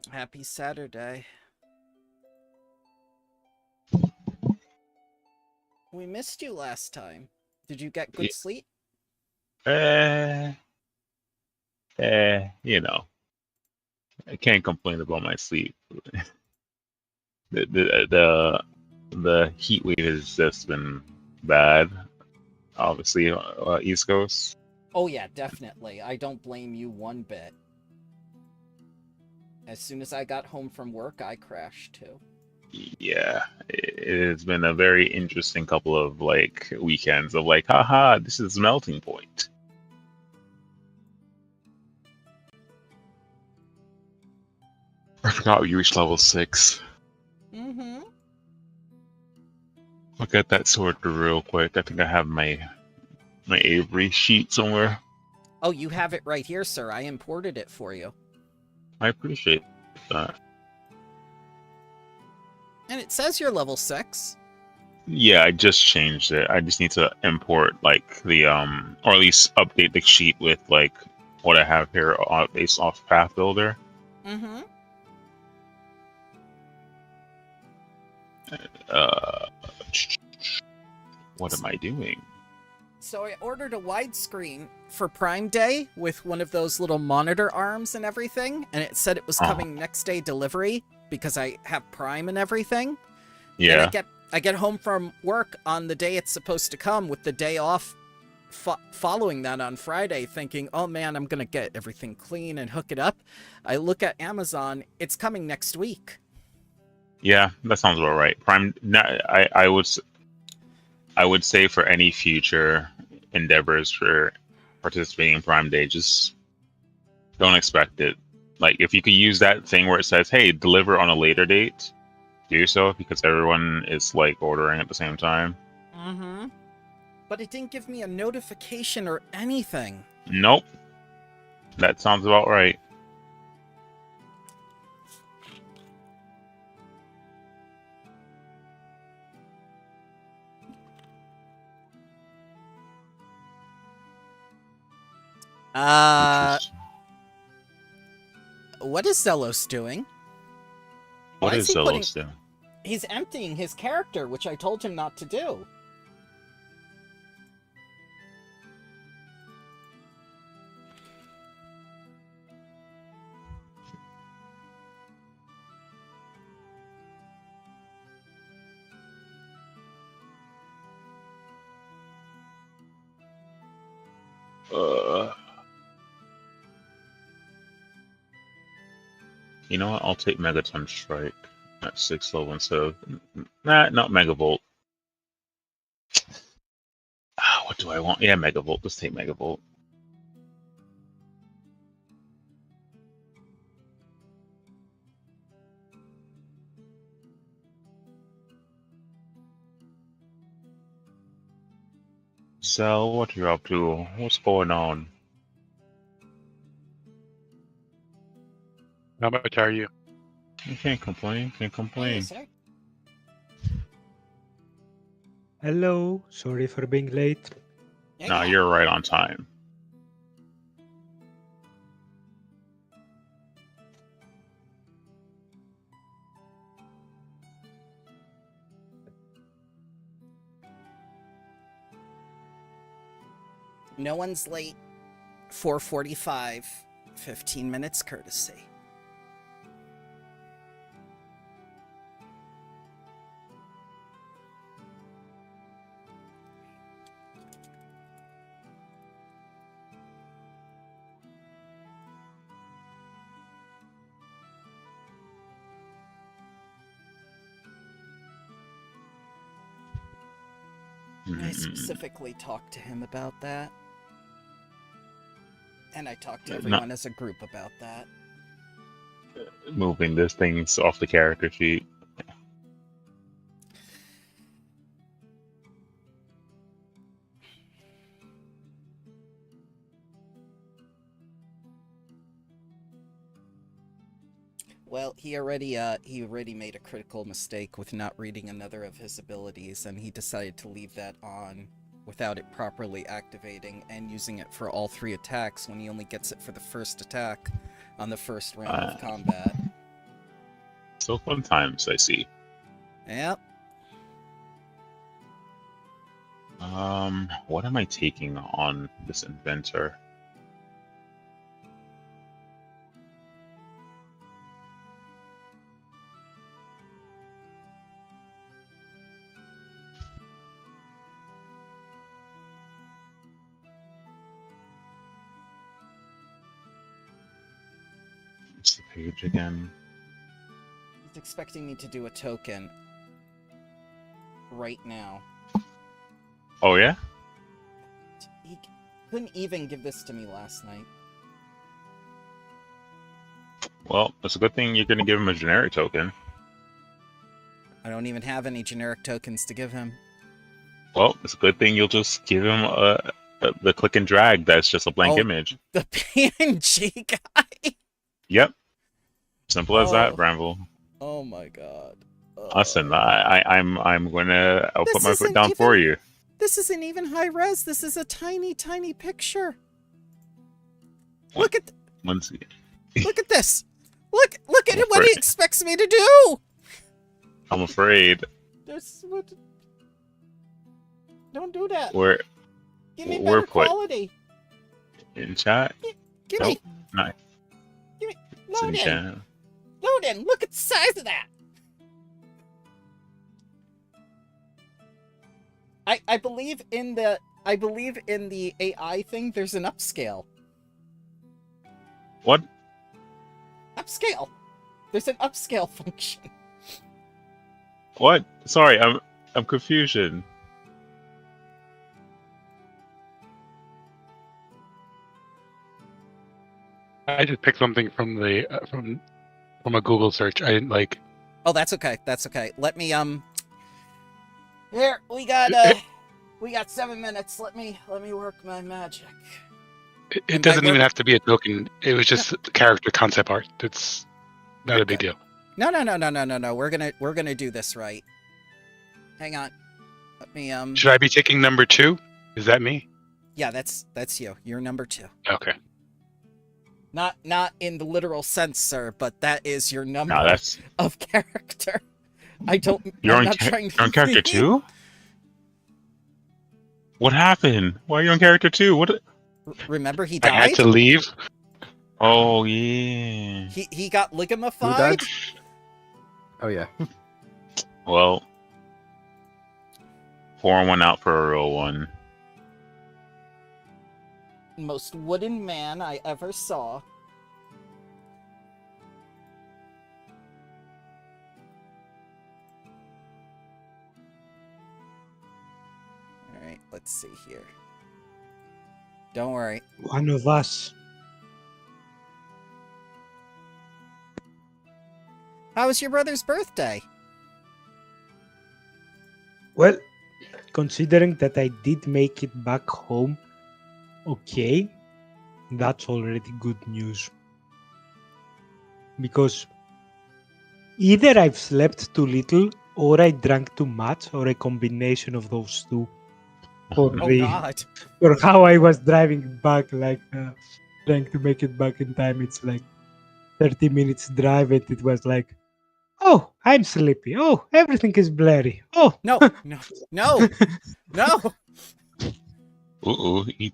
Happy Saturday. We missed you last time. Did you get good Y- sleep? Eh, you know, I can't complain about my sleep. The heat wave has just been bad. Obviously, East Coast. Oh yeah, definitely. I don't blame you one bit. As soon as I got home from work, I crashed too. Yeah, it has been a very interesting couple of like weekends of like, haha, this is melting point. I forgot we reached level 6. Mm-hmm. I'll get that sorted real quick. I think I have my Avery sheet somewhere. Oh, you have it right here, sir. I imported it for you. I appreciate that. And it says you're level 6. Yeah, I just changed it. I just need to import like the or at least update the sheet with like what I have here based off Path Builder. Mm-hmm. Uh, what am I doing? So I ordered a widescreen for Prime Day with one of those little monitor arms and everything, and it said it was Oh, coming next day delivery because I have Prime and everything. And I yeah. get I get home from work on the day it's supposed to come with the day off following that on Friday thinking, "Oh man, I'm going to get everything clean and hook it up." I look at Amazon, it's coming next week. Yeah, that sounds about right. Prime. I would say for any future endeavors for participating in Prime Day, just don't expect it. Like if you could use that thing where it says, "Hey, deliver on a later date," do so because everyone is like ordering at the same time. Mm-hmm. But it didn't give me a notification or anything. Nope, that sounds about right. Uh, Interesting. what is Zelos doing? Why What is is he putting... Yellowstone? He's emptying his character, which I told him not to do. Uh, you know what? I'll take Megaton Strike at 6 level instead of not Megavolt. What do I want? Yeah, Megavolt. Let's take Megavolt. Zell, what are you up to? What's going on? How much are you? You can't complain. Can't Hey, complain. sir. Hello, sorry for being late. Yeah, No, yeah. you're right on time. No one's late. 4:45. 15 minutes courtesy. I Mm-mm. specifically talked to him about that. And I talked to Not everyone as a group about that. moving this things off the character sheet. Well, he already made a critical mistake with not reading another of his abilities, and he decided to leave that on without it properly activating and using it for all 3 attacks when he only gets it for the first attack on the first round Uh, of combat. So fun times, I see. Yep. What am I taking on this inventor? What's the page again? He's expecting me to do a token right now. Oh yeah? He couldn't even give this to me last night. Well, it's a good thing you're gonna give him a generic token. I don't even have any generic tokens to give him. Well, it's a good thing you'll just give him the click and drag that's just a blank image. The PNG guy? Yep. Simple as that, Oh. Bramble. Oh my god. Listen, I'll put my foot down even, for you. This isn't even high res. This is a tiny, tiny picture. What? Look at Let's see. look at this. Look at I'm what he afraid. expects me to do. I'm afraid. There's what. Don't do that. Give me we're better put- quality. In chat? Give Nope. me. Nice. Give me. It's in Load in. chat. Load in. Look at the size of that. I believe in the AI thing. There's an upscale. What? Upscale. There's an upscale function. What? Sorry, I'm confusion. I just picked something from the from a Google search. I didn't like. Oh, that's okay. That's okay. Let me Here we got 7 minutes. Let me work my magic. It And doesn't by even work- have to be a token. It was just character concept art. It's not a big Okay. deal. No. We're gonna do this right. Hang on. Let me Should I be taking number 2? Is that me? Yeah, that's you. You're number 2. Okay. Not in the literal sense, sir, but that is your number No, that's of character. you're I'm on, not trying to you're on character be- 2? What happened? Why are you on character 2? What? Remember he I had died? to leave. Oh yeah. He got Who died? ligamified? Oh yeah. Well, pour one out for a real one. Most wooden man I ever saw. Alright, let's see here. Don't worry. One of us. How was your brother's birthday? Well, considering that I did make it back home, okay, that's already good news. Because either I've slept too little, or I drank too much, or a combination of those two. For Oh the god. for how I was driving back, trying to make it back in time. It's like 30 minutes drive, and it was like, oh, I'm sleepy. Oh, everything is blurry. Oh, No. Ooh, EP.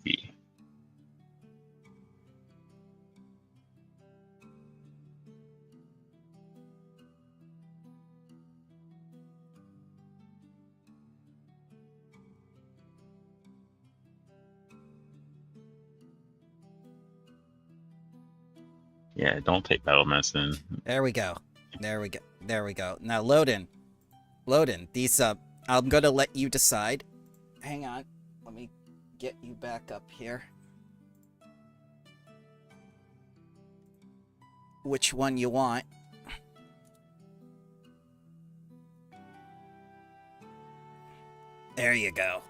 Yeah, don't take battle medicine. There we go. Now Loden. These I'm gonna let you decide. Hang on. Let me get you back up here. Which one you want? There you go.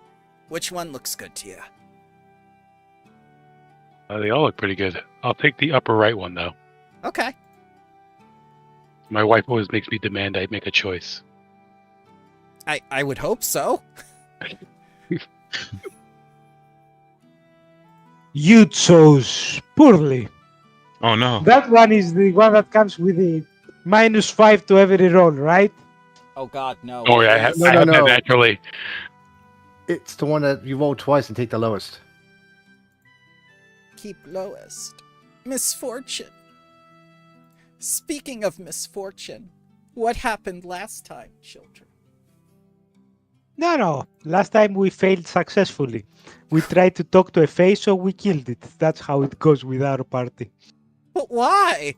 Which one looks good to you? They all look pretty good. I'll take the upper right one though. Okay. My wife always makes me demand I make a choice. I would hope so. you chose poorly. Oh no. That one is the one that comes with -5 to every roll, right? Oh God, no. Oh yeah, I have, please. No, I no, have that no. naturally. It's the one that you roll twice and take the lowest. Keep lowest. Misfortune. Speaking of misfortune, what happened last time, children? No. Last time we failed successfully. We tried to talk to a face, so we killed it. That's how it goes with our party. But why?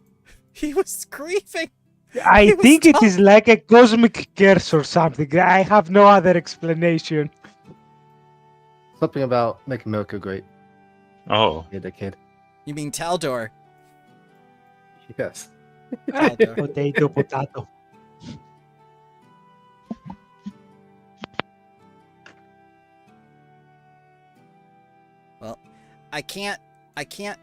He was grieving. I He was think it tough. is like a cosmic curse or something. I have no other explanation. Something about Make America Great. Oh, Yeah, the kid. You mean Taldor? Yes. Taldor. Potato. Well, I can't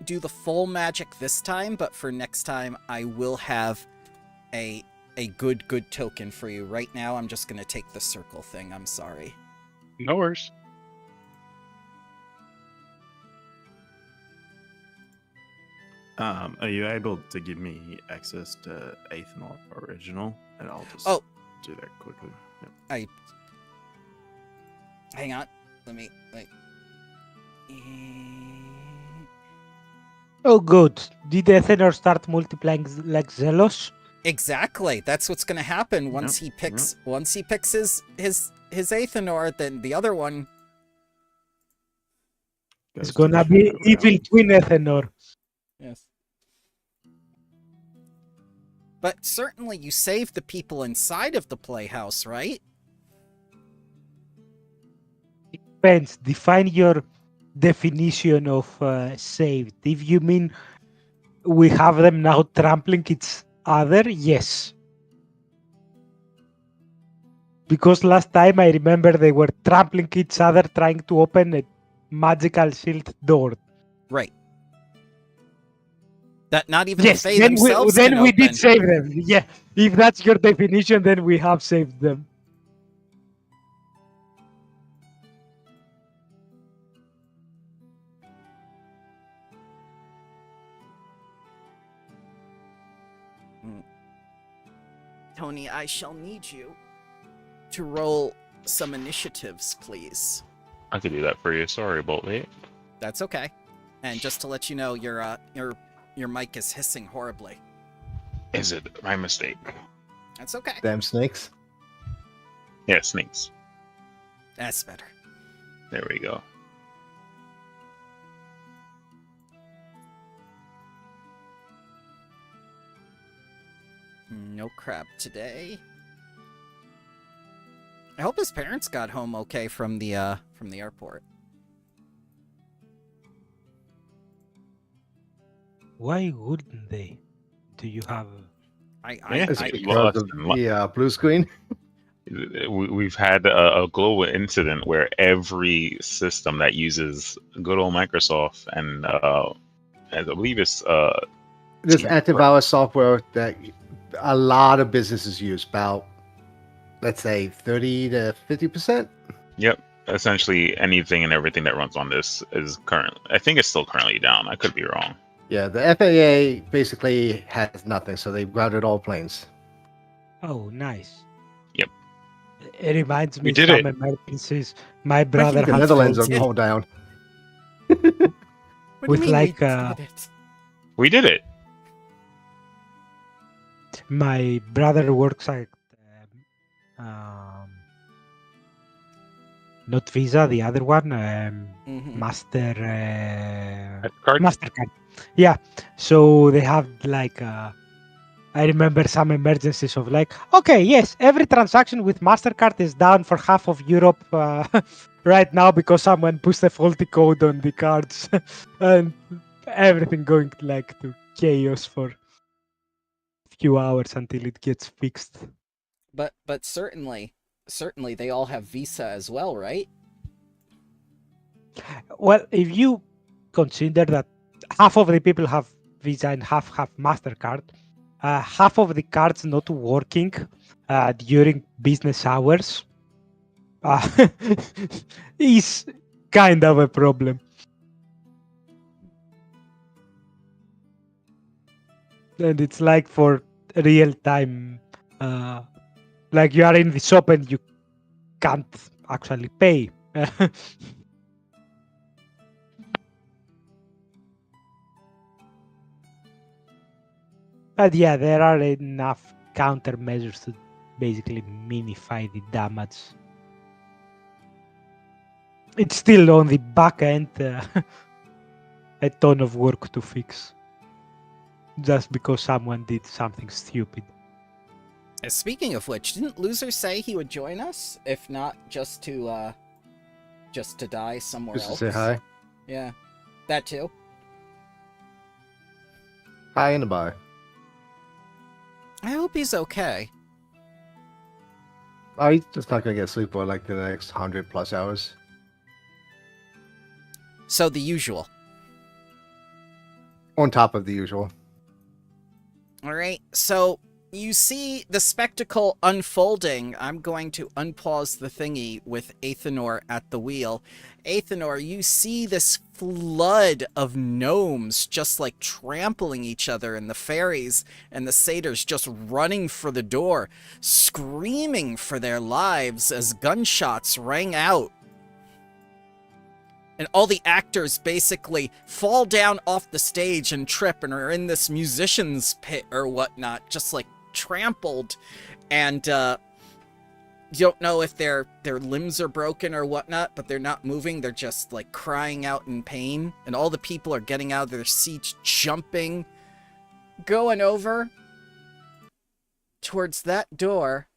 do the full magic this time, but for next time I will have a good token for you. Right now I'm just gonna take the circle thing. I'm sorry. No worries. Are you able to give me access to Ethanol Original? And I'll just Oh. do that quickly. Yep. Hang on. Let me Oh, good. Did Ethanor start multiplying like Zelos? Exactly. That's what's gonna happen once he picks his Athanor, then the other one. It's Goes to gonna the be shadow evil realm. twin Ethanor. Yes. But certainly you saved the people inside of the playhouse, right? Depends. Define your definition of saved. If you mean we have them now trampling each other, yes. Because last time I remember they were trampling each other trying to open a magical shield door. Right. That not even Yes, the Fae themselves then can we open. did save them. Yeah, if that's your definition, then we have saved them. Tony, I shall need you to roll some initiatives, please. I could do that for you. Sorry, Boltmate. That's okay. And just to let you know, your mic is hissing horribly. Is it my mistake? That's okay. Damn snakes. Yeah, snakes. That's better. There we go. No crab today. I hope his parents got home okay from the airport. Why wouldn't they? Do you have? It's I because of the blue screen. We've had a global incident where every system that uses good old Microsoft and I believe it's This antivirus software that a lot of businesses use, about let's say 30 to 50%. Yep. Essentially, anything and everything that runs on this is current. I think it's still currently down. I could be wrong. Yeah, the FAA basically has nothing, so they routed all planes. Oh, nice. Yep. It reminds me We did some it. emergencies. My I brother think the had Netherlands faulty- are all down. What do you with mean like, we did it? We did it. My brother works at um, not Visa, the other one, Mhm. Card. Mastercard. Yeah, so they have like I remember some emergencies of like, okay, yes, every transaction with Mastercard is down for half of Europe right now because someone pushed a faulty code on the cards, and everything going like to chaos for a few hours until it gets fixed. But certainly they all have Visa as well, right? Well, if you consider that half of the people have Visa and half have Mastercard, half of the cards not working during business hours is kind of a problem. And it's like for real time. Like you are in the shop and you can't actually pay. But yeah, there are enough countermeasures to basically minify the damage. It's still on the back end a ton of work to fix. Just because someone did something stupid. Speaking of which, didn't Loser say he would join us? If not, just to die somewhere Just to else. say hi. Yeah, that too. Hi and bye. I hope he's okay. Oh, he's just not gonna get sleep for like the next 100+ hours. So the usual. On top of the usual. All right, so you see the spectacle unfolding. I'm going to unpause the thingy with Athenor at the wheel. Athenor, you see this flood of gnomes just like trampling each other, and the fairies and the satyrs just running for the door, screaming for their lives as gunshots rang out. And all the actors basically fall down off the stage and trip and are in this musician's pit or whatnot, just like trampled. And you don't know if their limbs are broken or whatnot, but they're not moving. They're just like crying out in pain. And all the people are getting out of their seats, jumping, going over towards that door.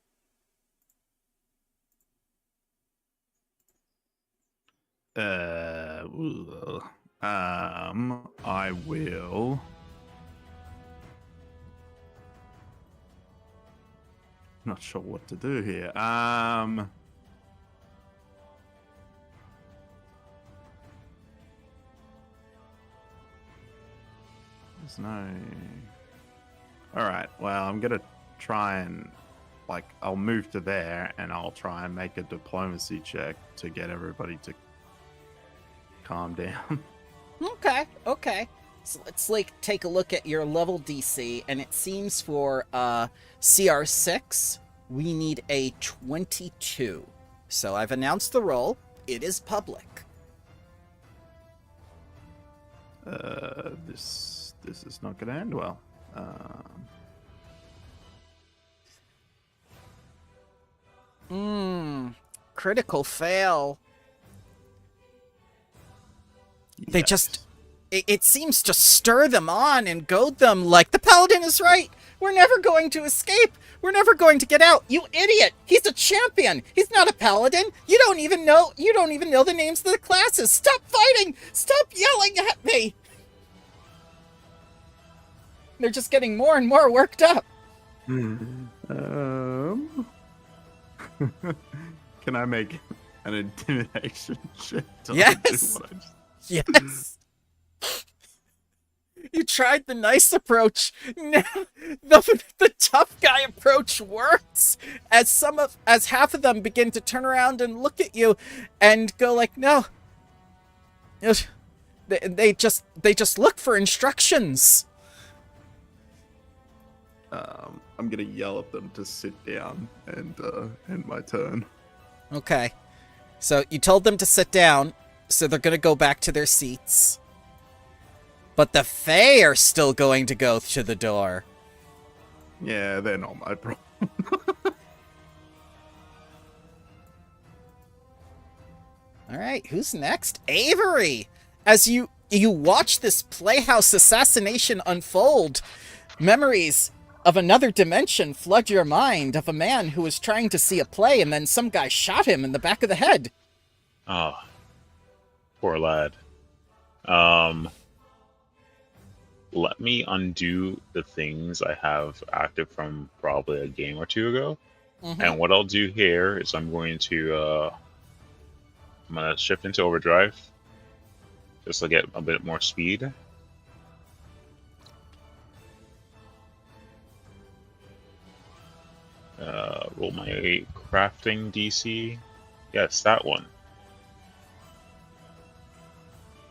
I will. Not sure what to do here. There's no. All right. Well, I'm gonna try and I'll move to there and I'll try and make a diplomacy check to get everybody to calm down. Okay. So let's take a look at your level DC, and it seems for CR6 we need a 22. So I've announced the roll. It is public. This is not gonna end well. Critical fail. They just... It seems to stir them on and goad them like, the paladin is right! We're never going to escape! We're never going to get out! You idiot! He's a champion! He's not a paladin! You don't even know the names of the classes! Stop fighting! Stop yelling at me! They're just getting more and more worked up. Can I make an intimidation check? Yes! Yes! You tried the nice approach. No, the tough guy approach works. As half of them begin to turn around and look at you, and go like, no. They just look for instructions. I'm gonna yell at them to sit down and end my turn. Okay, so you told them to sit down, so they're gonna go back to their seats. But the Fae are still going to go to the door. Yeah, they're not my problem. All right, who's next? Avery! As you watch this Playhouse assassination unfold, memories of another dimension flood your mind of a man who was trying to see a play and then some guy shot him in the back of the head. Oh, poor lad. Let me undo the things I have active from probably a game or two ago. Mm-hmm. And what I'll do here is I'm going to shift into overdrive just to get a bit more speed. Roll my crafting DC. Yes, that one.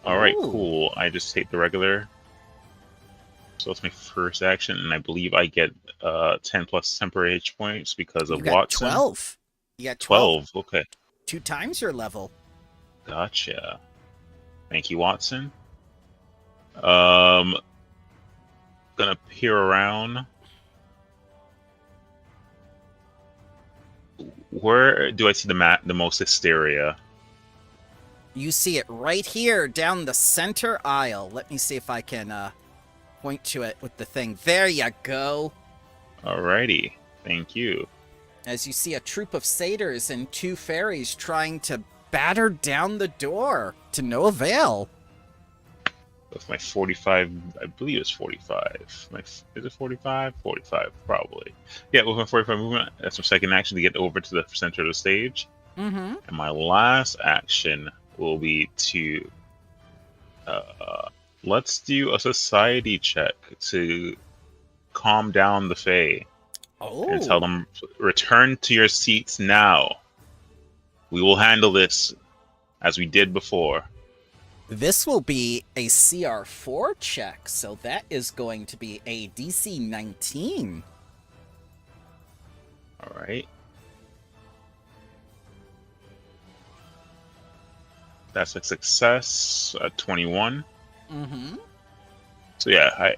Alright, cool. I just take the regular. So that's my first action, and I believe I get 10 plus temporary H points because You of got Watson. 12. You got 12. 12. Okay, 2 times your level. gotcha. Thank you, Watson. Gonna peer around. Where do I see the most hysteria? You see it right here down the center aisle. Let me see if I can point to it with the thing. There you go. Alrighty, thank you. As you see a troop of satyrs and 2 fairies trying to batter down the door to no avail. With my 45, I believe it's 45. Is it 45? 45, probably. Yeah, with my 45 movement, that's my second action to get over to the center of the stage. Mm-hmm. And my last action will be to let's do a society check to calm down the Fae Oh. and tell them return to your seats now. We will handle this as we did before. This will be a CR4 check, so that is going to be a DC 19. All right. That's a success at 21. Mm-hmm. So yeah, I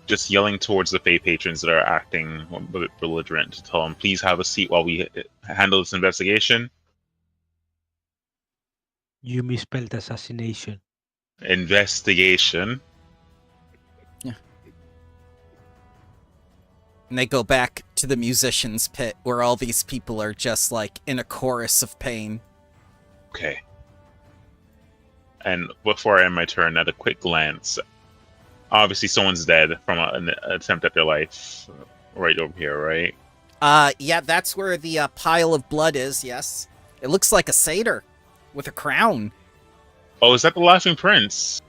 just yelling towards the Fae patrons that are acting a bit belligerent to tell them, please have a seat while we handle this investigation. You misspelled assassination. Investigation. And they go back to the musician's pit where all these people are just like in a chorus of pain. Okay. And before I end my turn, at a quick glance, obviously someone's dead from an attempt at their life right over here, right? Yeah, that's where the pile of blood is, yes. It looks like a satyr with a crown. Oh, is that the Laughing Prince?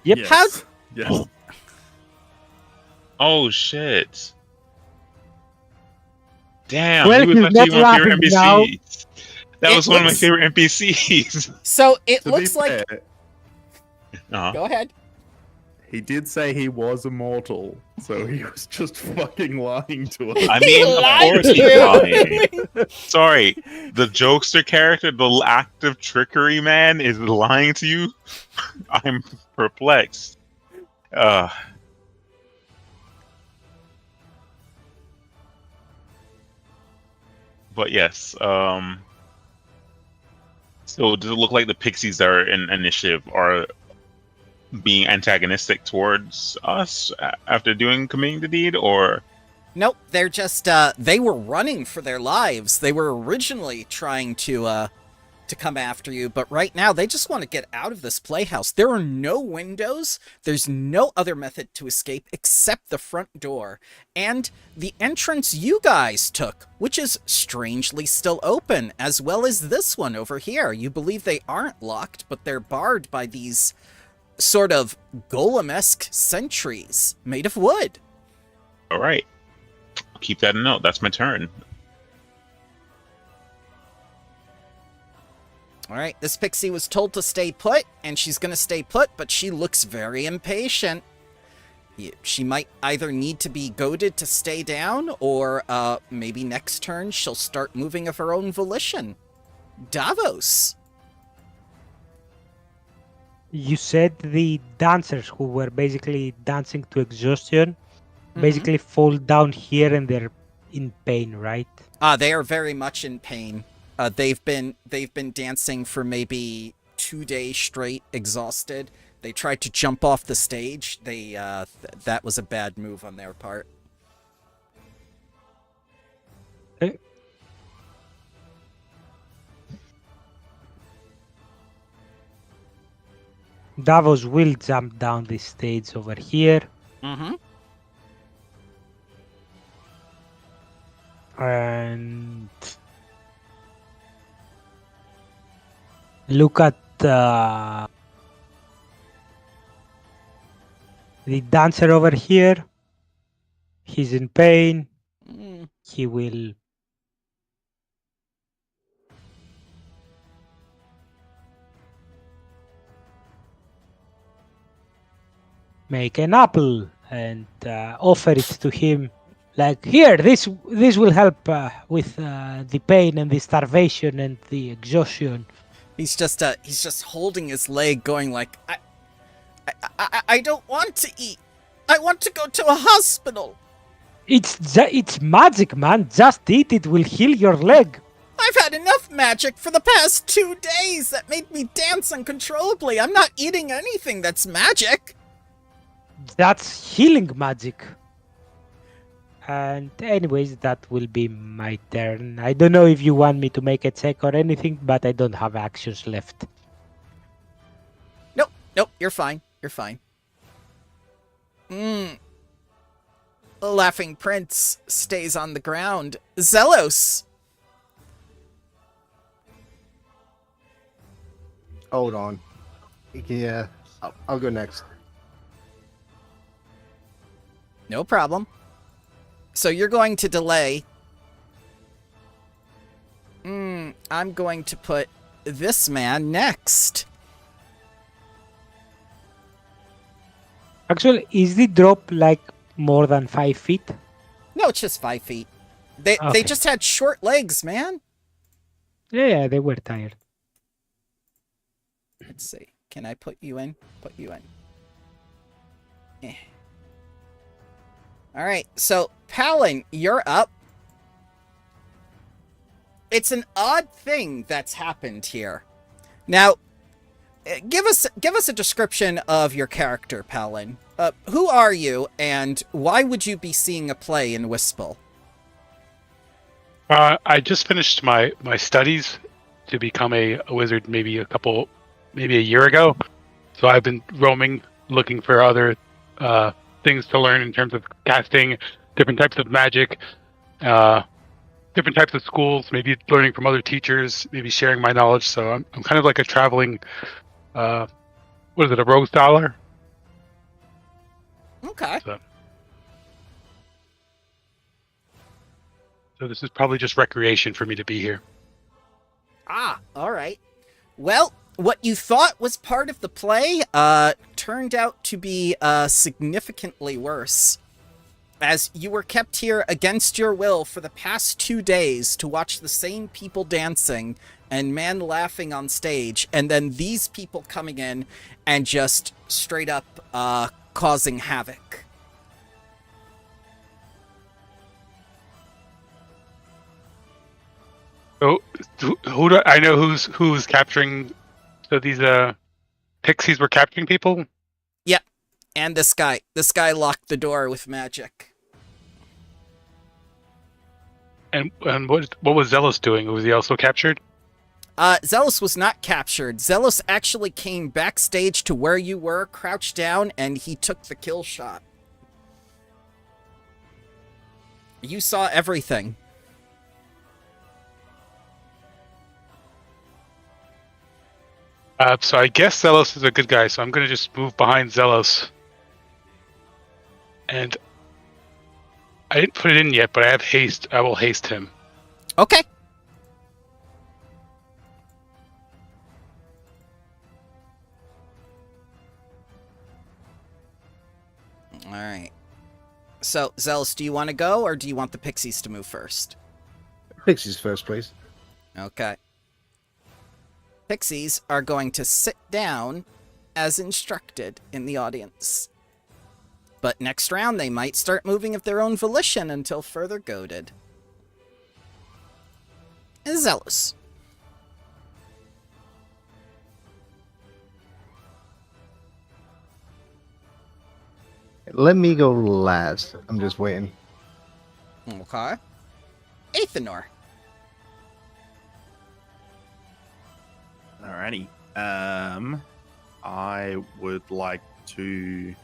Yep. Yes. Yes. Oh, shit. Damn, Well, he was he's actually not one of my favorite laughing now. NPCs. That It was one of my looks- favorite NPCs. So it To looks be like... fair, Uh-huh. Go ahead. he did say he was immortal, so he was just fucking lying to us. I mean, of lied course to he's you. lying. Sorry, the jokester character, the active trickery man, is lying to you? I'm perplexed. But yes, so does it look like the pixies that are in initiative are being antagonistic towards us after committing the deed, or? Nope, they're just, they were running for their lives. They were originally trying to come after you, but right now they just want to get out of this playhouse. There are no windows. There's no other method to escape except the front door and the entrance you guys took, which is strangely still open, as well as this one over here. You believe they aren't locked, but they're barred by these sort of golem-esque sentries made of wood. All right. I'll keep that in note. That's my turn. All right, this pixie was told to stay put, and she's going to stay put, but she looks very impatient. She might either need to be goaded to stay down, or maybe next turn she'll start moving of her own volition. Davos. You said the dancers who were basically dancing to exhaustion basically fall down here and they're in pain, right? They are very much in pain. They've been dancing for maybe 2 days straight, exhausted. They tried to jump off the stage. That was a bad move on their part. Okay. Davos will jump down the stage over here Mm-hmm. and look at the dancer over here. He's in pain. Mm. He will make an apple and offer it to him Like here, this will help with the pain and the starvation and the exhaustion. He's just holding his leg, going like, I don't want to eat. I want to go to a hospital. It's magic, man. Just eat it will heal your leg. I've had enough magic for the past 2 days that made me dance uncontrollably. I'm not eating anything that's magic. That's healing magic. And anyways, that will be my turn. I don't know if you want me to make a check or anything, but I don't have actions left. Nope, you're fine. You're fine. The Laughing Prince stays on the ground. Zelos! Hold on. Yeah, I'll go next. No problem. So you're going to delay. I'm going to put this man next. Actually, is the drop like more than 5 feet? No, it's just 5 feet. They Okay. just had short legs, man. Yeah, they were tired. Let's see. Can I put you in? Put you in. All right. So, Palin, you're up. It's an odd thing that's happened here. Now, give us a description of your character, Palin. Who are you, and why would you be seeing a play in Wispel? I just finished my studies to become a wizard maybe a year ago. So I've been roaming, looking for other things to learn in terms of casting, different types of magic, different types of schools, maybe learning from other teachers, maybe sharing my knowledge. So I'm kind of like a traveling, a rogue scholar? Okay. So this is probably just recreation for me to be here. Ah, all right. Well, what you thought was part of the play turned out to be significantly worse, as you were kept here against your will for the past 2 days to watch the same people dancing and man laughing on stage, and then these people coming in and just straight up causing havoc. So who do I know who's capturing? So these pixies were capturing people. Yep, and this guy locked the door with magic. And what was Zealous doing? Was he also captured? Zealous was not captured. Zealous actually came backstage to where you were, crouched down, and he took the kill shot. You saw everything. So I guess Zealous is a good guy. So I'm gonna just move behind Zealous. And I didn't put it in yet, but I have haste. I will haste him. Okay. All right. So, Zealous, do you want to go, or do you want the pixies to move first? Pixies first, please. Okay. Pixies are going to sit down as instructed in the audience. But next round, they might start moving of their own volition until further goaded. Zealous. Let me go last. I'm just waiting. Okay. Athenor. Alrighty. I would like to.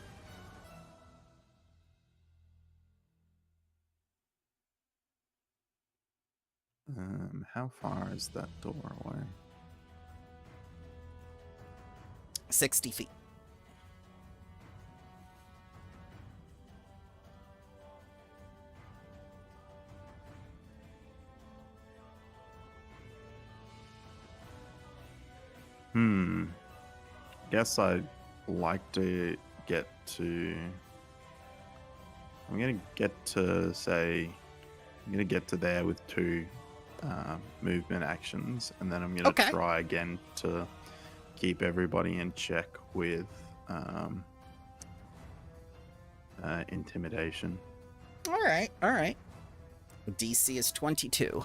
How far is that door away? 60 feet. Guess I'd like to get to I'm gonna get to there with 2 movement actions, and then I'm gonna Okay. try again to keep everybody in check with intimidation. All right, all right. DC is 22.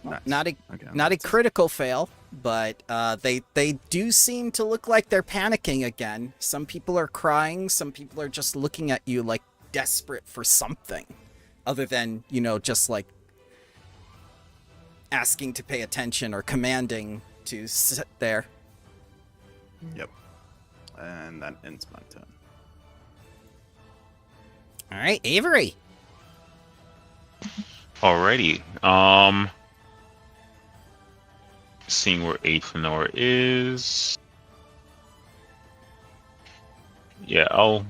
Nice. Not a Okay, not a that's- critical fail, but they do seem to look like they're panicking again. Some people are crying. Some people are just looking at you like desperate for something, other than just like asking to pay attention or commanding to sit there. Yep. And that ends my turn. All right, Avery. Alrighty. Seeing where Aethanor is. Yeah, I'll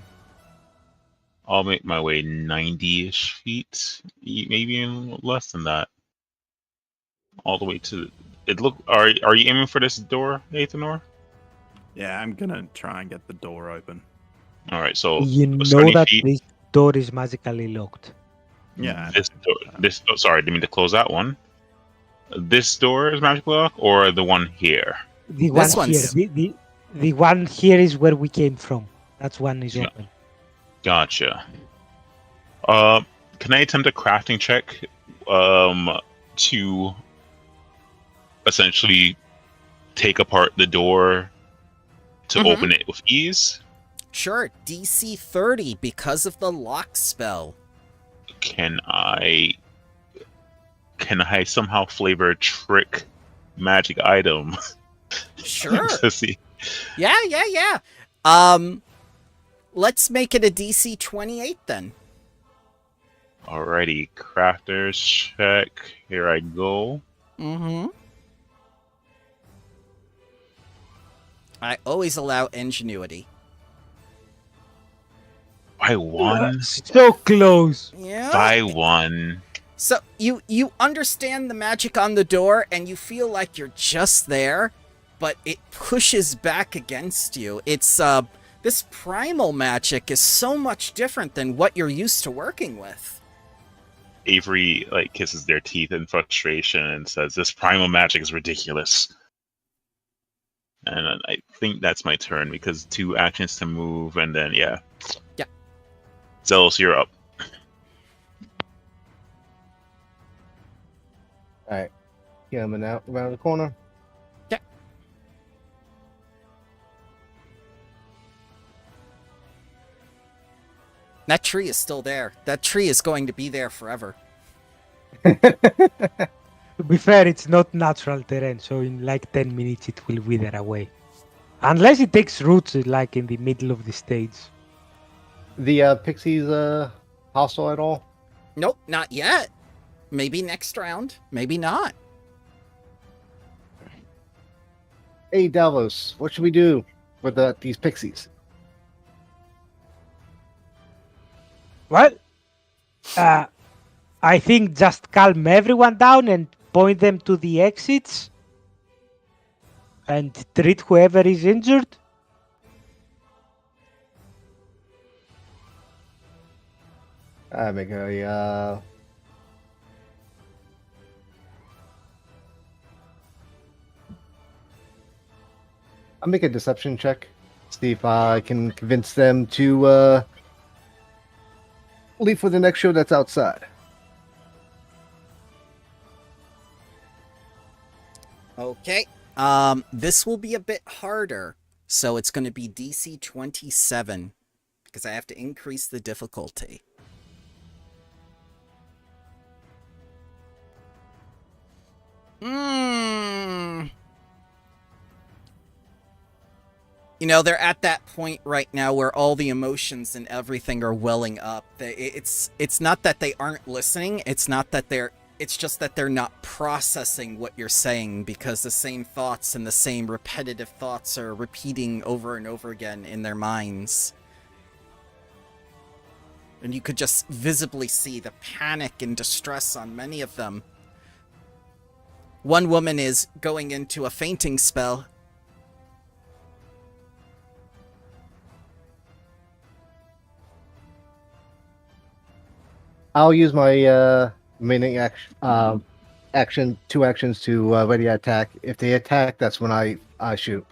make my way 90-ish feet, maybe even less than that. All the way to it. Are you aiming for this door, Aethanor? Yeah, I'm gonna try and get the door open. All right, so You know 20 that feet. this door is magically locked. Yeah. Sorry, didn't mean to close that one. This door is magically locked, or the one here? The This one here, one's- the one here is where we came from. That's one is Yeah. open. Gotcha. Can I attempt a crafting check, to essentially take apart the door to Mhm. open it with ease? Sure, DC 30 because of the lock spell. Can I somehow flavor a trick magic item Sure. to see? Yeah. Let's make it a DC 28 then. Alrighty, crafters check. Here I go. Mm-hmm. I always allow ingenuity. By one. So close. Yeah. By one. So you understand the magic on the door and you feel like you're just there, but it pushes back against you. It's this primal magic is so much different than what you're used to working with. Avery kisses their teeth in frustration and says, "This primal magic is ridiculous." And I think that's my turn because 2 actions to move, and then yeah. Zealous, you're up. All right. Coming out around the corner. That tree is still there. That tree is going to be there forever. To be fair, it's not natural terrain, so in like 10 minutes it will wither away. Unless it takes roots like in the middle of the stage. The pixies hostile at all? Nope, not yet. Maybe next round. Maybe not. Hey Davos, what should we do with these pixies? Well, I think just calm everyone down and point them to the exits and treat whoever is injured. I make a I'll make a deception check. See if I can convince them to leave for the next show that's outside. Okay. This will be a bit harder. So it's going to be DC 27 because I have to increase the difficulty. They're at that point right now where all the emotions and everything are welling up. It's not that they aren't listening. It's just that they're not processing what you're saying because the same thoughts and the same repetitive thoughts are repeating over and over again in their minds. And you could just visibly see the panic and distress on many of them. One woman is going into a fainting spell. I'll use my remaining action, 2 actions to ready attack. If they attack, that's when I shoot.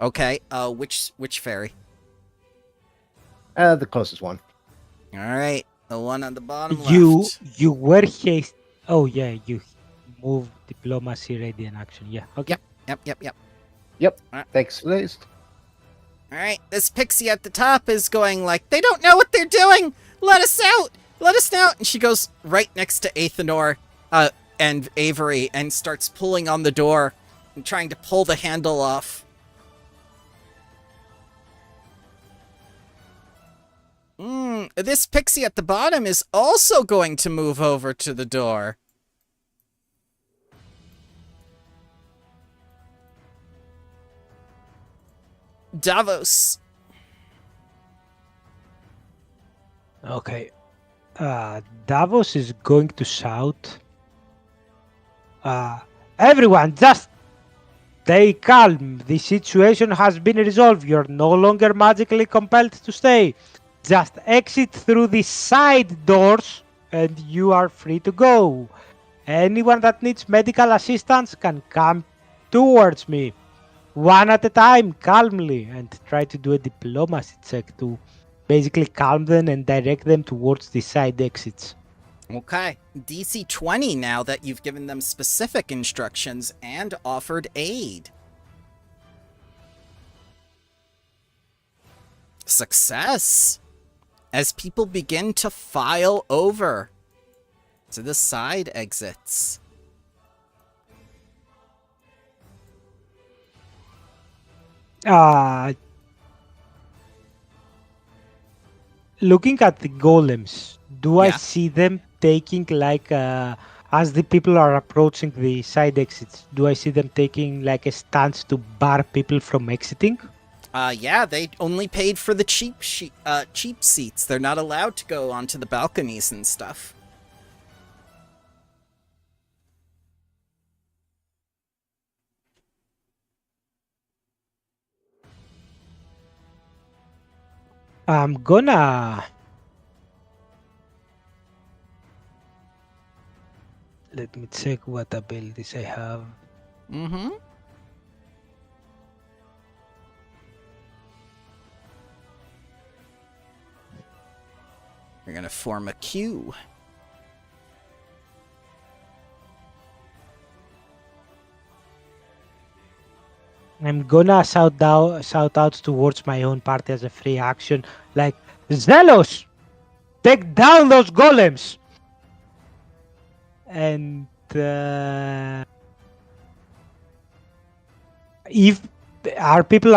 Okay. Which fairy? The closest one. All right. The one on the bottom You left. you were haste. Oh yeah, you move diplomacy ready in action. Yeah. Okay. Yep. Thanks, Liz. All right. This pixie at the top is going like, they don't know what they're doing. Let us out. Let us out. And she goes right next to Athenor and Avery and starts pulling on the door and trying to pull the handle off. This pixie at the bottom is also going to move over to the door. Davos. Okay. Davos is going to shout. Everyone, just stay calm. The situation has been resolved. You're no longer magically compelled to stay. Just exit through the side doors and you are free to go. Anyone that needs medical assistance can come towards me. One at a time, calmly, and try to do a diplomacy check to basically calm them and direct them towards the side exits. Okay. DC 20 now that you've given them specific instructions and offered aid. Success! As people begin to file over to the side exits. Looking at the golems, do I Yeah. see them taking as the people are approaching the side exits, do I see them taking like a stance to bar people from exiting? Yeah, they only paid for the cheap seats. They're not allowed to go onto the balconies and stuff. I'm gonna... Let me check what abilities I have. Mm-hmm. You're gonna form a queue. I'm gonna shout out towards my own party as a free action, like, Zealous! Take down those golems! And if are people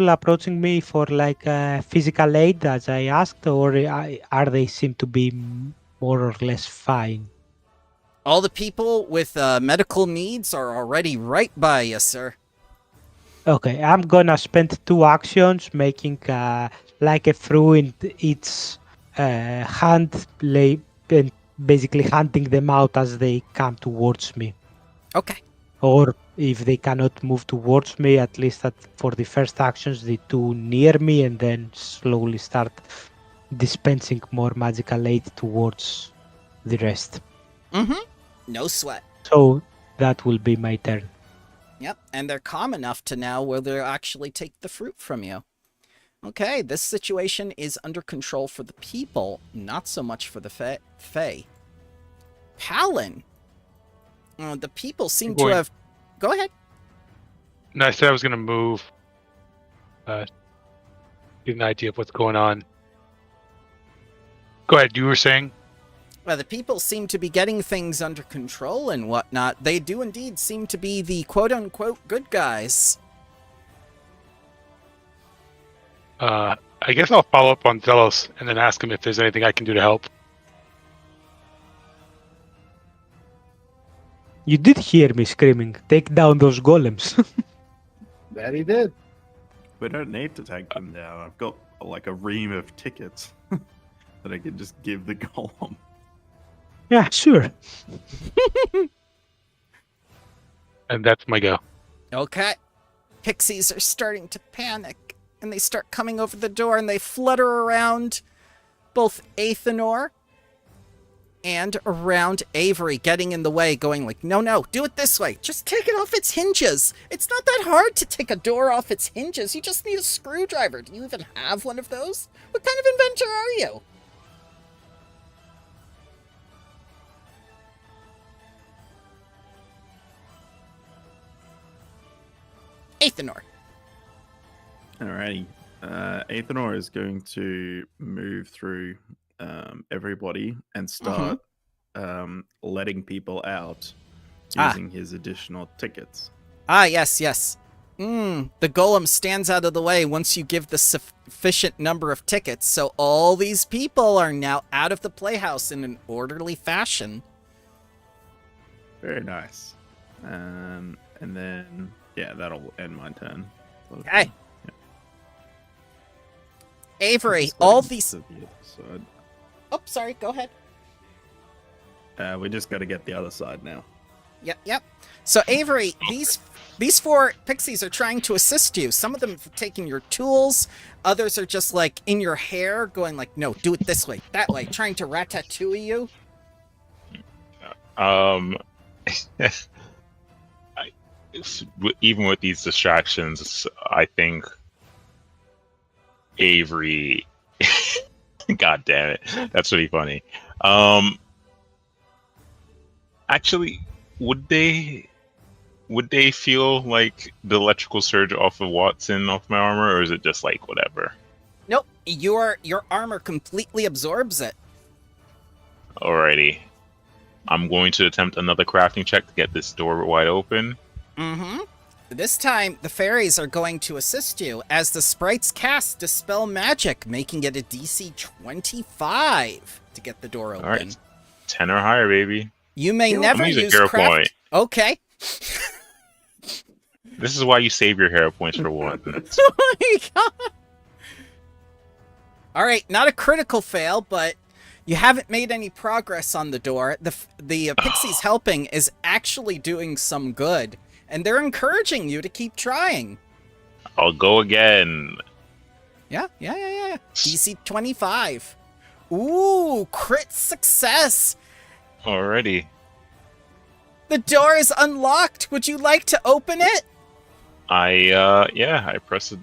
approaching me for like physical aid as I asked, or are they seem to be more or less fine? All the people with medical needs are already right by you, sir. Okay, I'm gonna spend 2 actions making like a throw in each hand, and basically hunting them out as they come towards me. Okay. Or if they cannot move towards me, at least for the first actions, the 2 near me, and then slowly start dispensing more magical aid towards the rest. Mm-hmm. No sweat. So that will be my turn. Yep, and they're calm enough to now where they'll actually take the fruit from you. Okay, this situation is under control for the people, not so much for the Fae. Palin! The people seem to have... Go ahead. No, I said I was going to move. Get an idea of what's going on. Go ahead, you were saying? Well, the people seem to be getting things under control and whatnot. They do indeed seem to be the quote-unquote good guys. I guess I'll follow up on Zelos and then ask him if there's anything I can do to help. You did hear me screaming, take down those golems. That he did. We don't need to take them down. I've got like a ream of tickets that I can just give the golem. Yeah, sure. And that's my go. Okay. Pixies are starting to panic, and they start coming over the door, and they flutter around both Athenor and around Avery, getting in the way, going like, no, do it this way. Just take it off its hinges. It's not that hard to take a door off its hinges. You just need a screwdriver. Do you even have one of those? What kind of inventor are you? Athanor. Alrighty. Athanor is going to move through everybody and start letting people out using his additional tickets. Yes. The golem stands out of the way once you give the sufficient number of tickets, so all these people are now out of the playhouse in an orderly fashion. Very nice. And then, yeah, that'll end my turn. Okay. Yeah. Avery, Just all going these... to the other side. Oh, sorry, go ahead. We just got to get the other side now. Yep. So, Avery, these 4 pixies are trying to assist you. Some of them have taken your tools. Others are just, like, in your hair, going like, no, do it this way, that way, trying to ratatouille you. Even with these distractions, I think Avery... God damn it. That's really funny. Actually, would they feel like the electrical surge off of Watson off my armor, or is it just like whatever? Nope, your armor completely absorbs it. Alrighty. I'm going to attempt another crafting check to get this door wide open. This time, the fairies are going to assist you as the sprites cast Dispel Magic, making it a DC 25 to get the door open. Alright. 10 or higher, baby. You may never I'm using use hero craft... point. Okay. This is why you save your hero points for one. Oh my god! Alright, not a critical fail, but you haven't made any progress on the door. The pixies helping is actually doing some good, and they're encouraging you to keep trying. I'll go again. Yeah. DC 25. Ooh, crit success! Already. The door is unlocked. Would you like to open it? I press it.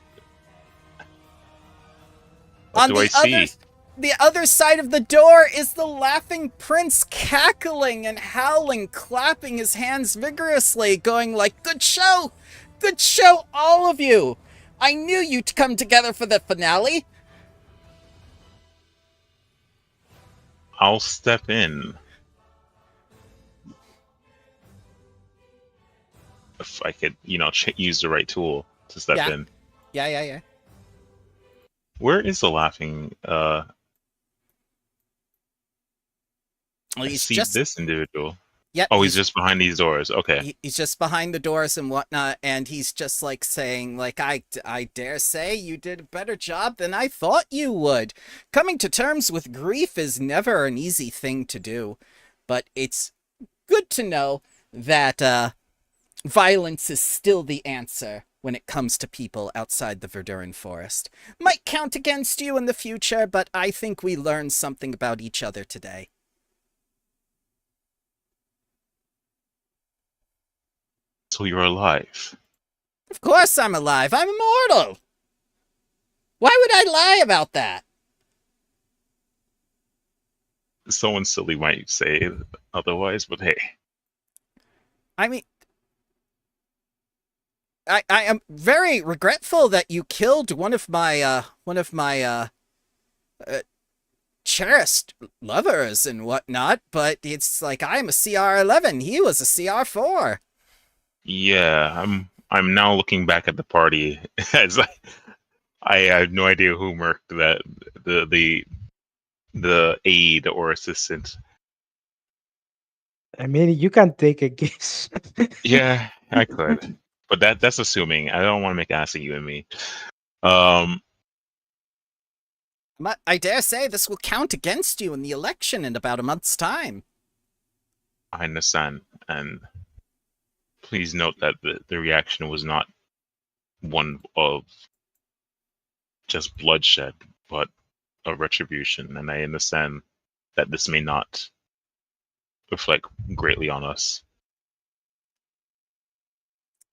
What do I see? The other side of the door is the laughing prince, cackling and howling, clapping his hands vigorously, going like, good show, all of you. I knew you'd come together for the finale. I'll step in. If I could, use the right tool to step in. Yeah. Where is the laughing? Well, I see this individual. Yeah. Oh, he's just behind these doors. Okay. He's just behind the doors and whatnot, and he's just like saying, like, I dare say you did a better job than I thought you would. Coming to terms with grief is never an easy thing to do, but it's good to know that violence is still the answer when it comes to people outside the Verduran forest. Might count against you in the future, but I think we learned something about each other today. So you're alive. Of course I'm alive. I'm immortal. Why would I lie about that? Someone silly might say otherwise, but hey. I mean, I am very regretful that you killed one of my cherished lovers and whatnot, but it's like I'm a CR11. He was a CR4. Yeah, I'm now looking back at the party as I have no idea who murked that the aide or assistant. I mean, you can take a guess. Yeah, I could, but that's assuming. I don't want to make ass of you and me. I dare say this will count against you in the election in about a month's time. I understand, and please note that the reaction was not one of just bloodshed, but a retribution. And I understand that this may not reflect greatly on us.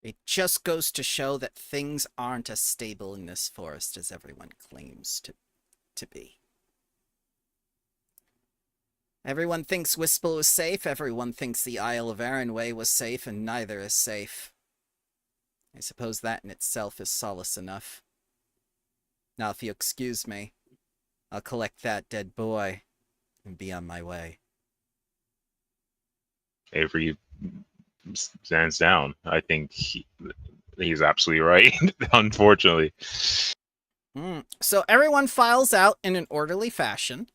It just goes to show that things aren't as stable in this forest as everyone claims to be. Everyone thinks Wistful is safe, everyone thinks the Isle of Arranway was safe, and neither is safe. I suppose that in itself is solace enough. Now, if you excuse me, I'll collect that dead boy and be on my way. Avery stands down. I think he's absolutely right, unfortunately. So everyone files out in an orderly fashion.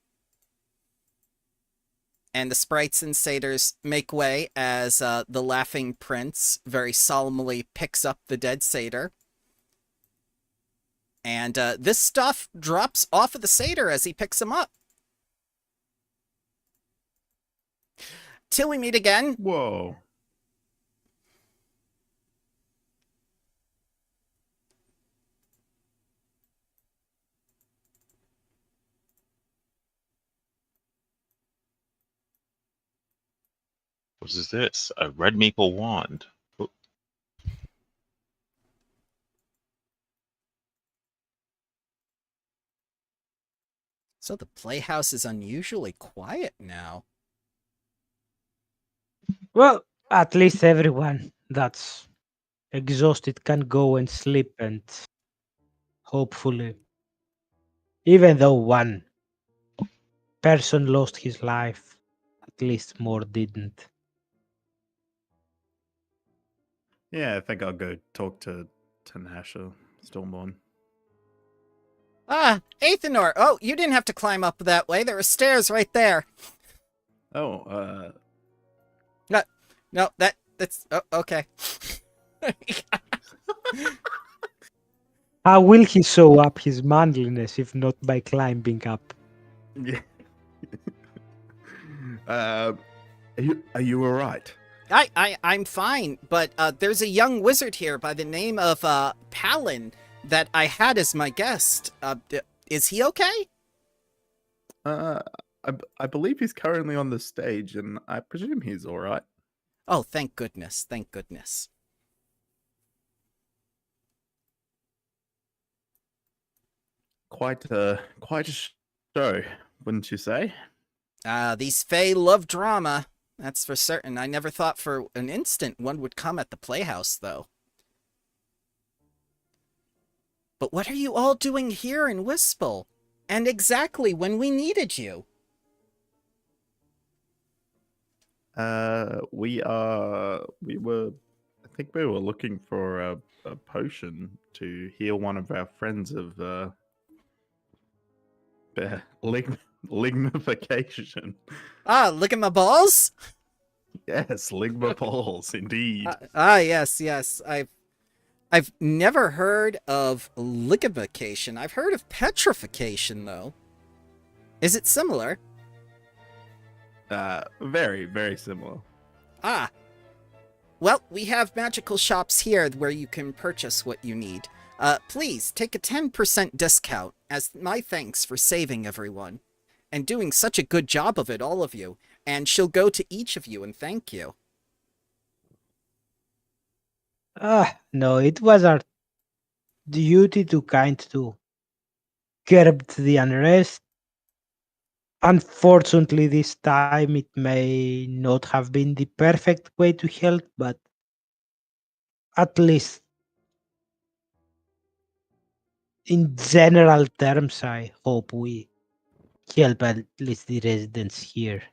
And the sprites and satyrs make way as the laughing prince very solemnly picks up the dead satyr. And this stuff drops off of the satyr as he picks him up. Till we meet again. Whoa. What is this? A red maple wand. So the playhouse is unusually quiet now. Well, at least everyone that's exhausted can go and sleep, and hopefully, even though one person lost his life, at least more didn't. Yeah, I think I'll go talk to Tanasha Stormborn. Ah, Athenor! Oh, you didn't have to climb up that way. There were stairs right there. Oh, No, that's... Oh, okay. How will he show up his manliness if not by climbing up? yeah. Are you all right? I'm fine, but there's a young wizard here by the name of Palin that I had as my guest. Is he okay? I believe he's currently on the stage, and I presume he's all right. Oh, thank goodness, thank goodness. Quite a show, wouldn't you say? These Fae love drama, that's for certain. I never thought for an instant one would come at the playhouse, though. But what are you all doing here in Wistful? And exactly when we needed you? I think we were looking for a potion to heal one of our friends of lignification. Ah, look at my balls? Yes, ligma balls, indeed. Yes. I've never heard of liquefaction. I've heard of petrification, though. Is it similar? Very, very similar. Ah. Well, we have magical shops here where you can purchase what you need. Please, take a 10% discount as my thanks for saving everyone. And doing such a good job of it, all of you. And she'll go to each of you and thank you. No, it was our duty to curb the unrest. Unfortunately, this time it may not have been the perfect way to help, but at least in general terms, I hope we help at least the residents here.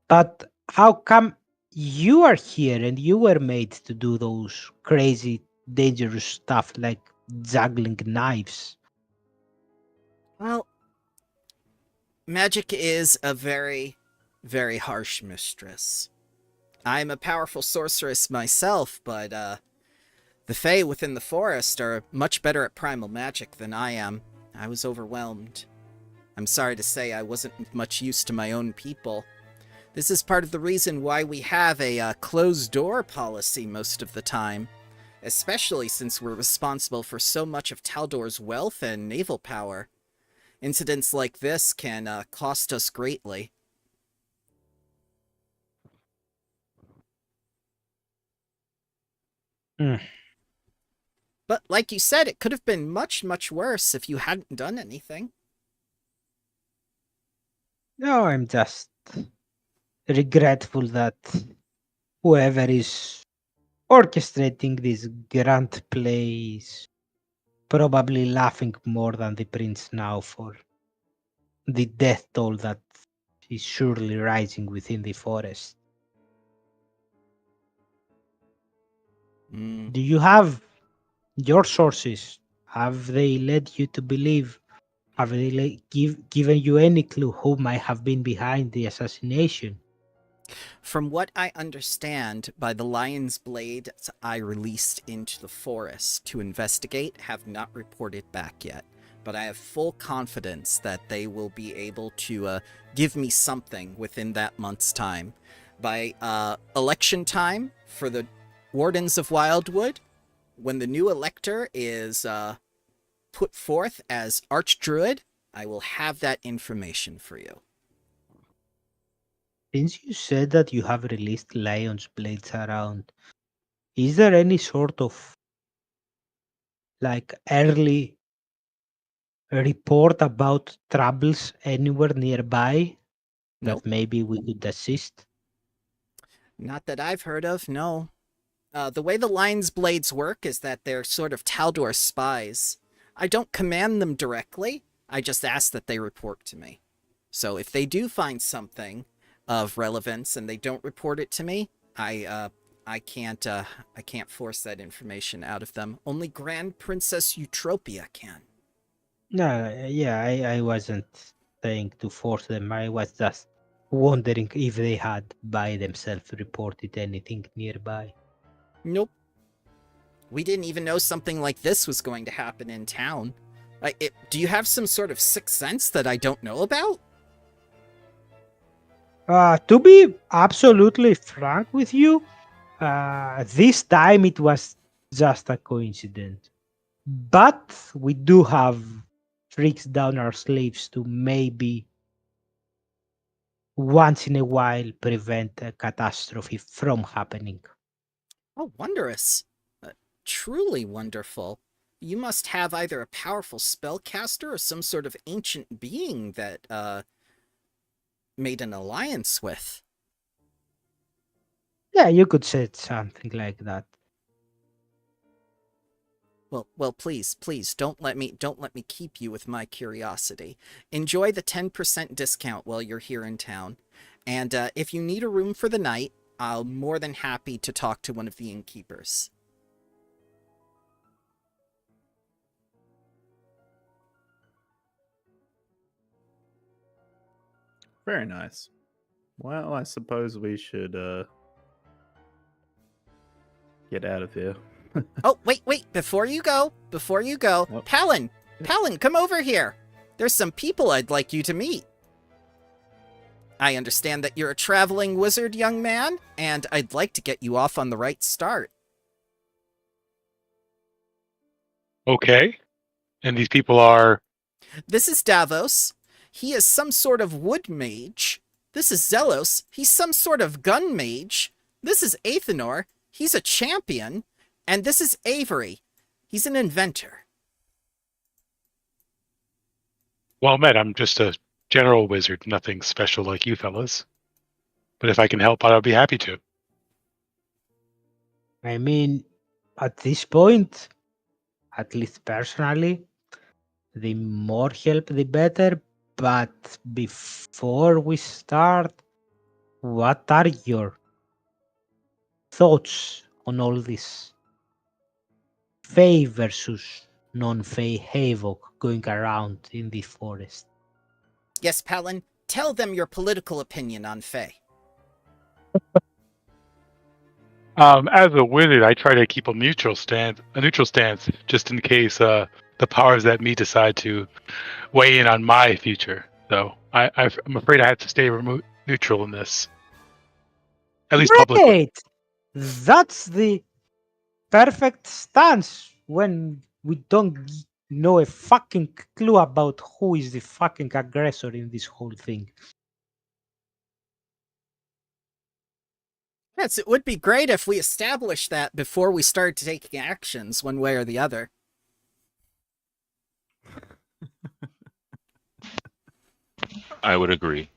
But how come you are here and you were made to do those crazy, dangerous stuff like juggling knives? Well, magic is a very, very harsh mistress. I'm a powerful sorceress myself, but the Fae within the forest are much better at primal magic than I am. I was overwhelmed. I'm sorry to say I wasn't much use to my own people. This is part of the reason why we have a closed-door policy most of the time, especially since we're responsible for so much of Taldor's wealth and naval power. Incidents like this can cost us greatly. Mm. But like you said, it could have been much, much worse if you hadn't done anything. No, I'm just regretful that whoever is orchestrating this grand play is probably laughing more than the prince now for the death toll that is surely rising within the forest. Mm. Do you have your sources? Have they led you to believe? Have they given you any clue who might have been behind the assassination? From what I understand, by the lion's blade I released into the forest to investigate, have not reported back yet. But I have full confidence that they will be able to give me something within that month's time. By election time for the Wardens of Wildwood, when the new elector is put forth as Archdruid, I will have that information for you. Since you said that you have released lion's blades around, is there any sort of like early report about troubles anywhere nearby Nope. that maybe we could assist? Not that I've heard of, no. The way the lion's blades work is that they're sort of Taldor spies. I don't command them directly, I just ask that they report to me. So if they do find something of relevance and they don't report it to me, I can't force that information out of them. Only Grand Princess Eutropia can. No, yeah, I wasn't saying to force them. I was just wondering if they had by themselves reported anything nearby. Nope. We didn't even know something like this was going to happen in town. Do you have some sort of sixth sense that I don't know about? To be absolutely frank with you, this time it was just a coincidence. But we do have tricks down our sleeves to maybe once in a while prevent a catastrophe from happening. Oh, wondrous. Truly wonderful. You must have either a powerful spellcaster or some sort of ancient being that, made an alliance with. Yeah, you could say something like that. Well, please, don't let me keep you with my curiosity. Enjoy the 10% discount while you're here in town. And if you need a room for the night, I'm more than happy to talk to one of the innkeepers. Very nice. Well, I suppose we should get out of here. Oh, wait, before you go, Oh. Palin, come over here. There's some people I'd like you to meet. I understand that you're a traveling wizard, young man, and I'd like to get you off on the right start. Okay. And these people are. This is Davos. He is some sort of wood mage. This is Zelos. He's some sort of gun mage. This is Athenor. He's a champion. And this is Avery. He's an inventor. Well met. I'm just a general wizard, nothing special like you fellas. But if I can help out, I'll be happy to. I mean, at this point, at least personally, the more help the better. But before we start, what are your thoughts on all this Fae versus non-Fae havoc going around in the forest? Yes, Palin, tell them your political opinion on Fae. As a wizard, I try to keep a neutral stance, just in case the powers that be decide to weigh in on my future. So I'm afraid I have to stay neutral in this, at least publicly. Great! That's the perfect stance when we don't know a fucking clue about who is the fucking aggressor in this whole thing. Yes, it would be great if we established that before we started taking actions one way or the other. I would agree.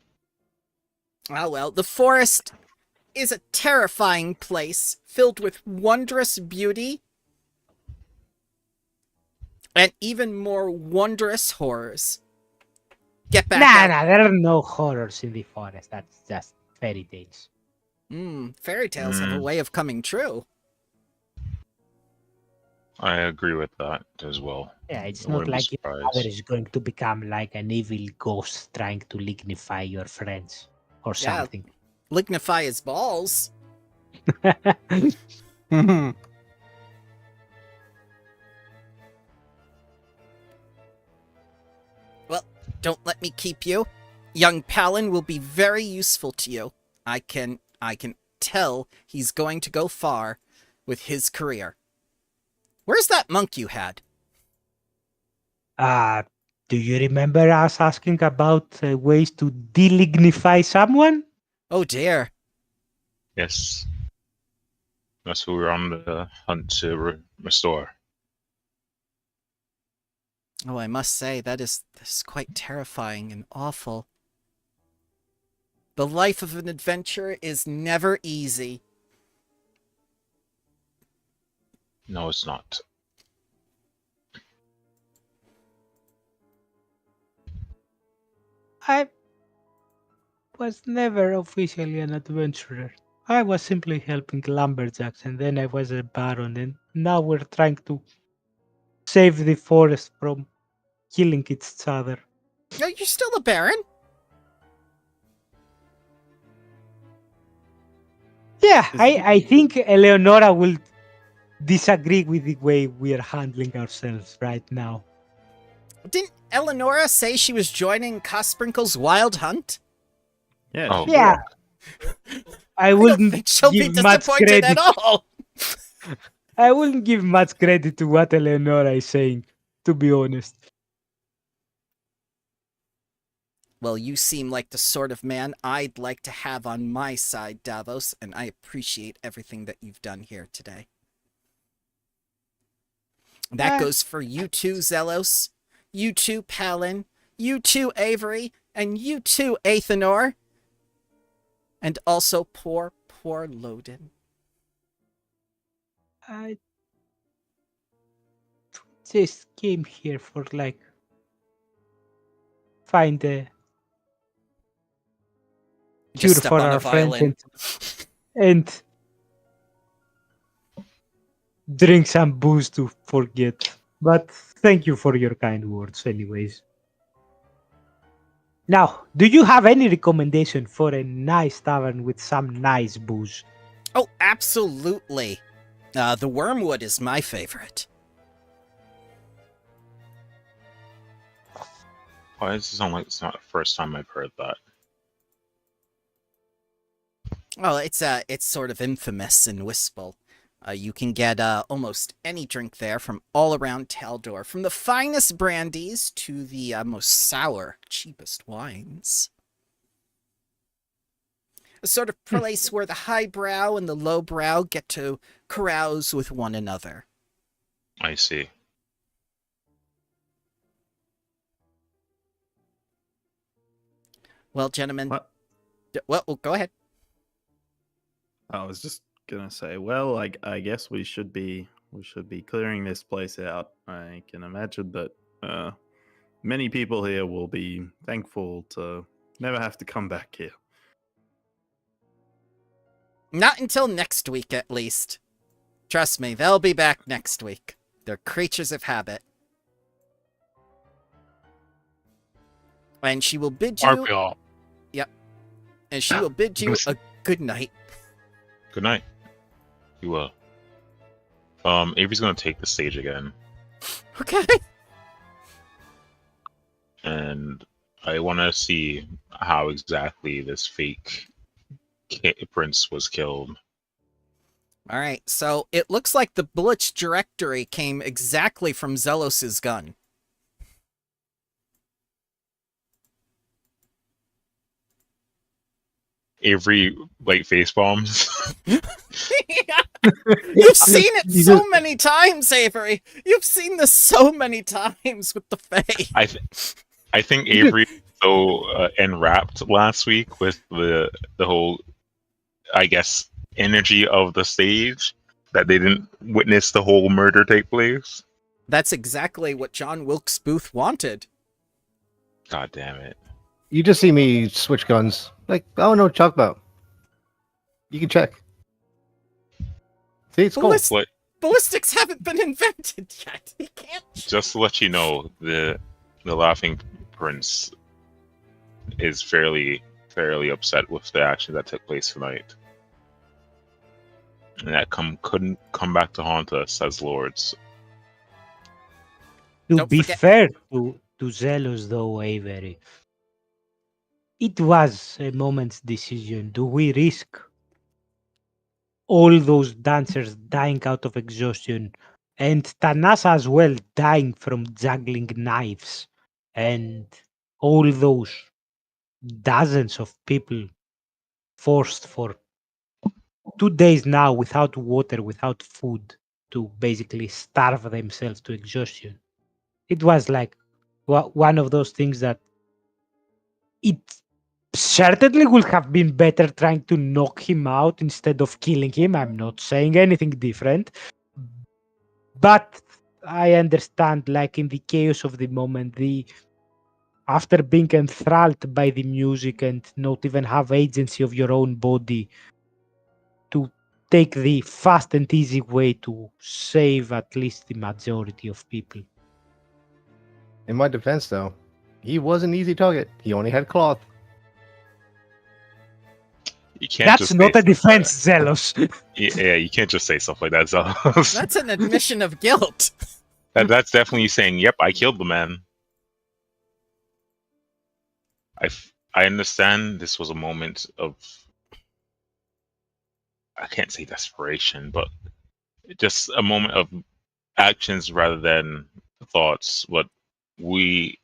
Ah, well, the forest is a terrifying place filled with wondrous beauty and even more wondrous horrors. Get back out. Nah, there are no horrors in the forest. That's just fairy tales. Fairy tales have a way of coming true. I agree with that as well. Yeah, it's I not wouldn't be like your father surprised. is going to become like an evil ghost trying to lignify your friends or Yeah. something. Lignify his balls. Well, don't let me keep you. Young Palin will be very useful to you. I can tell he's going to go far with his career. Where's that monk you had? Do you remember us asking about ways to delignify someone? Oh dear. Yes. That's who we're on the hunt to restore. Oh, I must say, this is quite terrifying and awful. The life of an adventurer is never easy. No, it's not. I was never officially an adventurer. I was simply helping lumberjacks, and then I was a baron, and now we're trying to save the forest from killing each other. No, you're still a baron. Yeah, I think Eleonora will disagree with the way we are handling ourselves right now. Didn't Eleonora say she was joining Cosprinkle's wild hunt? Yeah. Oh. she Yeah. will. I I don't wouldn't think she'll be give much disappointed at credit. all. I wouldn't give much credit to what Eleonora is saying, to be honest. Well, you seem like the sort of man I'd like to have on my side, Davos, and I appreciate everything that you've done here today. That goes for you too, Zelos, you too, Palin, you too, Avery, and you too, Athenor, and also poor Loden. I just came here for find a cure Just step for on a our friends violin. and drink some booze to forget. But thank you for your kind words anyways. Now, do you have any recommendation for a nice tavern with some nice booze? Oh, absolutely. The Wormwood is my favorite. Why does it sound like it's not the first time I've heard that? Well, it's sort of infamous in Wispel. You can get almost any drink there from all around Taldor, from the finest brandies to the most sour, cheapest wines. A sort of place where the highbrow and the lowbrow get to carouse with one another. I see. Well, gentlemen, What? well, go ahead. I was just gonna say, well, I guess we should be clearing this place out. I can imagine that many people here will be thankful to never have to come back here. Not until next week, at least. Trust me, they'll be back next week. They're creatures of habit. And she will bid Aren't you... we all? And she will bid you a good night. Good night. You will. Avery's gonna take the stage again, Okay. and I want to see how exactly this fake prince was killed. Alright, so it looks like the bullet's trajectory came exactly from Zelos's gun. Avery like face bombs. You've seen it You so just- many times, Avery. You've seen this so many times with the Fae. I think Avery was so enwrapped last week with the whole, I guess, energy of the stage that they didn't witness the whole murder take place. That's exactly what John Wilkes Booth wanted. God damn it! You just see me switch guns. Like, I don't know what to talk about. You can check. See, it's cool. Ballist- What? Ballistics haven't been invented yet. He can't. Just to let you know, the Laughing Prince is fairly upset with the action that took place tonight, and that couldn't come back to haunt us as lords. To Don't be forget- fair to Zealous, though, Avery, it was a moment's decision. Do we risk all those dancers dying out of exhaustion and Tanasa as well dying from juggling knives and all those dozens of people forced for 2 days now without water, without food, to basically starve themselves to exhaustion? It was like one of those things that it certainly would have been better trying to knock him out instead of killing him. I'm not saying anything different. But I understand, like in the chaos of the moment, after being enthralled by the music and not even have agency of your own body, to take the fast and easy way to save at least the majority of people. In my defense, though, he was an easy target. He only had cloth. You can't That's just not say a defense, Zealous. Yeah, you can't just say stuff like that. So That's an admission of guilt. that's definitely saying, "Yep, I killed the man." I understand this was a moment of, I can't say desperation, but just a moment of actions rather than thoughts. But we,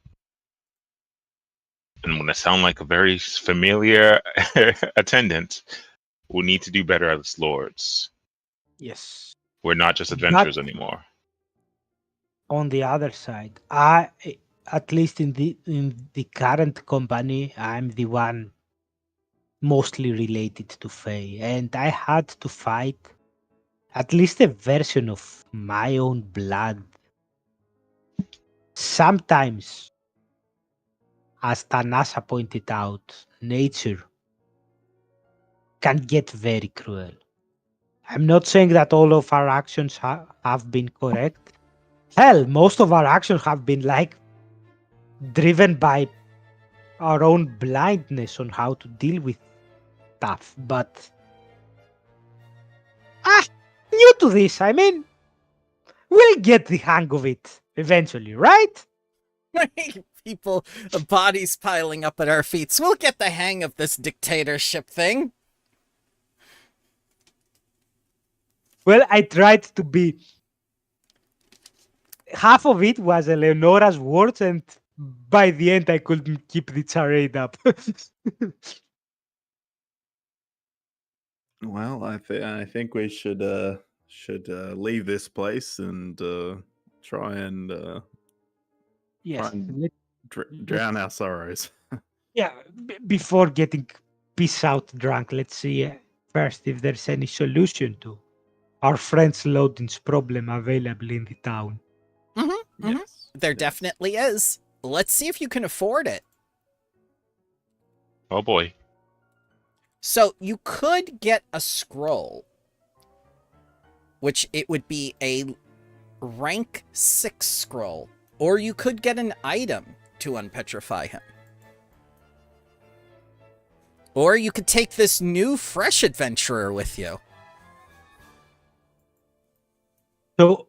and I'm gonna sound like a very familiar attendant, we need to do better as lords. Yes. We're not just adventurers anymore. On the other side, at least in the current company, I'm the one mostly related to Faye, and I had to fight at least a version of my own blood. Sometimes, as Tanasa pointed out, nature can get very cruel. I'm not saying that all of our actions have been correct. Hell, most of our actions have been like driven by our own blindness on how to deal with stuff. But new to this, I mean, we'll get the hang of it eventually, right? People, bodies piling up at our feet. So we'll get the hang of this dictatorship thing. Well, I tried to be. Half of it was Eleonora's words, and by the end, I couldn't keep the charade up. Well, I think we should leave this place and try and Yes. and drown our sorrows. Yeah, before getting piss out drunk, let's see first if there's any solution to our friend's Loading's problem available in the town. Yes, There yes. definitely is. Let's see if you can afford it. Oh boy. So you could get a scroll, which it would be a rank 6 scroll, or you could get an item to unpetrify him. Or you could take this new fresh adventurer with you. So,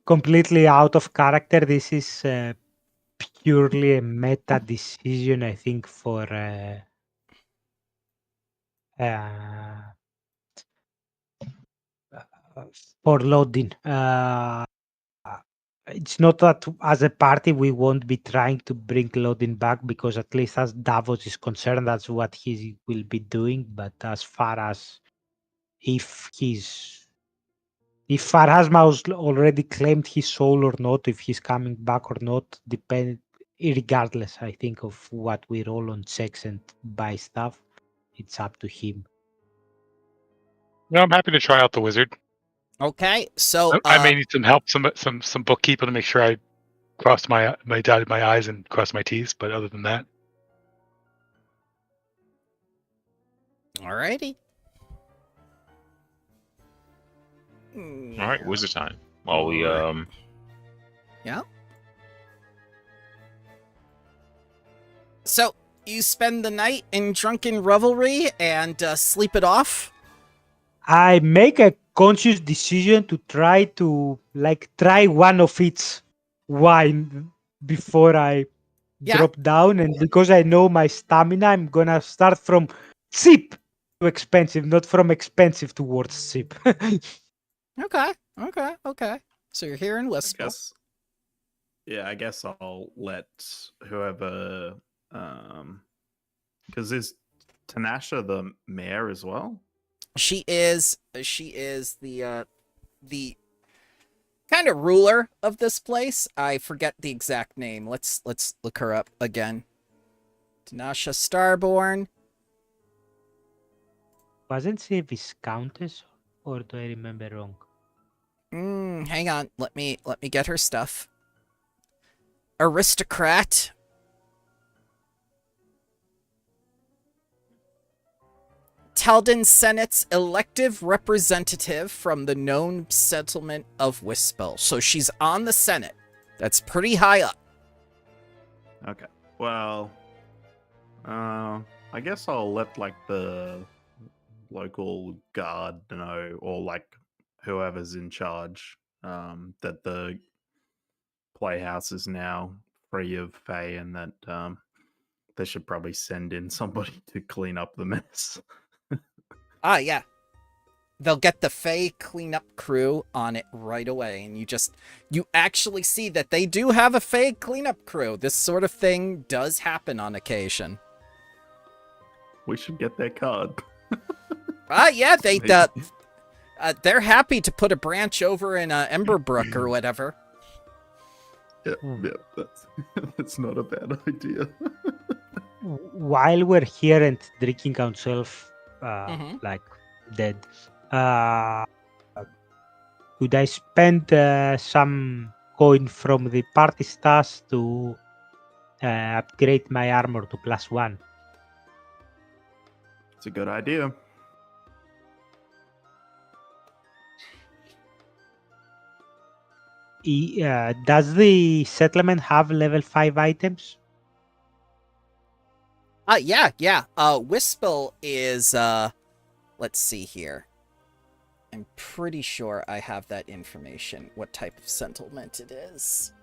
completely out of character, this is purely a meta decision, I think, for loading. it's not that as a party we won't be trying to bring Lodin back, because at least as Davos is concerned, that's what he will be doing. But as far as if Pharasma's already claimed his soul or not, if he's coming back or not, regardless, I think, of what we roll on checks and buy stuff, it's up to him. No, I'm happy to try out the wizard. Okay, so I may need some help, some bookkeeping to make sure I cross my dotted my I's and cross my T's. But other than that, alrighty. All right, wizard time. While we Yeah. So you spend the night in drunken revelry and sleep it off. I make a conscious decision to try one of its wine before I drop down, and because I know my stamina, I'm gonna start from cheap to expensive, not from expensive towards cheap. Okay. So you're here in Wistful. I guess I'll let whoever, because is Tanasha the mayor as well? She is the kind of ruler of this place. I forget the exact name. Let's look her up again. Tanasha Starborn. Wasn't she a viscountess, or do I remember wrong? Hang on. Let me get her stuff. Aristocrat. Talden Senate's elective representative from the known settlement of Wispel. So she's on the Senate. That's pretty high up. Okay. Well, I guess I'll let the local guard know, or whoever's in charge, that the playhouse is now free of Fae, and that they should probably send in somebody to clean up the mess. Yeah. They'll get the Fae cleanup crew on it right away, and you actually see that they do have a Fae cleanup crew. This sort of thing does happen on occasion. We should get their card. Yeah, they're happy to put a branch over in Emberbrook or whatever. Yeah, that's not a bad idea. While we're here and drinking ourselves dead, could I spend some coin from the party stash to upgrade my armor to +1? It's a good idea. Does the settlement have level 5 items? Yeah. Wispel is, let's see here. I'm pretty sure I have that information, what type of settlement it is.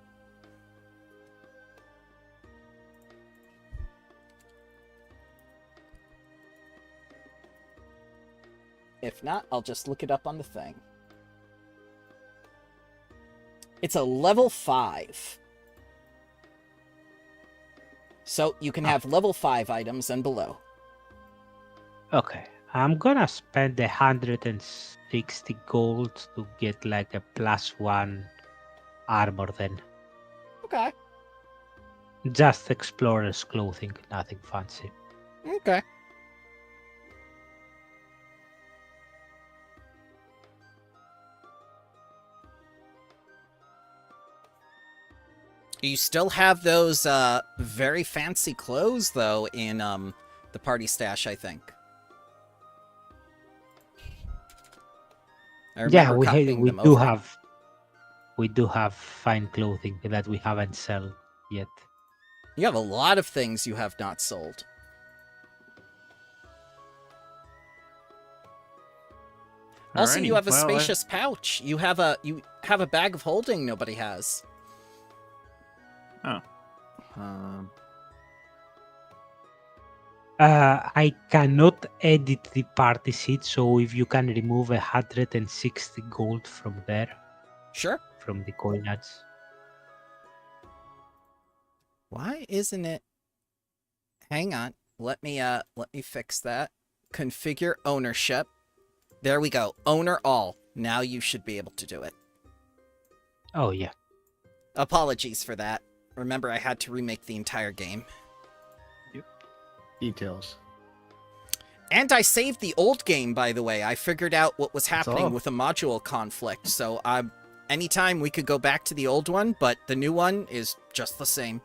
If not, I'll just look it up on the thing. It's a level 5. So you can have level 5 items and below. Okay. I'm gonna spend 160 gold to get a +1 armor then. Okay. Just explorer's clothing, nothing fancy. Okay. You still have those very fancy clothes, though, in the party stash, I think. Yeah, we do have fine clothing that we haven't sold yet. You have a lot of things you have not sold. Also, you have a spacious pouch. You have a bag of holding nobody has. Oh. I cannot edit the party sheet, so if you can remove 160 gold from there. Sure. From the coinage. Why isn't it? Hang on. Let me fix that. Configure ownership. There we go. Owner all. Now you should be able to do it. Oh yeah. Apologies for that. Remember, I had to remake the entire game. Details. And I saved the old game, by the way. I figured out what was happening all. with a module conflict. So anytime we could go back to the old one, but the new one is just the same.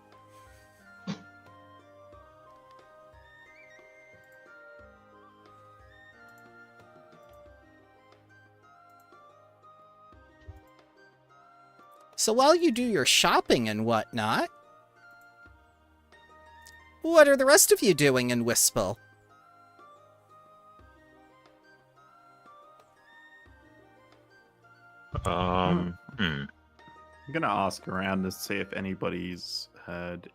So while you do your shopping and whatnot, what are the rest of you doing in Wispel? Hmm. I'm gonna ask around to see if anybody's heard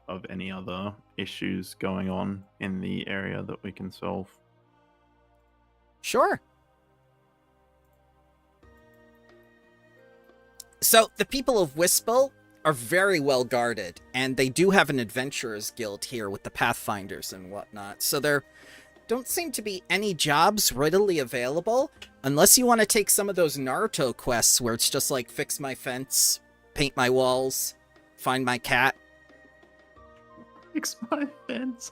of any other issues going on in the area that we can solve. Sure. So, the people of Wispel are very well guarded, and they do have an adventurers guild here with the Pathfinders and whatnot, so there don't seem to be any jobs readily available, unless you want to take some of those Naruto quests where it's just like, fix my fence, paint my walls, find my cat. Fix my fence.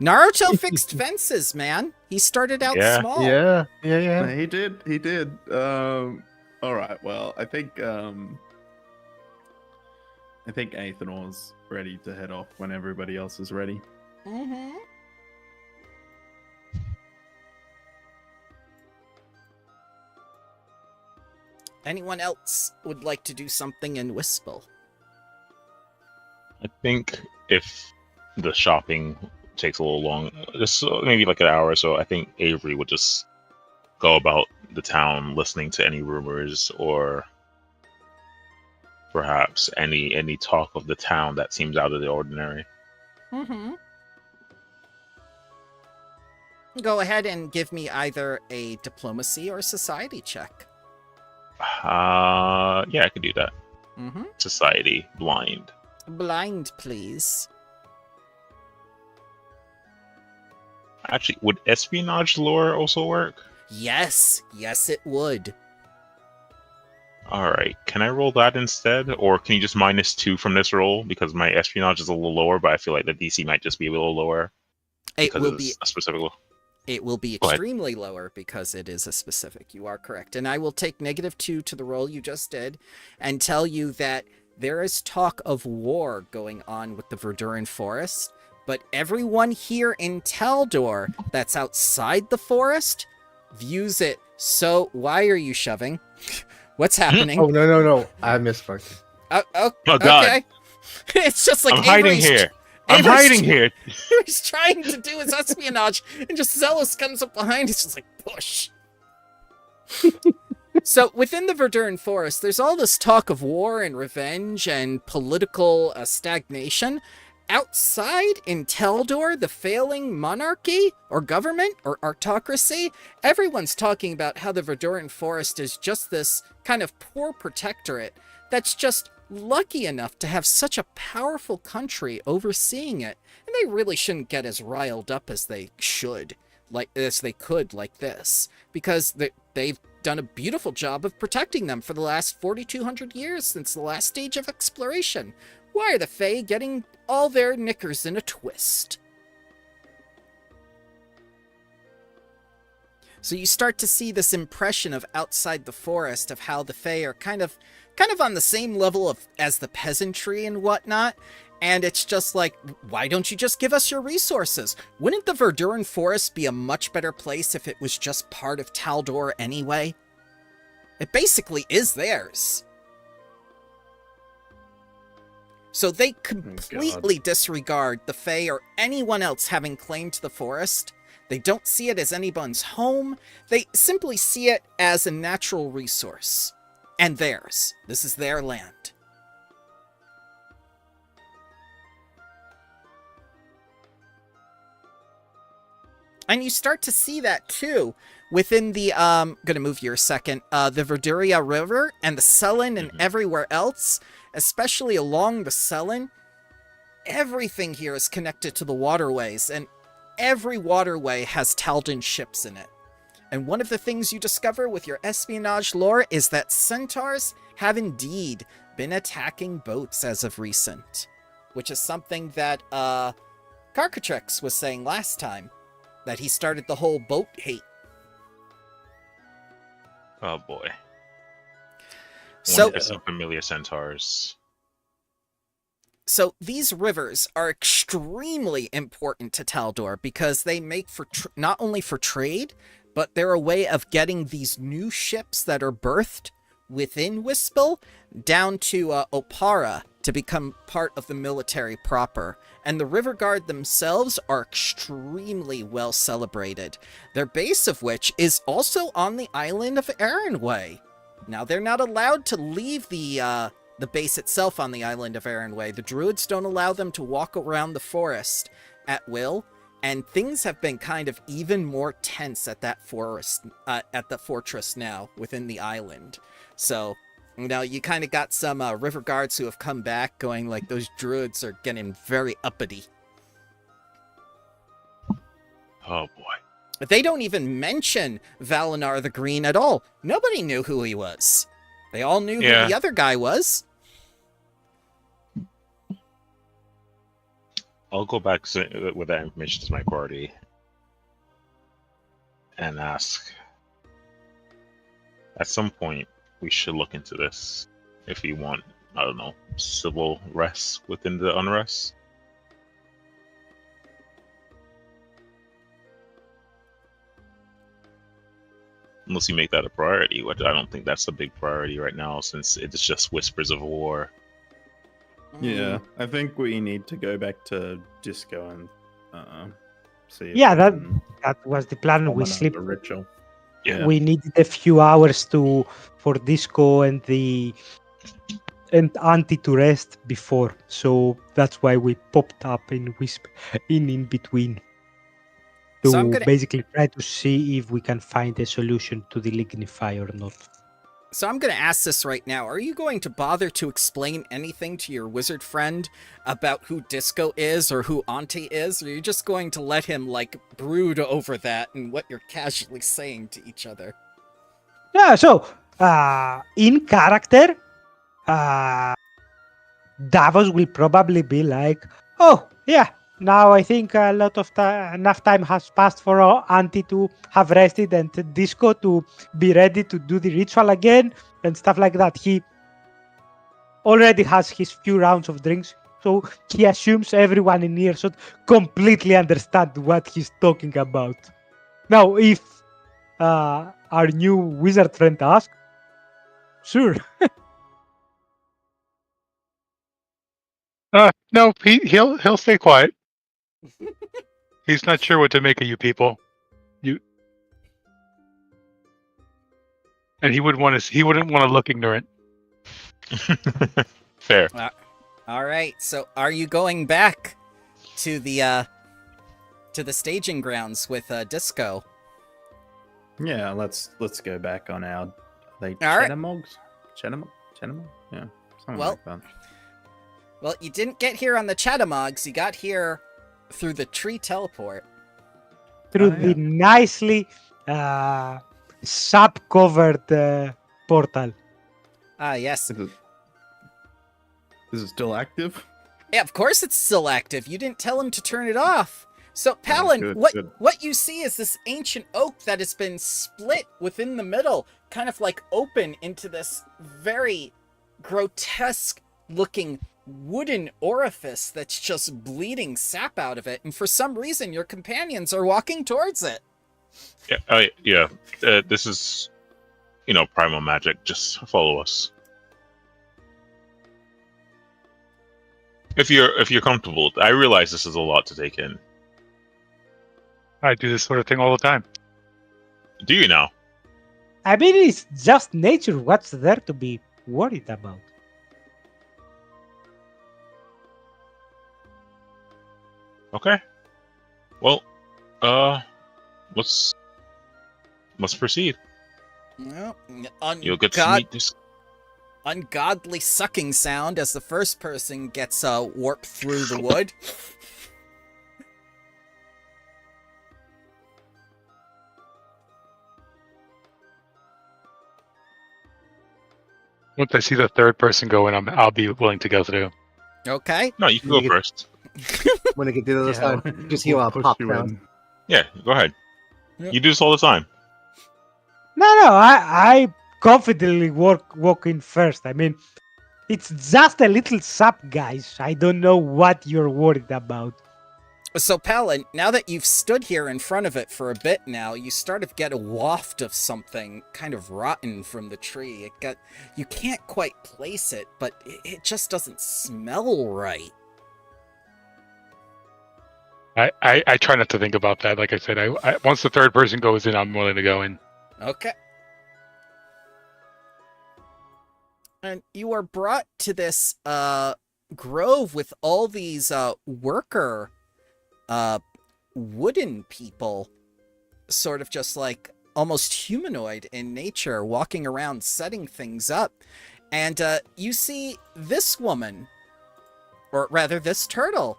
Naruto fixed fences, man. He started out Yeah. small. Yeah. He did. All right. Well, I think Aethernor's ready to head off when everybody else is ready. Mm-hmm. Anyone else would like to do something in Wispel? I think if the shopping takes a little long, just maybe like an hour or so, I think Avery would just go about the town listening to any rumors or perhaps any talk of the town that seems out of the ordinary. Mm-hmm. Go ahead and give me either a diplomacy or society check. Yeah, I could do that. Mm-hmm. Society, blind. Blind, please. Actually, would espionage lore also work? Yes, it would. Alright, can I roll that instead? Or can you just -2 from this roll? Because my espionage is a little lower, but I feel like the DC might just be a little lower. It Because will it's be. a specific roll. It will be Go ahead. extremely lower because it is a specific. You are correct. And I will take -2 to the roll you just did and tell you that there is talk of war going on with the Verduran Forest, but everyone here in Taldor that's outside the forest views it so... Why are you shoving? What's happening? Oh no! I missed something. Oh, God. Okay. It's just like I'm hiding Avery's- here. I'm Avery's- hiding here. He's trying to do his espionage, and just Zealous comes up behind. He's just like, push. So, within the Verduran Forest, there's all this talk of war and revenge and political stagnation. Outside in Taldor, the failing monarchy, or government, or artocracy, everyone's talking about how the Verduran Forest is just this kind of poor protectorate that's just lucky enough to have such a powerful country overseeing it, and they really shouldn't get as riled up as they should, like this, because they've done a beautiful job of protecting them for the last 4,200 years since the last stage of exploration. Why are the Fae getting all their knickers in a twist? So you start to see this impression of outside the forest of how the Fae are kind of on the same level as the peasantry and whatnot. And it's just like, why don't you just give us your resources? Wouldn't the Verduran Forest be a much better place if it was just part of Taldor anyway? It basically is theirs. So they completely disregard the Fae or anyone else having claim to the forest. They don't see it as anyone's home. They simply see it as a natural resource. And theirs. This is their land. And you start to see that too within the gonna move here a second, the Verduria River and the Sullen and everywhere else, especially along the Sullen. everything here is connected to the waterways, and every waterway has Taldan ships in it. And one of the things you discover with your espionage lore is that centaurs have indeed been attacking boats as of recent, which is something that Carcatrex was saying last time, that he started the whole boat hate. Oh boy. So, Some familiar centaurs. So these rivers are extremely important to Taldor because they make for not only for trade, but they're a way of getting these new ships that are birthed within Wispel down to Opara to become part of the military proper. And the River Guard themselves are extremely well celebrated, their base of which is also on the island of Aaronway. Now, they're not allowed to leave the base itself on the island of Aaronway. The druids don't allow them to walk around the forest at will, and things have been kind of even more tense at that forest, at the fortress now within the island. So, you know, you kind of got some river guards who have come back going like, those druids are getting very uppity. Oh boy. They don't even mention Valinar the Green at all. Nobody knew who he was. They all knew who the other guy was. I'll go back with that information to my party and ask. At some point, we should look into this if you want, I don't know, civil rest within the unrest. Unless you make that a priority, which I don't think that's a big priority right now since it's just whispers of war. Yeah, I think we need to go back to Disco and see. Yeah, that was the plan. We sleep. A ritual. Yeah. We needed a few hours for Disco and Auntie to rest before, so that's why we popped up in in between to basically try to see if we can find a solution to the lignify or not. So I'm going to ask this right now. Are you going to bother to explain anything to your wizard friend about who Disco is or who Auntie is? Or are you just going to let him, like, brood over that and what you're casually saying to each other? Yeah, so, in character, Davos will probably be like, oh, yeah, now I think a lot of enough time has passed for Auntie to have rested and Disco to be ready to do the ritual again and stuff like that. He already has his few rounds of drinks, so he assumes everyone in earshot completely understand what he's talking about. Now, if our new wizard friend asks, sure. No, he'll stay quiet. He's not sure what to make of you people. And he wouldn't want to look ignorant. Fair. All right. So, are you going back to the staging grounds with Disco? Yeah, let's go back on our. They All right. Chenamogs? Chenamog? Yeah, something Well, like that. Well, you didn't get here on the Chatamogs. You got here through the tree teleport. Through the nicely sap-covered portal. Ah, yes. Is it still active? Yeah, of course it's still active. You didn't tell him to turn it off. So, Palin, what you see is this ancient oak that has been split within the middle, kind of like open into this very grotesque-looking wooden orifice that's just bleeding sap out of it, and for some reason your companions are walking towards it. Yeah, this is, primal magic. Just follow us. If you're comfortable. I realize this is a lot to take in. I do this sort of thing all the time. Do you now? I mean, it's just nature. What's there to be worried about? Okay. Well, let's proceed. Well, You'll get to meet this. ungodly sucking sound as the first person gets warped through the wood. Once I see the third person go in, I'll be willing to go through. Okay. No, you can go first. When I get to the other Yeah, side, just hear we'll a push pop you down. in. Yeah, go ahead. Yep. You do this all the time. No, I confidently walk in first. I mean, it's just a little sap, guys. I don't know what you're worried about. So, Palin, now that you've stood here in front of it for a bit now, you start to get a waft of something kind of rotten from the tree. You can't quite place it, but it just doesn't smell right. I try not to think about that. Like I said, I once the third person goes in, I'm willing to go in. Okay. And you are brought to this grove with all these worker wooden people, sort of just like almost humanoid in nature, walking around setting things up. And you see this woman, or rather this turtle,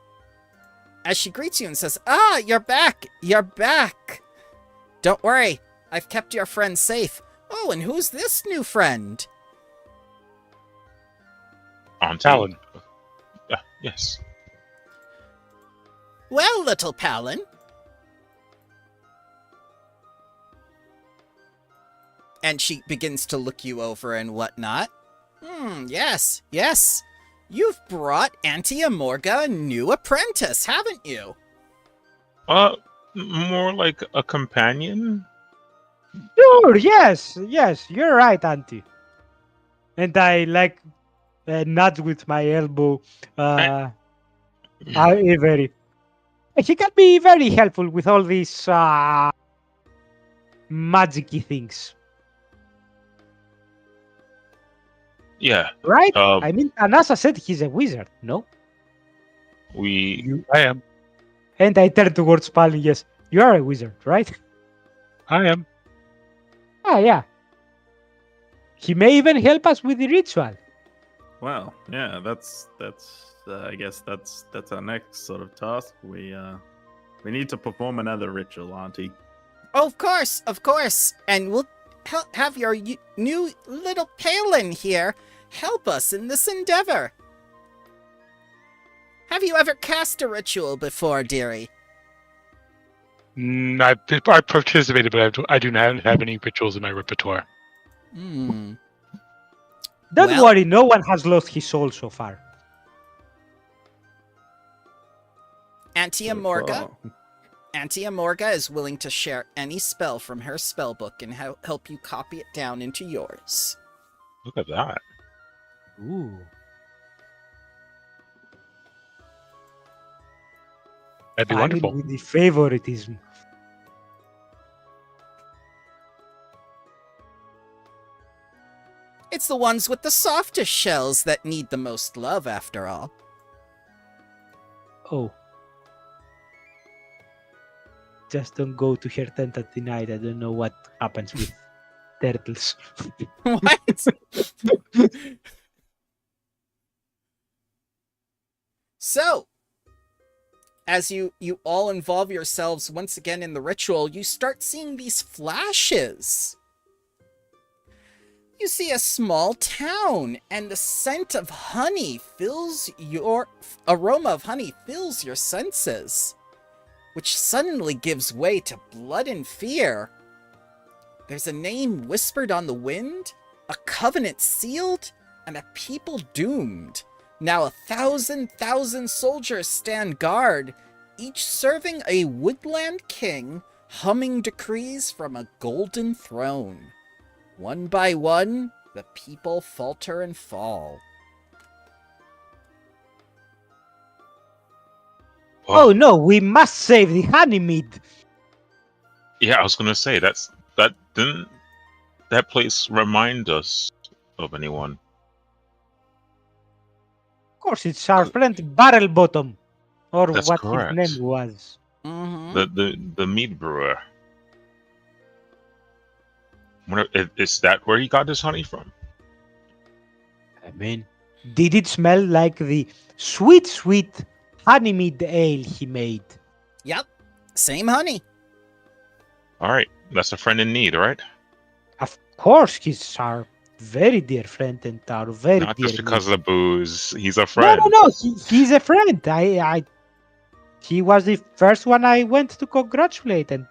as she greets you and says, "Ah, you're back! You're back! Don't worry, I've kept your friend safe. Oh, and who's this new friend?" Auntie. Talon. Yes. "Well, little Palin." And she begins to look you over and whatnot. Yes. You've brought Auntie Amorga a new apprentice, haven't you? More like a companion. Sure, yes, you're right, Auntie. And I nudge with my elbow. Avery. He can be very helpful with all these magic-y things. Yeah. Right? Um, I mean, Anasa said he's a wizard, no? I am. And I turn towards Palin, yes. You are a wizard, right? I am. Ah, yeah. He may even help us with the ritual. Well, yeah, that's I guess that's our next sort of task. We need to perform another ritual, Auntie. Oh, of course. And we'll have your new little Palin here help us in this endeavor. Have you ever cast a ritual before, dearie? I participated, but I do not have any rituals in my repertoire. Don't Well- worry, no one has lost his soul so far. Auntie Amorga is willing to share any spell from her spellbook and help you copy it down into yours. Look at that. Ooh. That'd be Palin wonderful. with the favoritism. It's the ones with the softest shells that need the most love, after all. Oh. Just don't go to her tent at the night. I don't know what happens with turtles. What? So, as you all involve yourselves once again in the ritual, you start seeing these flashes. You see a small town, and the scent of honey aroma of honey fills your senses, which suddenly gives way to blood and fear. There's a name whispered on the wind, a covenant sealed, and a people doomed. Now 1,000 soldiers stand guard, each serving a woodland king, humming decrees from a golden throne. One by one, the people falter and fall. Oh no, we must save the honeymead. Yeah, I was gonna say that didn't that place remind us of anyone? Of course, it's our friend Barrel Bottom, or That's what correct. his name was. Mm-hmm. The mead brewer. Is that where he got his honey from? I mean, did it smell like the sweet, sweet honey mead ale he made? Yep. Same honey. All right, that's a friend in need, right? Of course, he's our very dear friend and our very Not dear just because mate. of the booze. He's a No, friend. no, no. He's a friend. He was the first one I went to congratulate and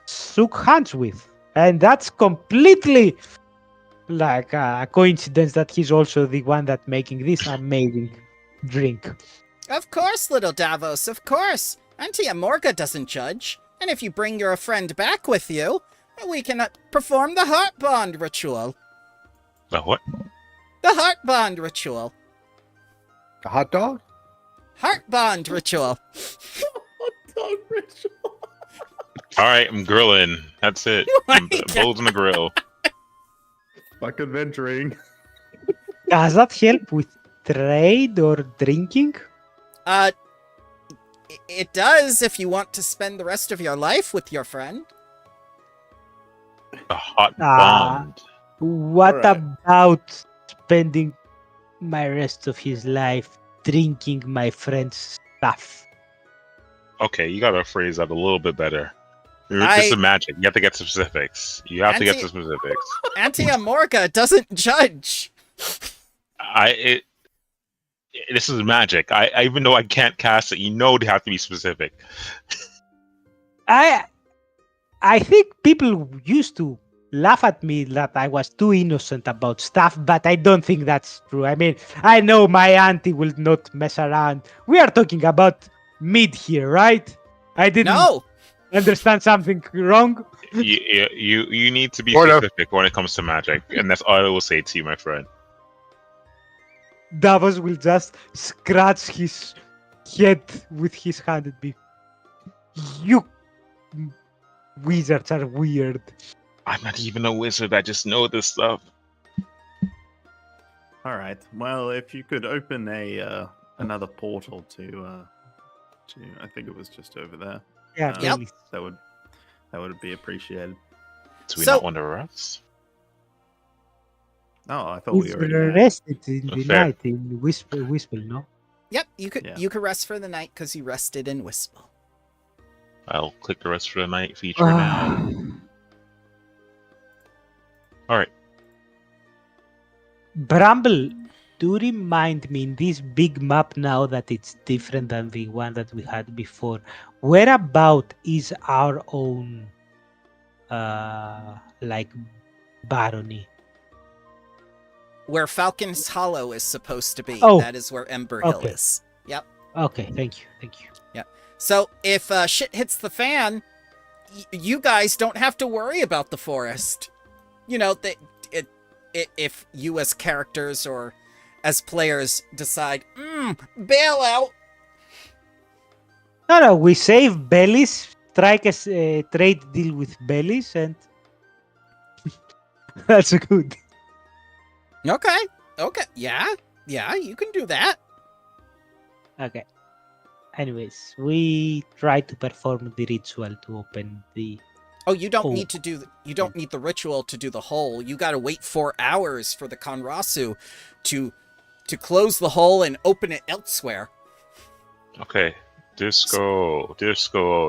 shook hands with, and that's completely like a coincidence that he's also the one that making this amazing drink. Of course, little Davos, of course. Auntie Amorga doesn't judge. And if you bring your friend back with you, we can perform the heart bond ritual. The what? The heart bond ritual. The hot dog? Heart bond ritual. Dog ritual. All right, I'm grilling. That's it. my Bulls in the grill. Fuck adventuring. Does that help with trade or drinking? It does if you want to spend the rest of your life with your friend. A hot Ah. bond. What Alright. about spending my rest of his life drinking my friend's stuff? Okay, you gotta phrase that a little bit better. I- This is magic. You have to get specifics. You have to get Auntie- to specifics. Auntie Amorga doesn't judge. This is magic. I even though I can't cast it, you know they have to be specific. I think people used to laugh at me that I was too innocent about stuff, but I don't think that's true. I mean, I know my auntie will not mess around. We are talking about mead here, right? I didn't No. understand something wrong. You need to be Sort of. specific when it comes to magic, and that's all I will say to you, my friend. Davos will just scratch his head with his hand and be, "You wizards are weird." I'm not even a wizard. I just know this stuff. All right. Well, if you could open a another portal to I think it was just over there. Yeah, Yep. please. That would be appreciated. Do we So- not want to rest? Oh, I thought we It's already had. rested in the Fair. night in Whisper, no? Yep, you could Yeah. you could rest for the night because you rested in Whistle. I'll click the rest for the night feature now. All right. Bramble, do remind me in this big map now that it's different than the one that we had before. Where about is our own like barony? Where Falcon's Hollow is supposed to be. Oh. That is where Ember Hill Okay. is. Yep. Okay, thank you. So if shit hits the fan, you guys don't have to worry about the forest. You know, if you as characters or as players decide, bail out. No, we save bellies, strike a trade deal with bellies, and that's good. Okay. Yeah, you can do that. Okay. Anyways, we try to perform the ritual to open the. Oh, you don't Oh. need to do. You don't need the ritual to do the hole. You gotta wait 4 hours for the Konrasu to close the hole and open it elsewhere. Okay. Disco.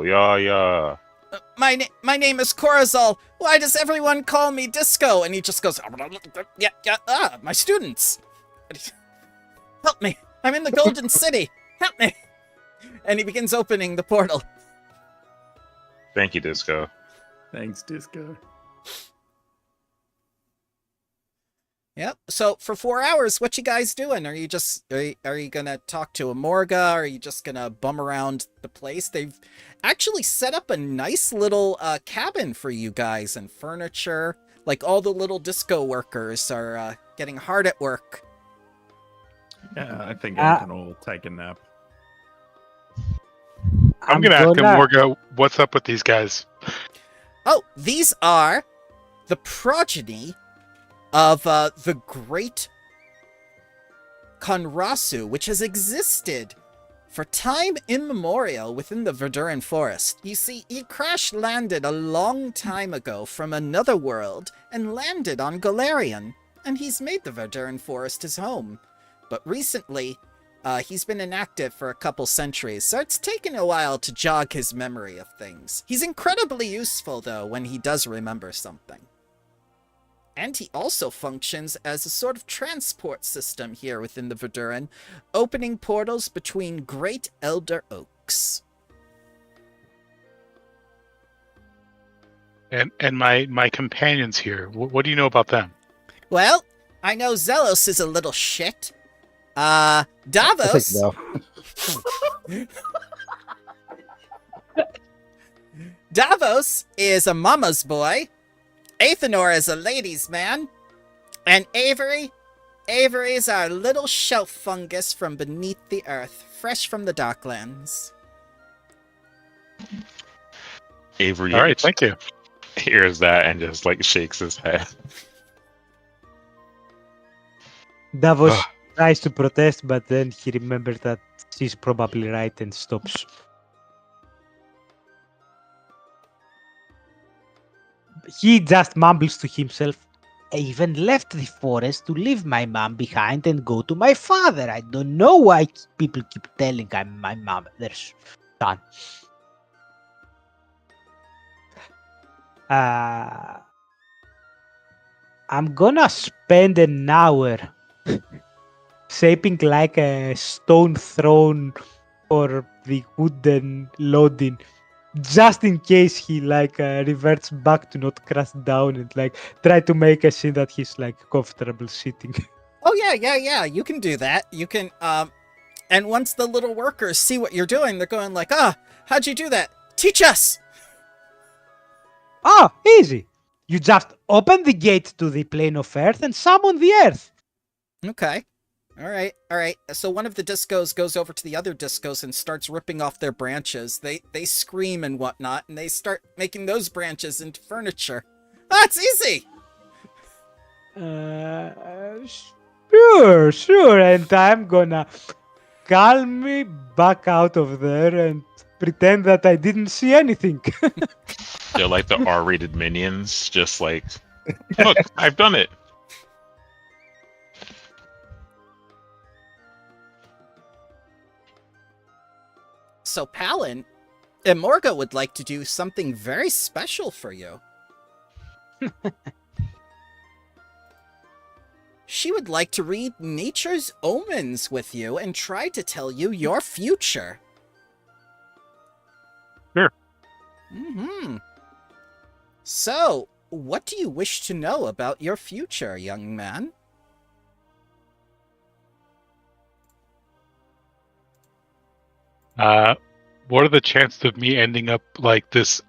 Yeah. My name is Corazal. Why does everyone call me Disco? And he just goes, yeah, my students. Help me. I'm in the Golden City. Help me. And he begins opening the portal. Thank you, Disco. Thanks, Disco. Yep. So for 4 hours, what you guys doing? Are you just are you gonna talk to Amorga? Are you just gonna bum around the place? They've actually set up a nice little cabin for you guys and furniture. Like all the little disco workers are getting hard at work. Yeah, I think Uh, I can all take a nap. I'm gonna ask him, Morga, what's up with these guys? Oh, these are the progeny of the great Konrasu, which has existed for time immemorial within the Verduran forest. You see, he crash-landed a long time ago from another world and landed on Galarian. and he's made the Verduran Forest his home. But recently, he's been inactive for a couple centuries, so it's taken a while to jog his memory of things. He's incredibly useful, though, when he does remember something. And he also functions as a sort of transport system here within the Verduran, opening portals between great elder oaks. And my companions here, what do you know about them? Well, I know Zelos is a little shit. I think Davos... no. Davos is a mama's boy. Athenor is a ladies' man. And Avery's our little shelf fungus from beneath the earth, fresh from the docklands. Avery All right, thank you. hears that and just like shakes his head. Davos tries to protest, but then he remembers that she's probably right and stops. He just mumbles to himself. I even left the forest to leave my mom behind and go to my father. I don't know why people keep telling I'm my mother's son. I'm gonna spend an hour shaping like a stone throne for the wooden loading, just in case he reverts back to not crash down and try to make a scene that he's comfortable sitting. Oh, yeah, you can do that. You can, and once the little workers see what you're doing, they're going like, how'd you do that? Teach us! Oh, easy. You just open the gate to the plane of earth and summon the earth. Okay. All right. So one of the discos goes over to the other discos and starts ripping off their branches. They scream and whatnot, and they start making those branches into furniture. That's easy! Sure. And I'm gonna calmly back out of there and pretend that I didn't see anything. They're like the R-rated minions, just like, look, I've done it. So Palin, Morga would like to do something very special for you. She would like to read nature's omens with you and try to tell you your future. Sure. Mm-hmm. So, what do you wish to know about your future, young man? What are the chances of me ending up like this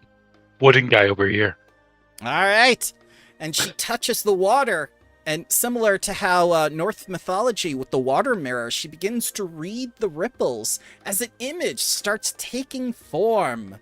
wooden guy over here? All right. And she touches the water, and similar to how Norse mythology with the water mirror, she begins to read the ripples as an image starts taking form.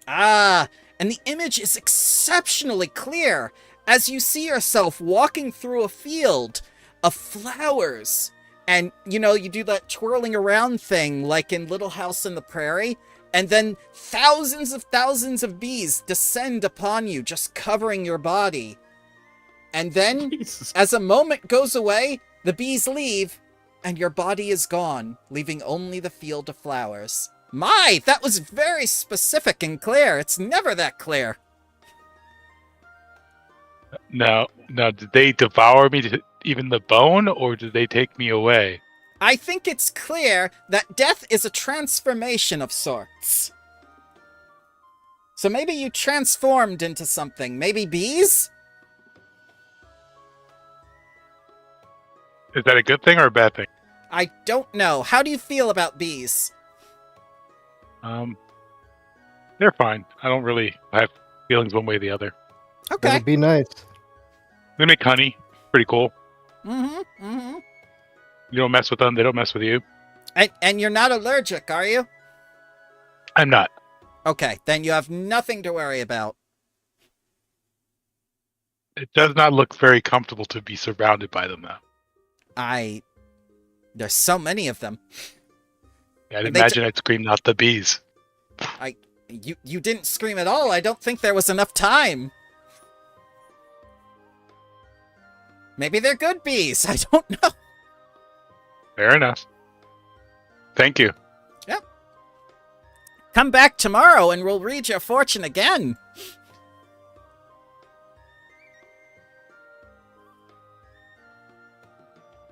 And the image is exceptionally clear as you see yourself walking through a field of flowers. And, you do that twirling around thing like in Little House on the Prairie. And then thousands of bees descend upon you, just covering your body. And then, as a moment goes away, the bees leave, and your body is gone, leaving only the field of flowers. My, that was very specific and clear. It's never that clear. Now, did they devour me to even the bone, or did they take me away? I think it's clear that death is a transformation of sorts. So maybe you transformed into something. Maybe bees? Is that a good thing or a bad thing? I don't know. How do you feel about bees? They're fine. I don't really have feelings one way or the other. Okay. That'd be nice. They make honey. Pretty cool. Mm-hmm. You don't mess with them, they don't mess with you. And you're not allergic, are you? I'm not. Okay, then you have nothing to worry about. It does not look very comfortable to be surrounded by them, though. There's so many of them. I'd imagine I'd scream, not the bees. You didn't scream at all. I don't think there was enough time. Maybe they're good bees. I don't know. Fair enough. Thank you. Come back tomorrow and we'll read your fortune again.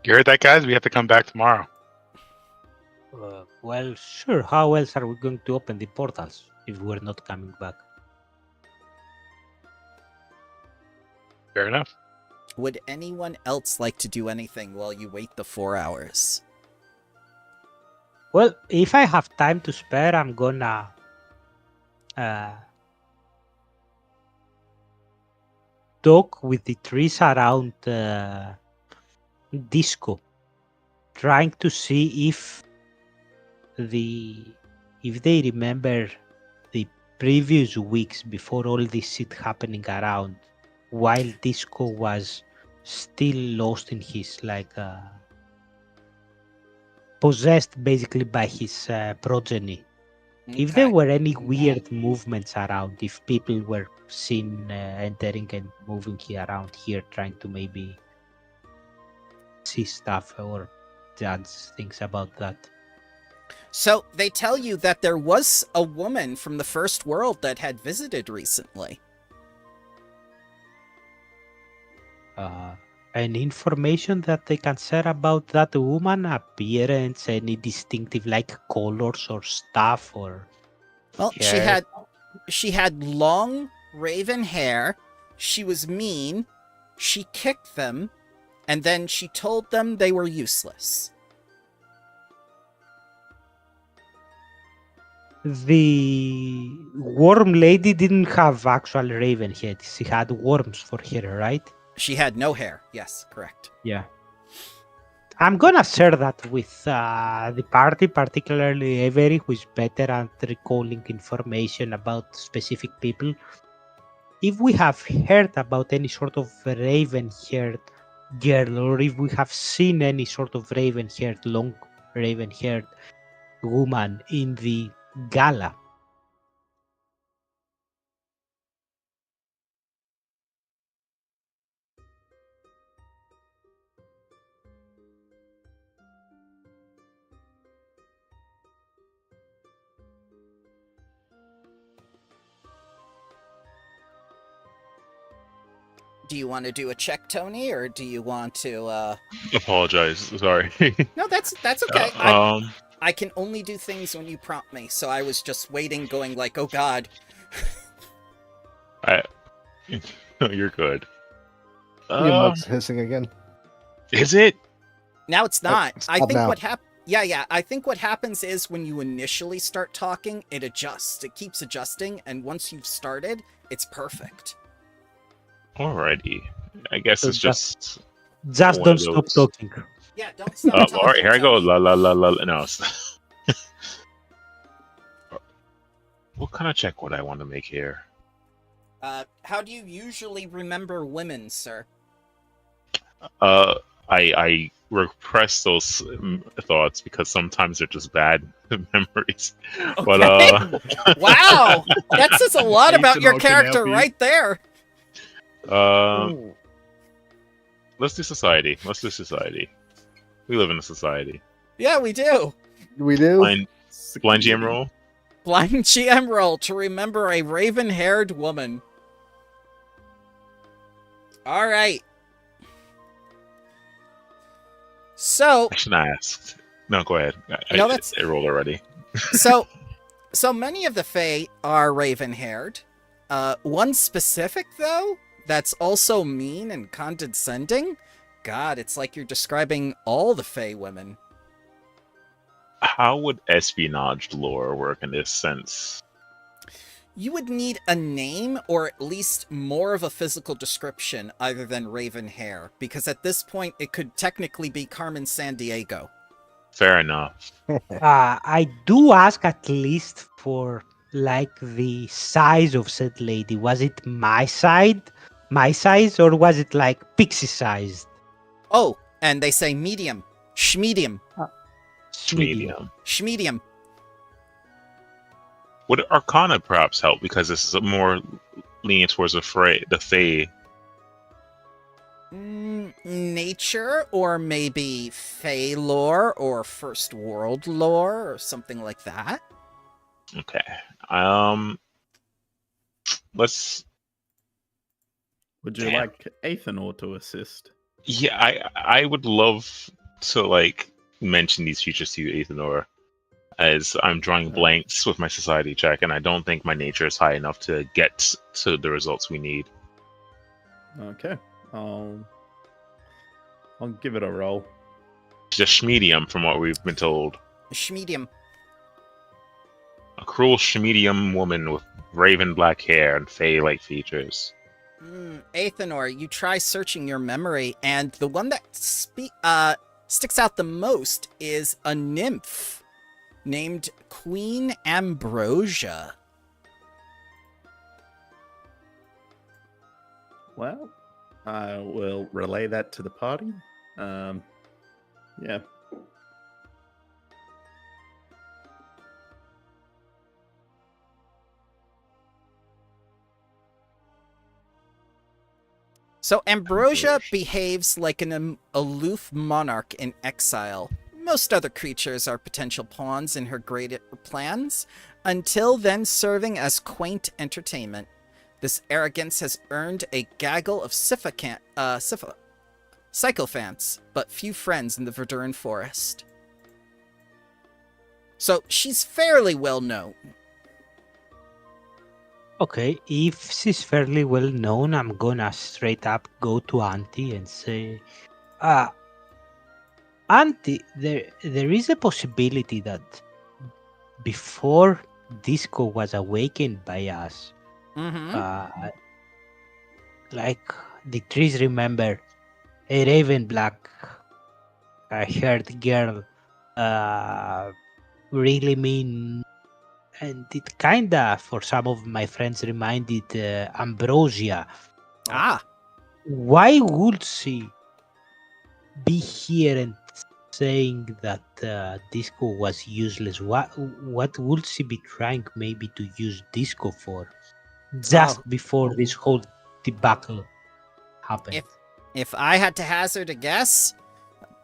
You heard that, guys? We have to come back tomorrow. Well, sure. How else are we going to open the portals if we're not coming back? Fair enough. Would anyone else like to do anything while you wait the 4 hours? Well, if I have time to spare, I'm gonna talk with the trees around Disco, trying to see if they remember the previous weeks before all this shit happening around, while Disco was still lost in his possessed basically by his progeny. If there Okay. were any weird movements around, if people were seen entering and moving here around here, trying to maybe see stuff or judge things about that. So they tell you that there was a woman from the first world that had visited recently. Any information that they can share about that woman, appearance, any distinctive colors or stuff or Well, hair? she had long raven hair. She was mean. She kicked them, and then she told them they were useless. The worm lady didn't have actual raven head. She had worms for hair, right? She had no hair. Yes, correct. Yeah. I'm gonna share that with the party, particularly Avery, who is better at recalling information about specific people. If we have heard about any sort of raven-haired girl, or if we have seen any sort of raven-haired, long raven-haired woman in the gala. Do you want to do a check, Tony, or do you want to? Apologize. Sorry. No, that's okay. I can only do things when you prompt me, so I was just waiting, going like, "Oh God." No, you're good. Your mug's hissing again. Is it? Now it's not. I stop think now. what happened. Yeah. I think what happens is when you initially start talking, it adjusts. It keeps adjusting, and once you've started, it's perfect. Alrighty. I guess So it's just. Just one don't of stop those. talking. Yeah, don't stop talking. Alright, here I go. Tony. La la la la. No. What kind of check would I want to make here? How do you usually remember women, sir? I repress those thoughts because sometimes they're just bad memories. But Wow, that says a lot about your Seasonal character Canopy. right there. Let's do society. We live in a society. Yeah, we do. We do. Blind GM roll. Blind GM roll to remember a raven-haired woman. All right. So, I shouldn't have asked. No, go ahead. No, that's- I rolled already. so many of the Fae are raven-haired. One specific, though, that's also mean and condescending. God, it's like you're describing all the Fae women. How would espionage lore work in this sense? You would need a name or at least more of a physical description other than raven hair, because at this point it could technically be Carmen Sandiego. Fair enough. I do ask at least for the size of said lady. Was it my size, or was it pixie sized? Oh, and they say medium. Schmedium. Medium. Schmedium. Would Arcana perhaps help because this is more lenient towards the Fae? nature, or maybe Fey lore, or First World lore, or something like that. Okay. Let's. Would you Damn. like Athanor to assist? Yeah, I would love to like mention these features to you, Ethanor, as I'm drawing blanks with my society check, and I don't think my nature is high enough to get to the results we need. Okay, I'll give it a roll. Just medium, from what we've been told. Schmedium. A cruel Shemedium woman with raven black hair and fey-like features. Athanor, you try searching your memory, and the one that sticks out the most is a nymph named Queen Ambrosia. Well, I will relay that to the party. Yeah. So Ambrosia behaves like an aloof monarch in exile. Most other creatures are potential pawns in her great plans, until then serving as quaint entertainment. This arrogance has earned a gaggle of sycophants, but few friends in the Verduran forest. So she's fairly well known. Okay, if she's fairly well known, I'm gonna straight up go to Auntie and say, Auntie, there is a possibility that before Disco was awakened by us, like the trees remember, a raven black haired girl really mean, and it kinda, for some of my friends, reminded Ambrosia. Why would she be here and saying that Disco was useless? What would she be trying maybe to use Disco for? Just before this whole debacle happened. If I had to hazard a guess,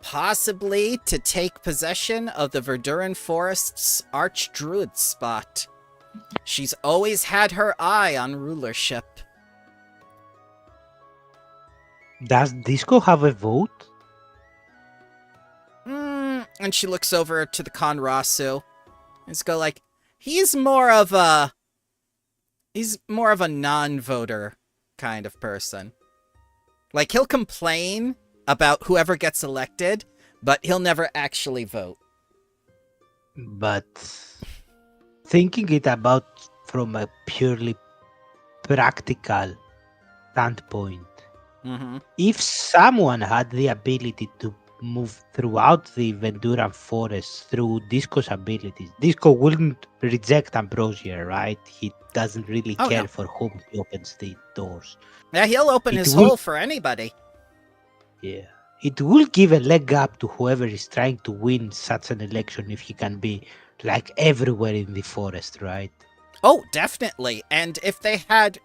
possibly to take possession of the Verduran Forest's Archdruid spot. She's always had her eye on rulership. Does Disco have a vote? And she looks over to the Conrasu. And go like, he's more of a non-voter kind of person. Like, he'll complain about whoever gets elected, but he'll never actually vote. But thinking it about from a purely practical standpoint, if someone had the ability to move throughout the Venduran forest through Disco's abilities, Disco wouldn't reject Ambrosia, right? He doesn't really care for whom he opens the doors. Yeah, he'll open his hole for anybody. Yeah. It will give a leg up to whoever is trying to win such an election if he can be like everywhere in the forest, right? Oh, definitely. And if they had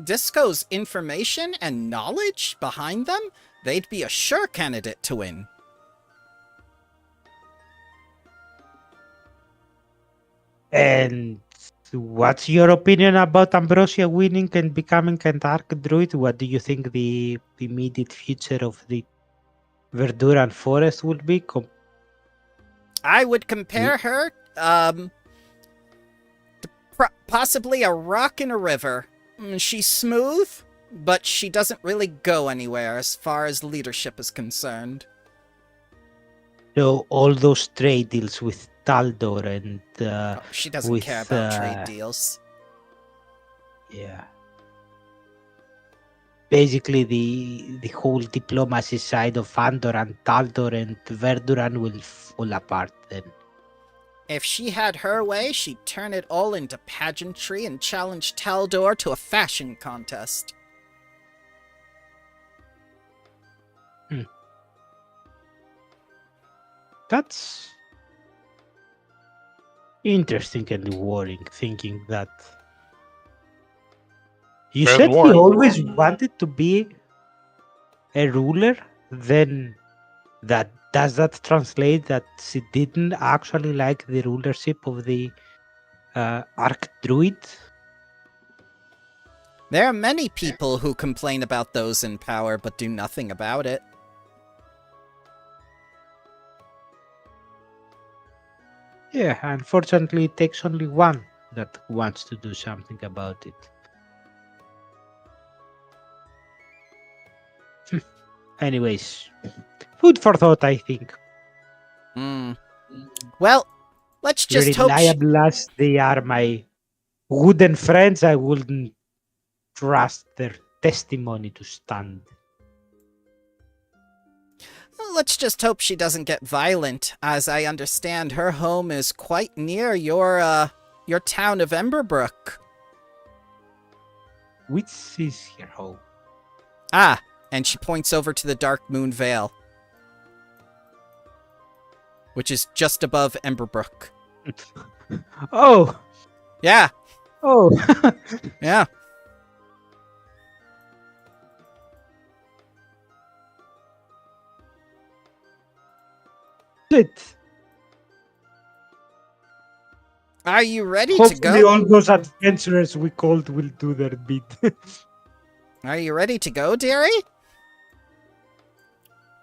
Disco's information and knowledge behind them, they'd be a sure candidate to win. And what's your opinion about Ambrosia winning and becoming an Archdruid? What do you think the immediate future of the Verduran forest would be? I would compare her to possibly a rock in a river. She's smooth, but she doesn't really go anywhere as far as leadership is concerned. So all those trade deals with Taldor and she doesn't care about trade deals. Yeah. Basically, the whole diplomacy side of Andor and Taldor and Verduran will fall apart then. If she had her way, she'd turn it all into pageantry and challenge Taldor to a fashion contest. That's interesting and worrying, thinking that you said he always wanted to be a ruler, then does that translate that she didn't actually like the rulership of the Archdruid? There are many people who complain about those in power but do nothing about it. Yeah, unfortunately, it takes only one that wants to do something about it. Anyways, food for thought, I think. Hmm. Well, let's just hope Reliable as they are my wooden friends, I wouldn't trust their testimony to stand. Let's just hope she doesn't get violent. As I understand, her home is quite near your town of Emberbrook. Which is your home? Ah, and she points over to the Dark Moon Vale, which is just above Emberbrook. Oh, Yeah, oh. yeah. Shit. Are you ready to Hopefully go? all those adventurers we called will do their bit. Are you ready to go, dearie?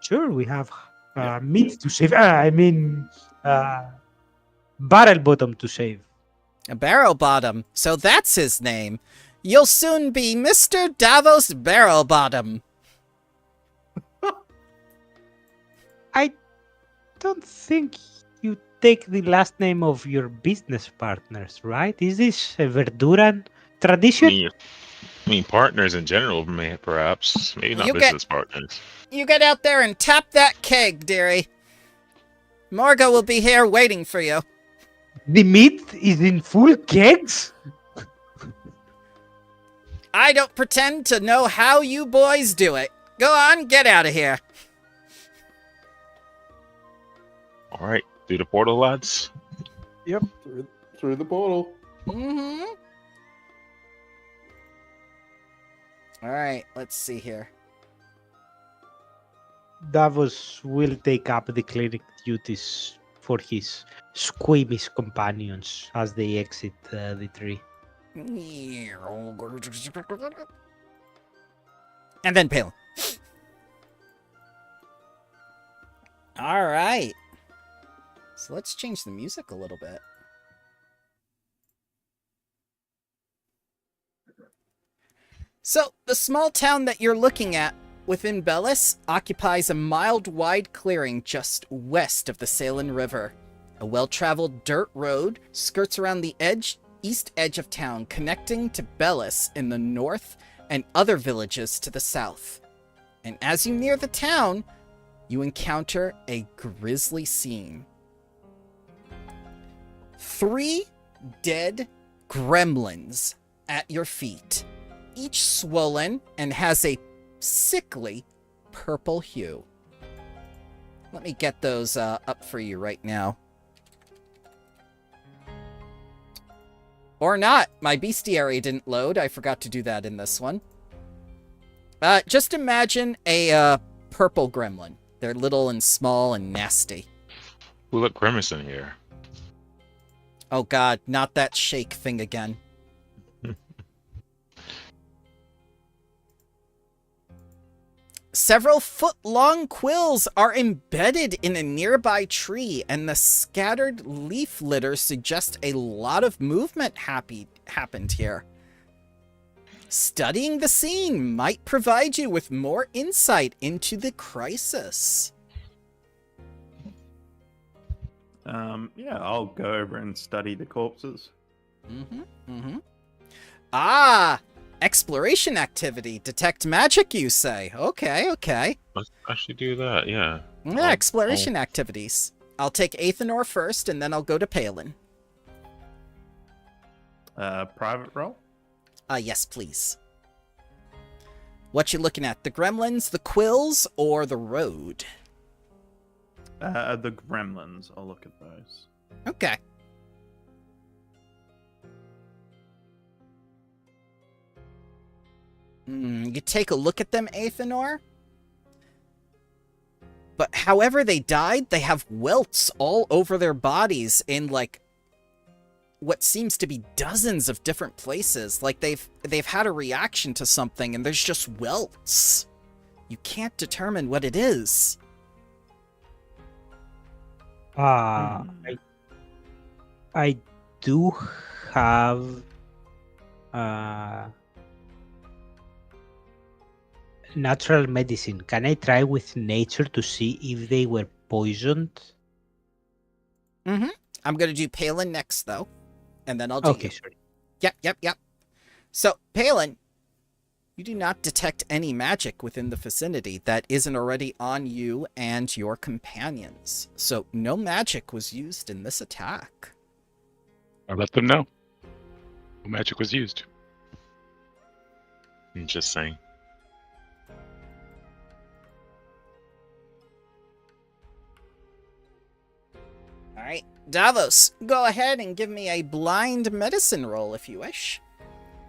Sure, we have meat to save. Barrel bottom to save. A Barrel Bottom. So that's his name. You'll soon be Mr. Davos Barrel Bottom. I don't think you take the last name of your business partners, right? Is this a Verduran tradition? I mean, partners in general, perhaps. Maybe not business partners. You get out there and tap that keg, dearie. Morga will be here waiting for you. The meat is in full kegs? I don't pretend to know how you boys do it. Go on, get out of here. All right, through the portal, lads. Yep, through the portal. Mm-hmm. Alright, let's see here. Davos will take up the cleric duties for his squeamish companions as they exit the tree. And then Palin. Alright. So let's change the music a little bit. So, the small town that you're looking at within Bellis occupies a mile-wide clearing just west of the Salin River. A well-traveled dirt road skirts around the east edge of town, connecting to Bellis in the north and other villages to the south. And as you near the town, you encounter a grisly scene. 3 dead gremlins at your feet, each swollen and has a sickly purple hue. Let me get those up for you right now. Or not. My bestiary didn't load. I forgot to do that in this one. Just imagine a purple gremlin. They're little and small and nasty. We look grimace in here. Oh god, not that shake thing again. Several foot-long quills are embedded in a nearby tree, and the scattered leaf litter suggests a lot of movement happened here. Studying the scene might provide you with more insight into the crisis. Yeah, I'll go over and study the corpses. Ah! Exploration activity. Detect magic, you say? Okay. Let's actually do that, yeah. Yeah, exploration activities. I'll take Athenor first, and then I'll go to Palin. Private roll? Yes, please. What you looking at? The gremlins, the quills, or the road? The gremlins. I'll look at those. Okay. You take a look at them, Athenor, however they died, they have welts all over their bodies in like what seems to be dozens of different places. Like they've had a reaction to something and there's just welts. You can't determine what it is. I do have natural medicine. Can I try with nature to see if they were poisoned? Mm-hmm. I'm gonna do Palin next though, and then I'll do Okay, you. sorry. Yep. So, Palin, you do not detect any magic within the vicinity that isn't already on you and your companions. So, no magic was used in this attack. I let them know. No magic was used. Interesting. Alright, Davos, go ahead and give me a blind medicine roll if you wish.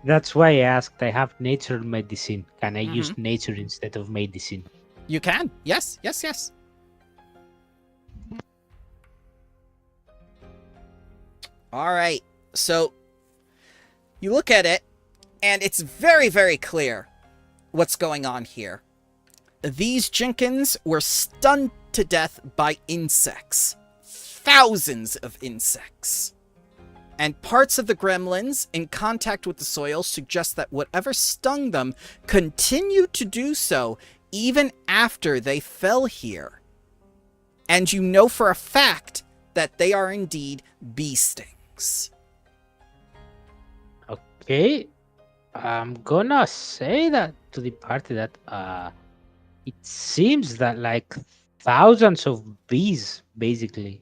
That's why I asked. I have natural medicine. Can I use nature instead of medicine? You can. Yes. Alright, so you look at it, and it's very, very clear what's going on here. These Jenkins were stunned to death by insects. Thousands of insects. And parts of the gremlins in contact with the soil suggest that whatever stung them continued to do so even after they fell here. And you know for a fact that they are indeed bee stings. Okay. I'm gonna say that to the party that it seems that like thousands of bees basically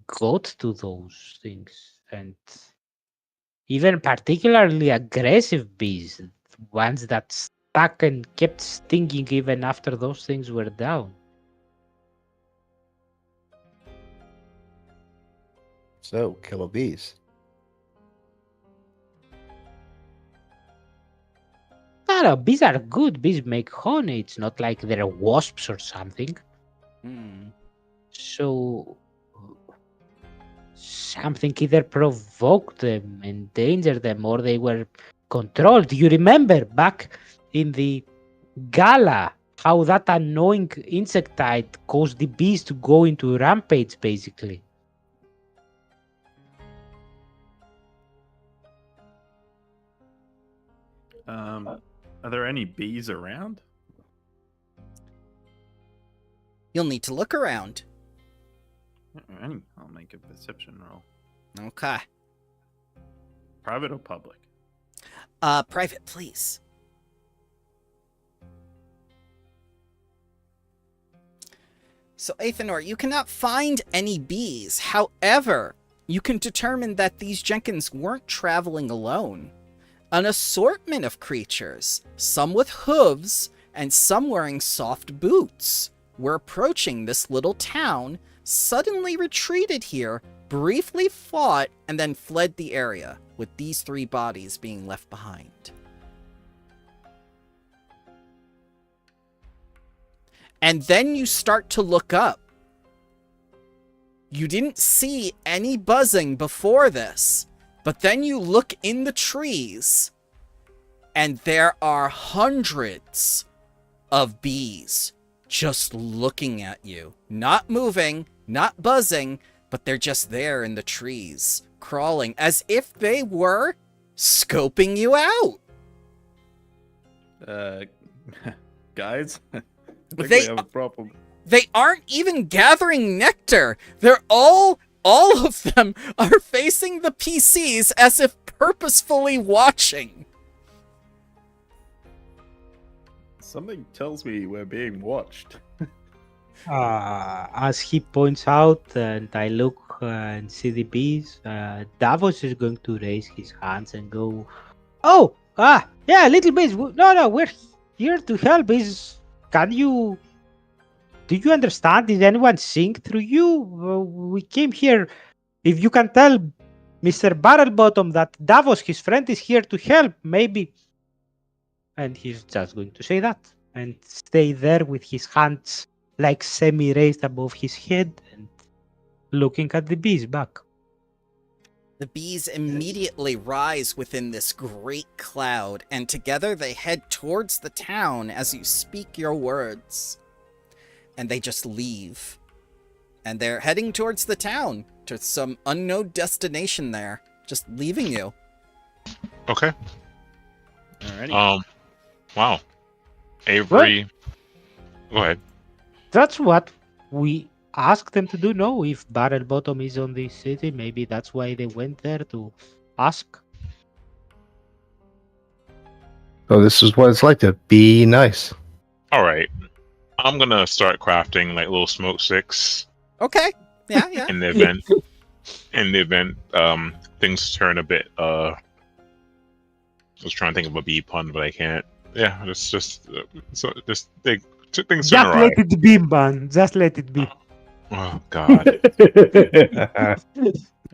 got to those things, and even particularly aggressive bees, ones that stuck and kept stinging even after those things were down. So, killer bees. No, bees are good. Bees make honey. It's not like they're wasps or something. So something either provoked them, endangered them, or they were controlled. You remember back in the gala how that annoying insectide caused the bees to go into rampage, basically. Are there any bees around? You'll need to look around. I'll make a perception roll. Okay. Private or public? Private, please. So, Athenor, you cannot find any bees. However, you can determine that these Jenkins weren't traveling alone. An assortment of creatures, some with hooves and some wearing soft boots, were approaching this little town, suddenly retreated here, briefly fought, and then fled the area, with these 3 bodies being left behind. And then you start to look up. You didn't see any buzzing before this, but then you look in the trees, and there are hundreds of bees just looking at you. Not moving, not buzzing, but they're just there in the trees, crawling, as if they were scoping you out. Guys, I think They- we have a problem. They aren't even gathering nectar. They're all of them are facing the PCs as if purposefully watching. Something tells me we're being watched. As he points out, and I look and see the bees, Davos is going to raise his hands and go, "Oh, yeah, little bees. No, we're here to help. Do you understand? Did anyone sing through you? We came here. If you can tell Mr. Barrelbottom that Davos, his friend, is here to help, maybe." And he's just going to say that and stay there with his hands like semi-raised above his head and looking at the bees back. The bees immediately rise within this great cloud, and together they head towards the town as you speak your words. And they just leave. And they're heading towards the town, to some unknown destination there, just leaving you. Okay. Alrighty. Wow. Avery. Go ahead. That's what we asked them to do. No, if Barrel Bottom is on the city, maybe that's why they went there to ask. So this is what it's like to be nice. All right. I'm gonna start crafting like little smoke sticks Okay. Yeah. in the event. Things turn a bit. I was trying to think of a bee pun, but I can't. Yeah, things turn Just awry. let it be, man. Just let it be. Oh God.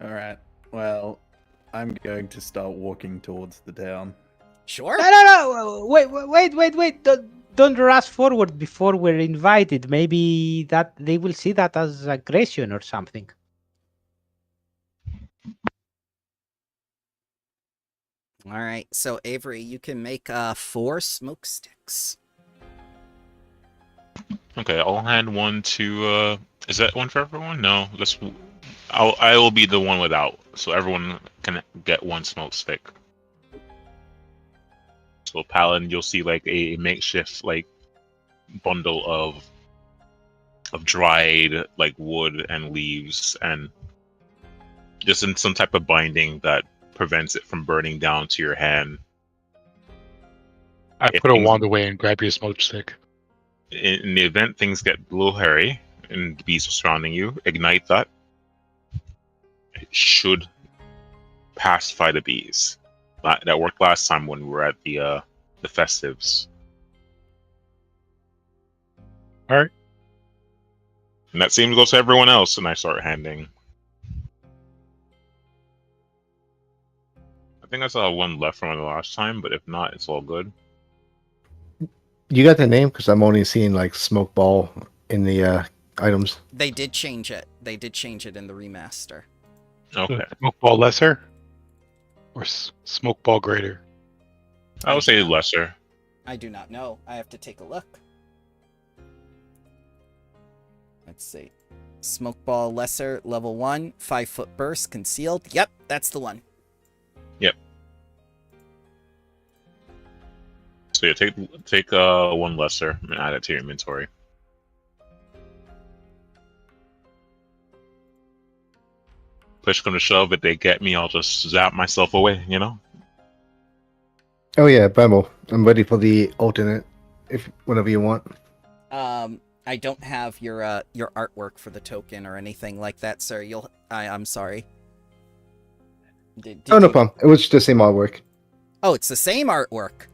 All right. Well, I'm going to start walking towards the town. Sure. No. Wait. Don't rush forward before we're invited. Maybe that they will see that as aggression or something. All right. So Avery, you can make 4 smoke sticks. Okay, I'll hand one to. Is that one for everyone? No. I will be the one without, so everyone can get one smoke stick. So Palin, you'll see like a makeshift like bundle of dried like wood and leaves, and just in some type of binding that prevents it from burning down to your hand. I If put a things- wand away and grab your smoke stick. In the event things get a little hairy and the bees are surrounding you, ignite that. It should pacify the bees. That worked last time when we were at the festives. All right. And that seems to go to everyone else, and I start handing. I think I saw one left from the last time, but if not, it's all good. You got the name? Because I'm only seeing like smoke ball in the items. They did change it. They did change it in the remaster. Okay. Smoke ball lesser or smoke ball greater? I would say lesser. I do not know. I have to take a look. Let's see. Smoke ball lesser, level 1, 5-foot burst, concealed. Yep, that's the one. So yeah, take one lesser and add it to your inventory. Push come to shove, if they get me, I'll just zap myself away, you know? Oh yeah, Bramble. I'm ready for the alternate. If whenever you want. I don't have your artwork for the token or anything like that, sir. I'm sorry. Did Oh no you- problem. It was the same artwork. Oh, it's the same artwork.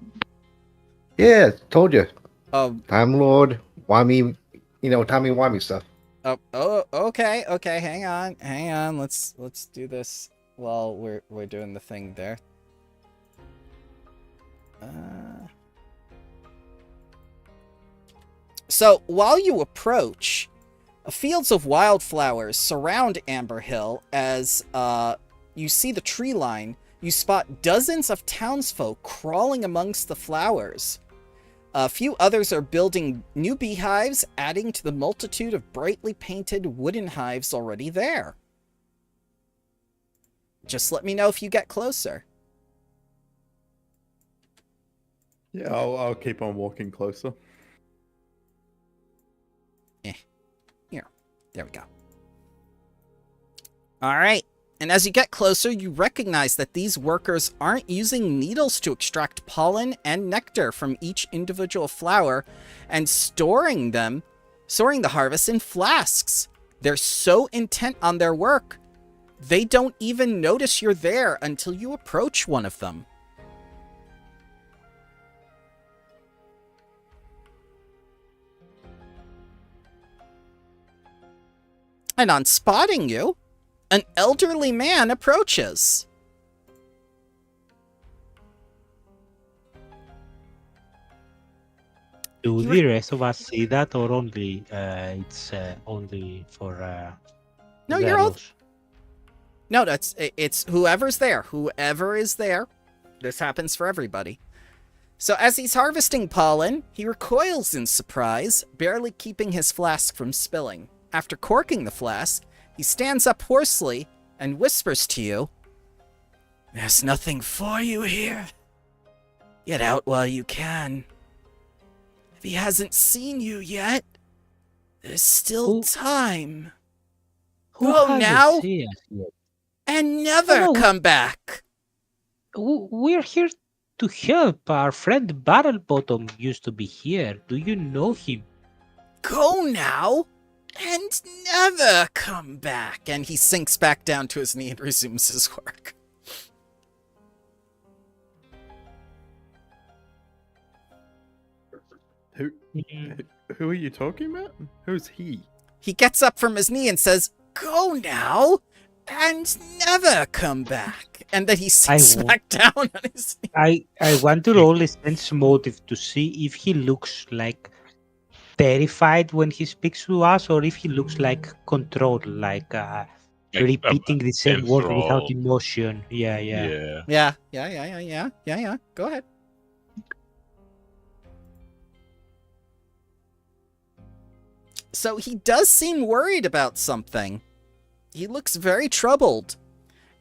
Yeah, told you. Oh, Time Lord, Wami, timey-wimey stuff. oh, okay. Hang on. Let's do this while we're doing the thing there. So while you approach, fields of wildflowers surround Amber Hill as you see the tree line. You spot dozens of townsfolk crawling amongst the flowers. A few others are building new beehives, adding to the multitude of brightly painted wooden hives already there. Just let me know if you get closer. Yeah, I'll keep on walking closer. Here. There we go. All right. And as you get closer, you recognize that these workers aren't using needles to extract pollen and nectar from each individual flower and storing the harvest in flasks. They're so intent on their work, they don't even notice you're there until you approach one of them. And on spotting you, an elderly man approaches. Do He the rest of us see that, or only it's only for No, you're all. Zelos? No, it's whoever's there. Whoever is there. This happens for everybody. So as he's harvesting pollen, he recoils in surprise, barely keeping his flask from spilling. After corking the flask, he stands up hoarsely and whispers to you, "There's nothing for you here. Get out while you can. If he hasn't seen you yet, there's still time. Who Go hasn't now seen us yet? and never No. come back." We're here to help. Our friend Barrelbottom used to be here. Do you know him? Go now and never come back. And he sinks back down to his knee and resumes his work. Who are you talking about? Who's he? He gets up from his knee and says, "Go now and never come back." And then he sinks won't. back down on his knee. I want to roll a sense motive to see if he looks like terrified when he speaks to us, or if he looks like controlled, like repeating the same word without enthralled. emotion. Yeah. Yeah. Go ahead. So he does seem worried about something. He looks very troubled.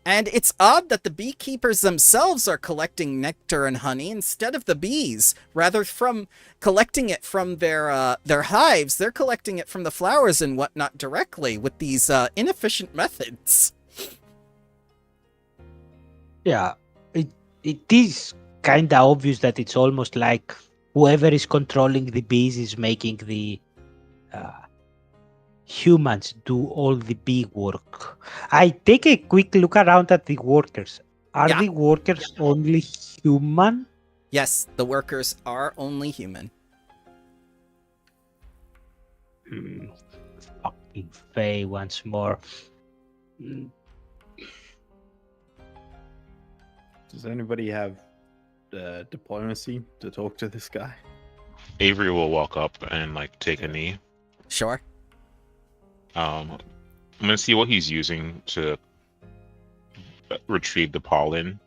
And it's odd that the beekeepers themselves are collecting nectar and honey instead of the bees. Rather from collecting it from their hives, they're collecting it from the flowers and whatnot directly with these inefficient methods. Yeah, it is kind of obvious that it's almost like whoever is controlling the bees is making the humans do all the bee work. I take a quick look around at the workers. Are Yeah. the workers only human? Yes, the workers are only human. Fucking Faye once more. Mm, Does anybody have diplomacy to talk to this guy? Avery will walk up and like take a knee. Sure. I'm gonna see what he's using to retrieve the pollen,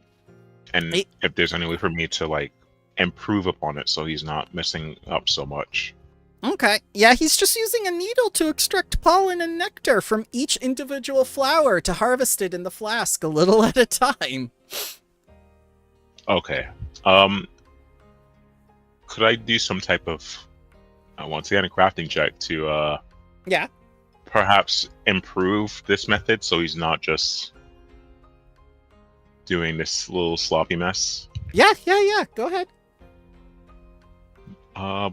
and Hey. if there's any way for me to like improve upon it so he's not messing up so much. Okay. Yeah, he's just using a needle to extract pollen and nectar from each individual flower to harvest it in the flask a little at a time. Okay. Could I do some type of once again a crafting check to Yeah. perhaps improve this method so he's not just doing this little sloppy mess? Yeah. Go ahead.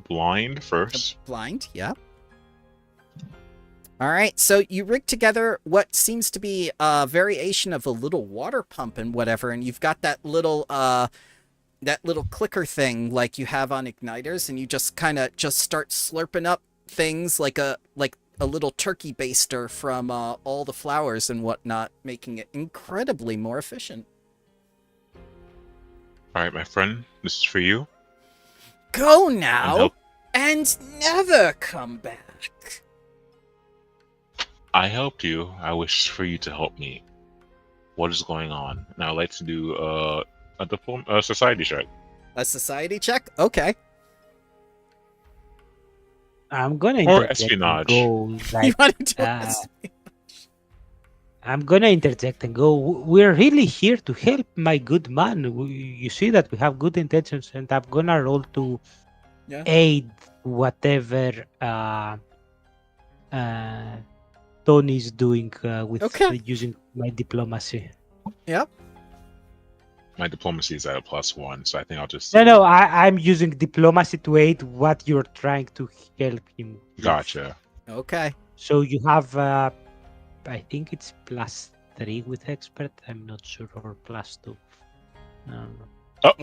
Blind first. Blind, yeah. All right, so you rig together what seems to be a variation of a little water pump and whatever, and you've got that little clicker thing like you have on igniters, and you just kind of just start slurping up things like a little turkey baster from all the flowers and whatnot, making it incredibly more efficient. All right, my friend, this is for you. Go And now help. and never come back. I helped you. I wish for you to help me. What is going on? And I'd like to do a society check. A society check? Okay. I'm gonna Or interject and espionage. go You like, want to do uh, this? I'm gonna interject and go. We're really here to help, my good man. You see that we have good intentions, and I'm gonna roll to Yeah. aid whatever Tony's doing with Okay. using my diplomacy. Yep. My diplomacy is at a +1, so I think I'll just. No, I'm using diplomacy to aid what you're trying to help him with. Gotcha. Okay. So you have, I think it's +3 with expert. I'm not sure, or +2.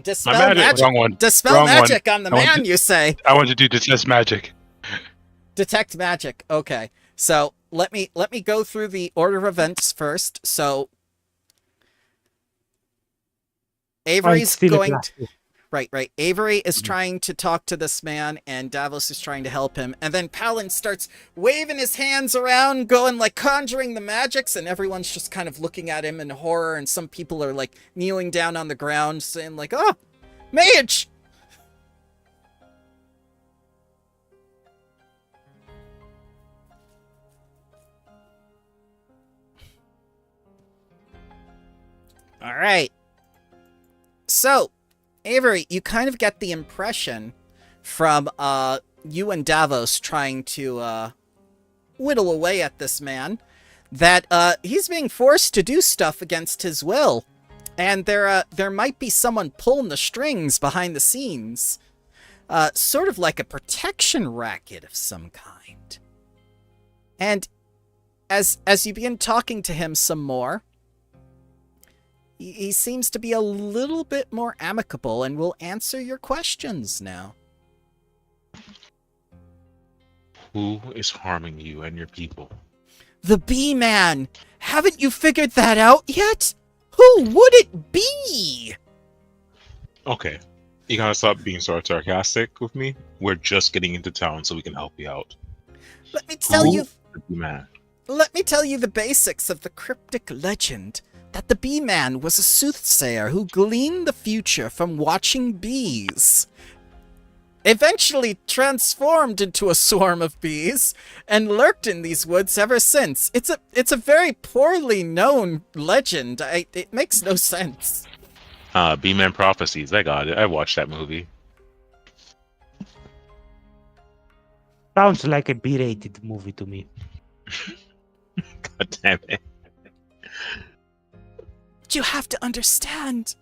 Dispel bad. magic. Wrong one. Dispel Wrong one. magic on the I want man, to- you say. I want to do detest magic. Detect magic. Okay. So let me go through the order of events first. So Oh, it's Avery's still a going +2. Right. Avery is Mhm. trying to talk to this man, and Davos is trying to help him. And then Palin starts waving his hands around, going like conjuring the magics, and everyone's just kind of looking at him in horror. And some people are like kneeling down on the ground, saying like, "Oh, mage!" All right. So, Avery, you kind of get the impression from you and Davos trying to whittle away at this man that he's being forced to do stuff against his will, and there might be someone pulling the strings behind the scenes, sort of like a protection racket of some kind. And as you begin talking to him some more, he seems to be a little bit more amicable and will answer your questions now. Who is harming you and your people? The Bee-Man! Haven't you figured that out yet? Who would it be? Okay. You gotta stop being so sarcastic with me. We're just getting into town so we can help you out. Let me tell Who you... is the Bee-Man? Let me tell you the basics of the cryptic legend that the Bee-Man was a soothsayer who gleaned the future from watching bees. Eventually transformed into a swarm of bees and lurked in these woods ever since. It's a very poorly known legend. It makes no sense. Bee-Man Prophecies. I got it. I watched that movie. Sounds like a B-rated movie to me. God damn it. But you have to understand.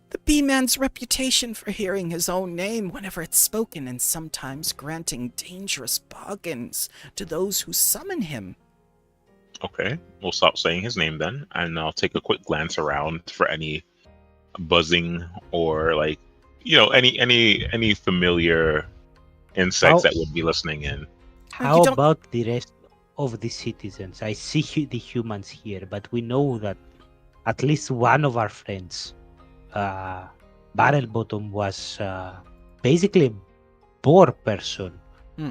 The Bee-Man's reputation for hearing his own name whenever it's spoken and sometimes granting dangerous bargains to those who summon him. Okay, we'll stop saying his name then, and I'll take a quick glance around for any buzzing or like, any familiar insects that would be listening in. How about the rest of the citizens? I see the humans here, but we know that at least one of our friends, Barrel Bottom, was basically a boar person.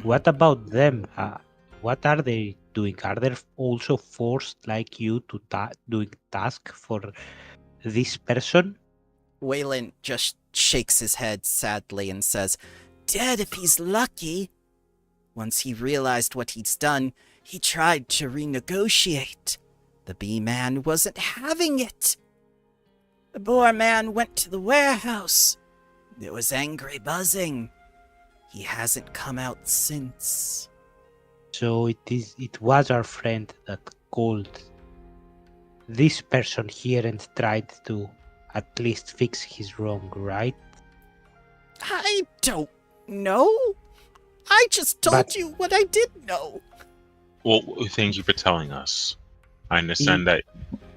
What about them? What are they doing? Are they also forced like you to doing task for this person? Waylon just shakes his head sadly and says, "Dead if he's lucky." Once he realized what he'd done, he tried to renegotiate. The Bee-Man wasn't having it. The Boar Man went to the warehouse. There was angry buzzing. He hasn't come out since. So it was our friend that called this person here and tried to at least fix his wrong, right? I don't know. I just told you what I did know. Well, thank you for telling us. I understand that.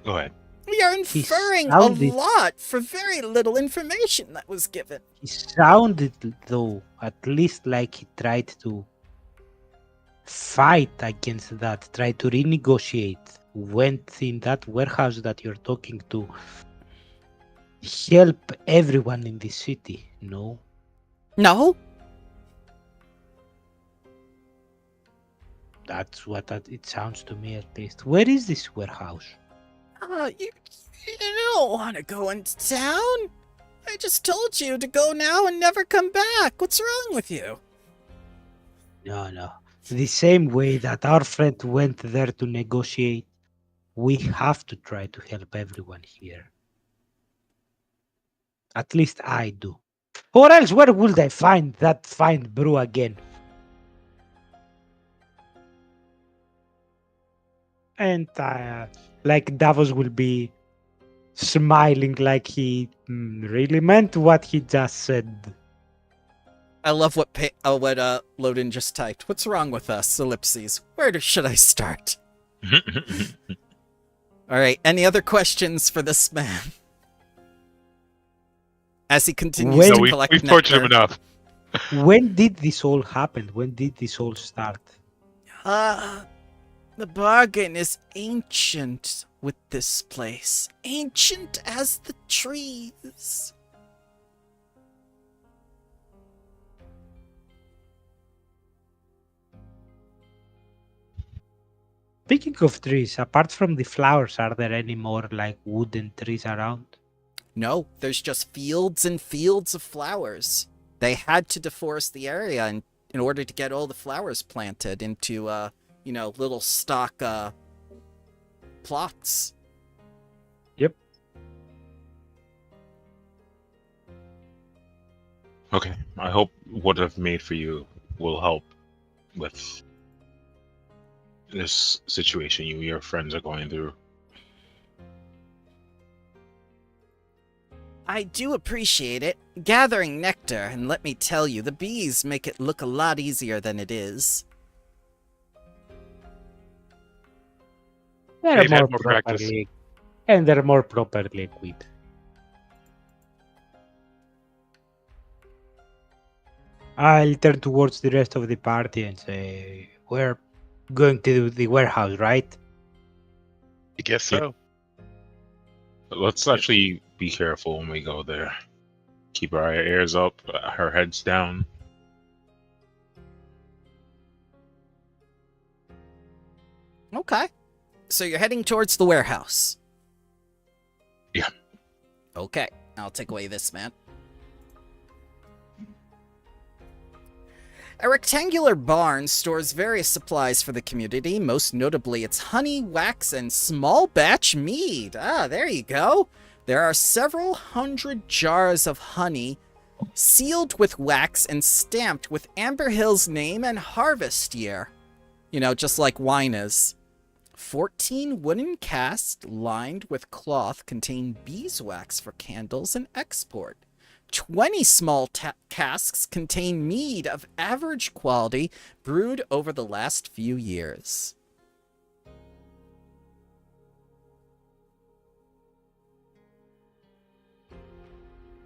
Go ahead. We are inferring a lot for very little information that was given. He sounded, though, at least like he tried to fight against that, tried to renegotiate, went in that warehouse that you're talking to, help everyone in the city, no? No? That's what it sounds to me, at least. Where is this warehouse? You don't want to go into town? I just told you to go now and never come back. What's wrong with you? No. The same way that our friend went there to negotiate, we have to try to help everyone here. At least I do. Or else where would I find that fine brew again? And like Davos will be smiling like he really meant what he just said. I love what Loden just typed. What's wrong with us? Ellipses. Where should I start? All right. Any other questions for this man? As he continues to collect we've tortured him enough. When did this all happen? When did this all start? The bargain is ancient with this place. Ancient as the trees. Speaking of trees, apart from the flowers, are there any more like wooden trees around? No, there's just fields and fields of flowers. They had to deforest the area in order to get all the flowers planted into, little stock plots. Yep. Okay, I hope what I've made for you will help with this situation you and your friends are going through. I do appreciate it. Gathering nectar, and let me tell you, the bees make it look a lot easier than it is. They're They've more had more practice. properly, and they're more properly equipped. I'll turn towards the rest of the party and say, "We're going to the warehouse, right?" I guess Yeah. so. But let's actually be careful when we go there. Keep our ears up, our heads down. Okay. So you're heading towards the warehouse. Yeah. Okay, I'll take away this man. A rectangular barn stores various supplies for the community, most notably its honey, wax, and small batch mead. Ah, there you go. There are several hundred jars of honey, sealed with wax and stamped with Amber Hill's name and harvest year. You know, just like wine is. 14 wooden casks lined with cloth contain beeswax for candles and export. 20 small casks contain mead of average quality brewed over the last few years.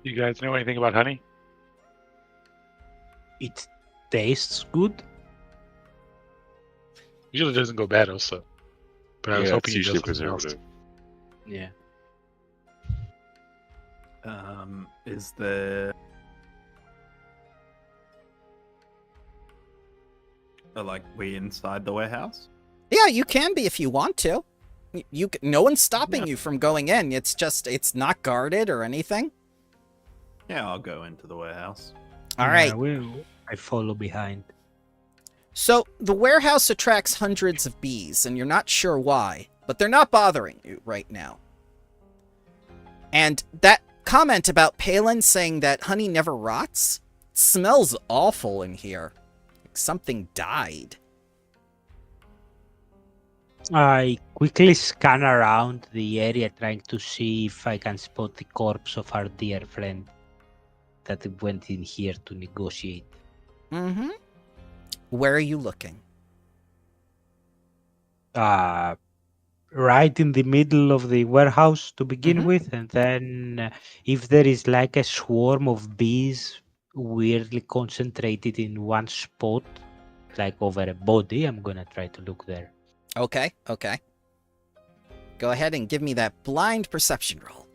You guys know anything about honey? It tastes good. Usually doesn't go bad also. But I was Yeah, hoping it's you usually just something else. preservative. Yeah. Is there we inside the warehouse? Yeah, you can be if you want to. No one's stopping you from going in. It's not guarded or anything. Yeah, I'll go into the warehouse. All right. I follow behind. So the warehouse attracts hundreds of bees, and you're not sure why, but they're not bothering you right now. And that comment about Palin saying that honey never rots smells awful in here. Like something died. I quickly scan around the area trying to see if I can spot the corpse of our dear friend that went in here to negotiate. Mm-hmm. Where are you looking? Right in the middle of the warehouse to begin Mhm. with, and then if there is like a swarm of bees weirdly concentrated in one spot, like over a body, I'm gonna try to look there. Okay. Go ahead and give me that blind perception roll.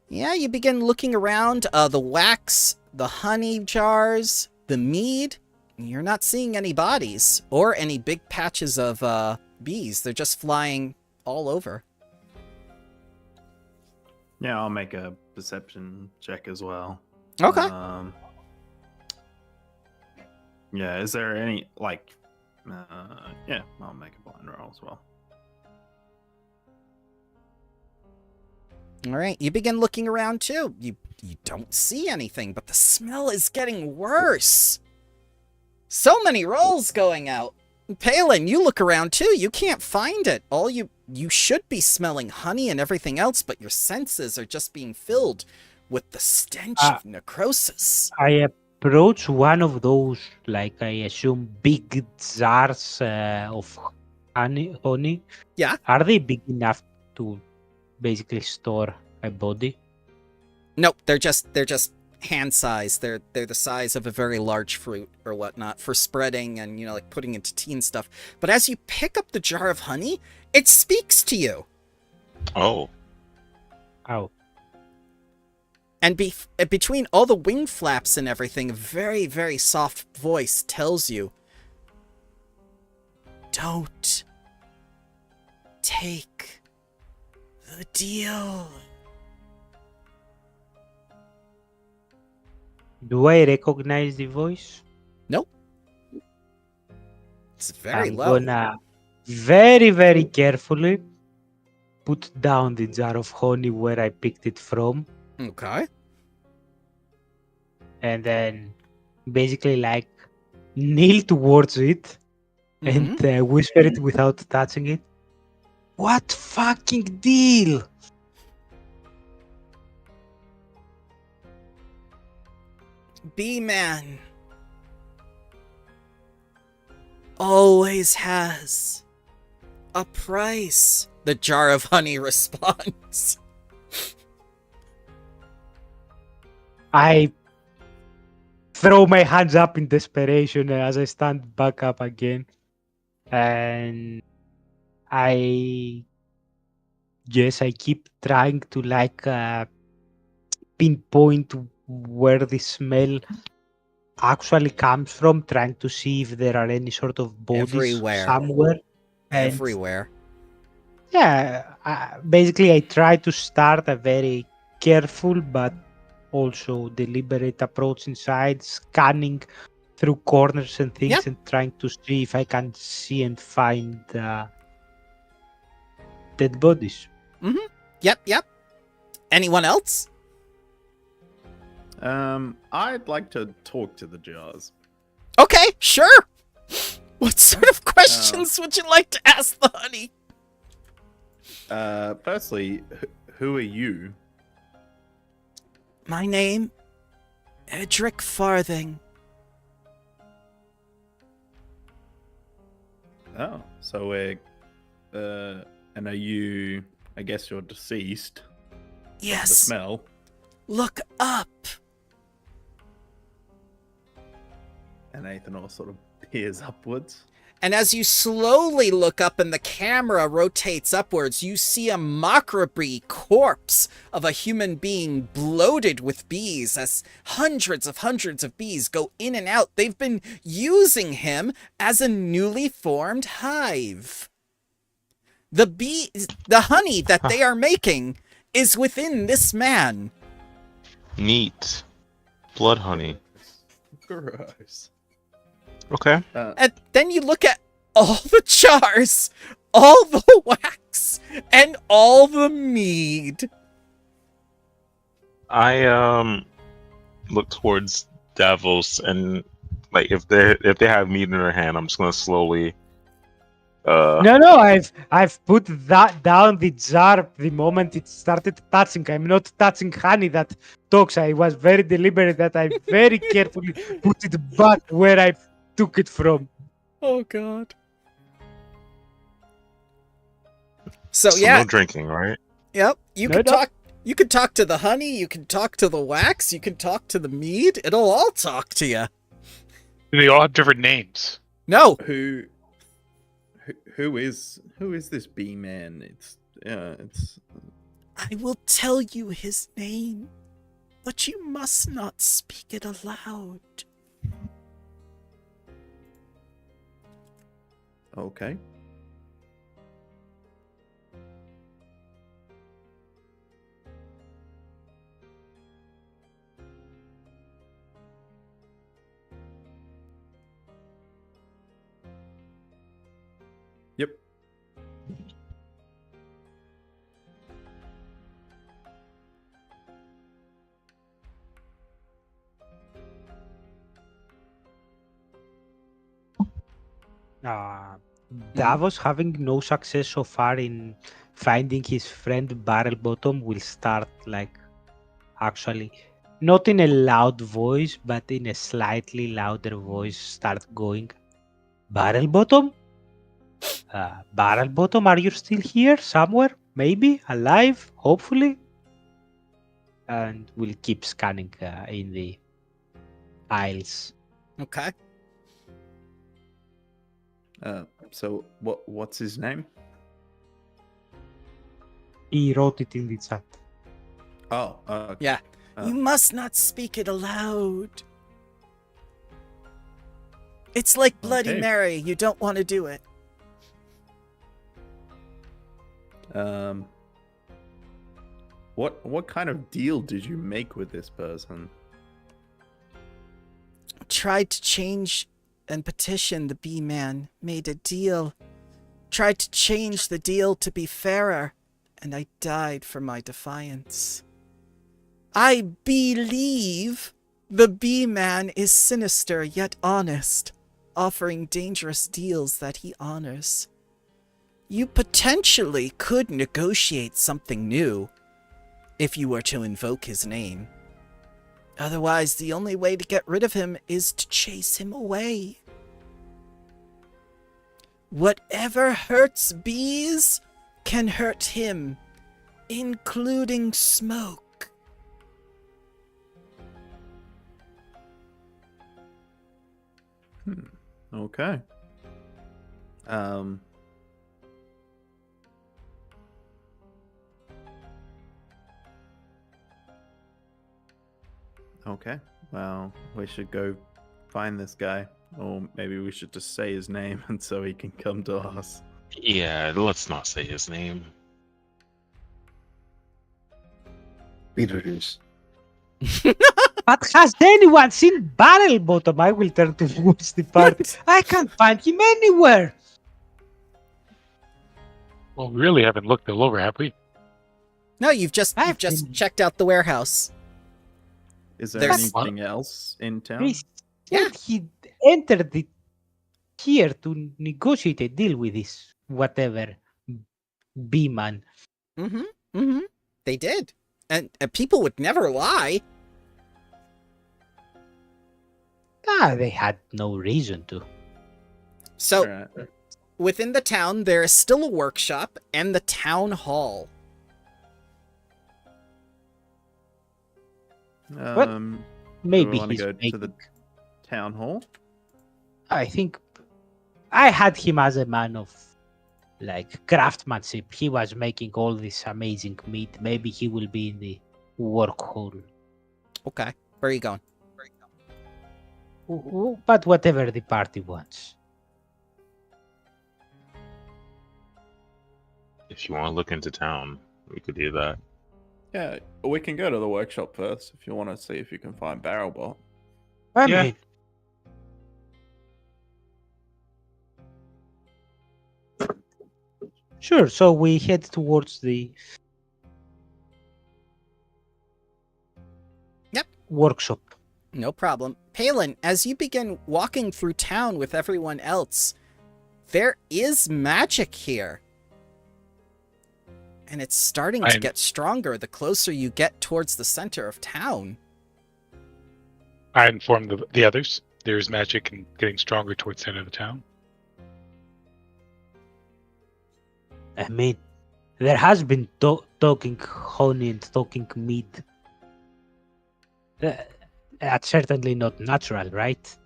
Yeah, you begin looking around. The wax, the honey jars, the mead. You're not seeing any bodies or any big patches of bees. They're just flying all over. Yeah, I'll make a perception check as well. Okay. Yeah, is there any yeah, I'll make a blind roll as well. All right, you begin looking around too. You don't see anything, but the smell is getting worse. So many rolls going out. Palin, you look around too. You can't find it. You should be smelling honey and everything else, but your senses are just being filled with the stench of necrosis. I approach one of those, like I assume, big jars of honey. Yeah. Are they big enough to basically store a body? Nope, they're just hand size. They're the size of a very large fruit or whatnot for spreading and like putting into tea and stuff. But as you pick up the jar of honey, it speaks to you. Oh, Oh. And between all the wing flaps and everything, a very, very soft voice tells you, don't take the deal. Do I recognize the voice? Nope. It's very I'm low. gonna very, very carefully put down the jar of honey where I picked it from, Okay. and then basically like kneel towards it and whisper it without touching it. What fucking deal? B-Man always has a price. The jar of honey responds. I throw my hands up in desperation as I stand back up again. And I guess I keep trying to like pinpoint where the smell actually comes from, trying to see if there are any sort of bodies Everywhere. somewhere. And Everywhere. yeah, basically I try to start a very careful but also deliberate approach inside, scanning through corners and things Yep. and trying to see if I can see and find dead bodies. Yep. Anyone else? I'd like to talk to the jars. Okay, sure. What sort of questions would you like to ask the honey? Firstly, who are you? My name, Edric Farthing. Oh, so we're, and are you? I guess you're deceased. The Yes. smell. Look up. And Nathan all sort of peers upwards. And as you slowly look up and the camera rotates upwards, you see a mockery corpse of a human being bloated with bees as hundreds of bees go in and out. They've been using him as a newly formed hive. The honey that they are making is within this man. Neat. Blood honey. Gross. Okay. And then you look at all the jars, all the wax, and all the mead. I look towards Davos and like if they have meat in their hand, I'm just gonna slowly No, I've put that down the jar the moment it started touching. I'm not touching honey that talks. I was very deliberate that I very carefully put it back where I took it from. Oh god. So so yeah, no drinking, right? yep. You No, can no. talk. You can talk to the honey. You can talk to the wax. You can talk to the mead. It'll all talk to you. They all have different names. No, Who is this bee man? It's I will tell you his name, but you must not speak it aloud. okay. Yep. Davos, having no success so far in finding his friend Barrel Bottom, will start like actually not in a loud voice, but in a slightly louder voice, start going. Barrel Bottom? Barrel Bottom, are you still here somewhere? Maybe alive, hopefully. And we'll keep scanning in the aisles. Okay. So what's his name? He wrote it in the chat. Oh, okay. Yeah. You must not speak it aloud. It's like Bloody Okay. Mary. You don't want to do it. What kind of deal did you make with this person? Tried to change and petition the bee-man. Made a deal. Tried to change the deal to be fairer. And I died for my defiance. I believe the bee-man is sinister yet honest, offering dangerous deals that he honors. You potentially could negotiate something new if you were to invoke his name. Otherwise, the only way to get rid of him is to chase him away. Whatever hurts bees can hurt him, including smoke. Okay. Okay. Well, we should go find this guy. Or maybe we should just say his name and so he can come to us. Yeah, let's not say his name. Beetlejuice. But has anyone seen Barrel Bottom? I will turn towards the party. I can't find him anywhere. Well, we really haven't looked all over, have we? No, you've just I've just been- checked out the warehouse. Is there There's- anything else in town? He said he entered here to negotiate a deal with this whatever B-man. They did. And people would never lie. They had no reason to. So, Alright. within the town, there is still a workshop and the town hall. Maybe want to he's go to making... the town hall. I think I had him as a man of craftsmanship. He was making all this amazing meat. Maybe he will be in the work hall. Okay. Where are you going? But whatever the party wants. If you want to look into town, we could do that. Yeah, we can go to the workshop first if you want to see if you can find Barrelbot. I Yeah. mean, sure. So we head towards the workshop. No problem. Palin, as you begin walking through town with everyone else, there is magic here. And it's starting to get stronger the closer you get towards the center of town. I informed the others. There's magic and getting stronger towards the end of the town. I mean, there has been talking honey and talking meat. That's certainly not natural, right?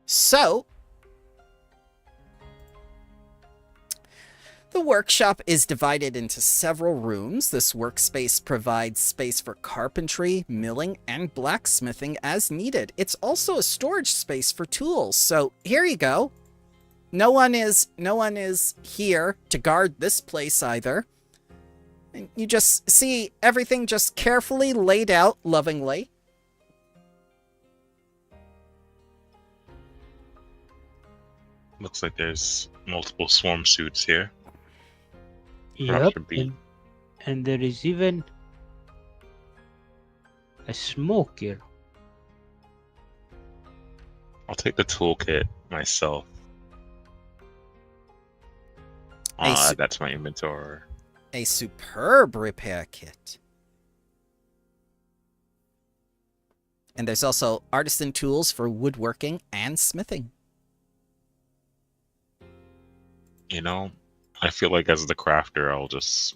So, the workshop is divided into several rooms. This workspace provides space for carpentry, milling, and blacksmithing as needed. It's also a storage space for tools. So, here you go. No one is here to guard this place either. And you just see everything just carefully laid out lovingly. Looks like there's multiple swarm suits here. Yep. should be. And there is even a smoker. I'll take the toolkit myself. That's my inventory. A superb repair kit. And there's also artisan tools for woodworking and smithing. You know, I feel like as the crafter, I'll just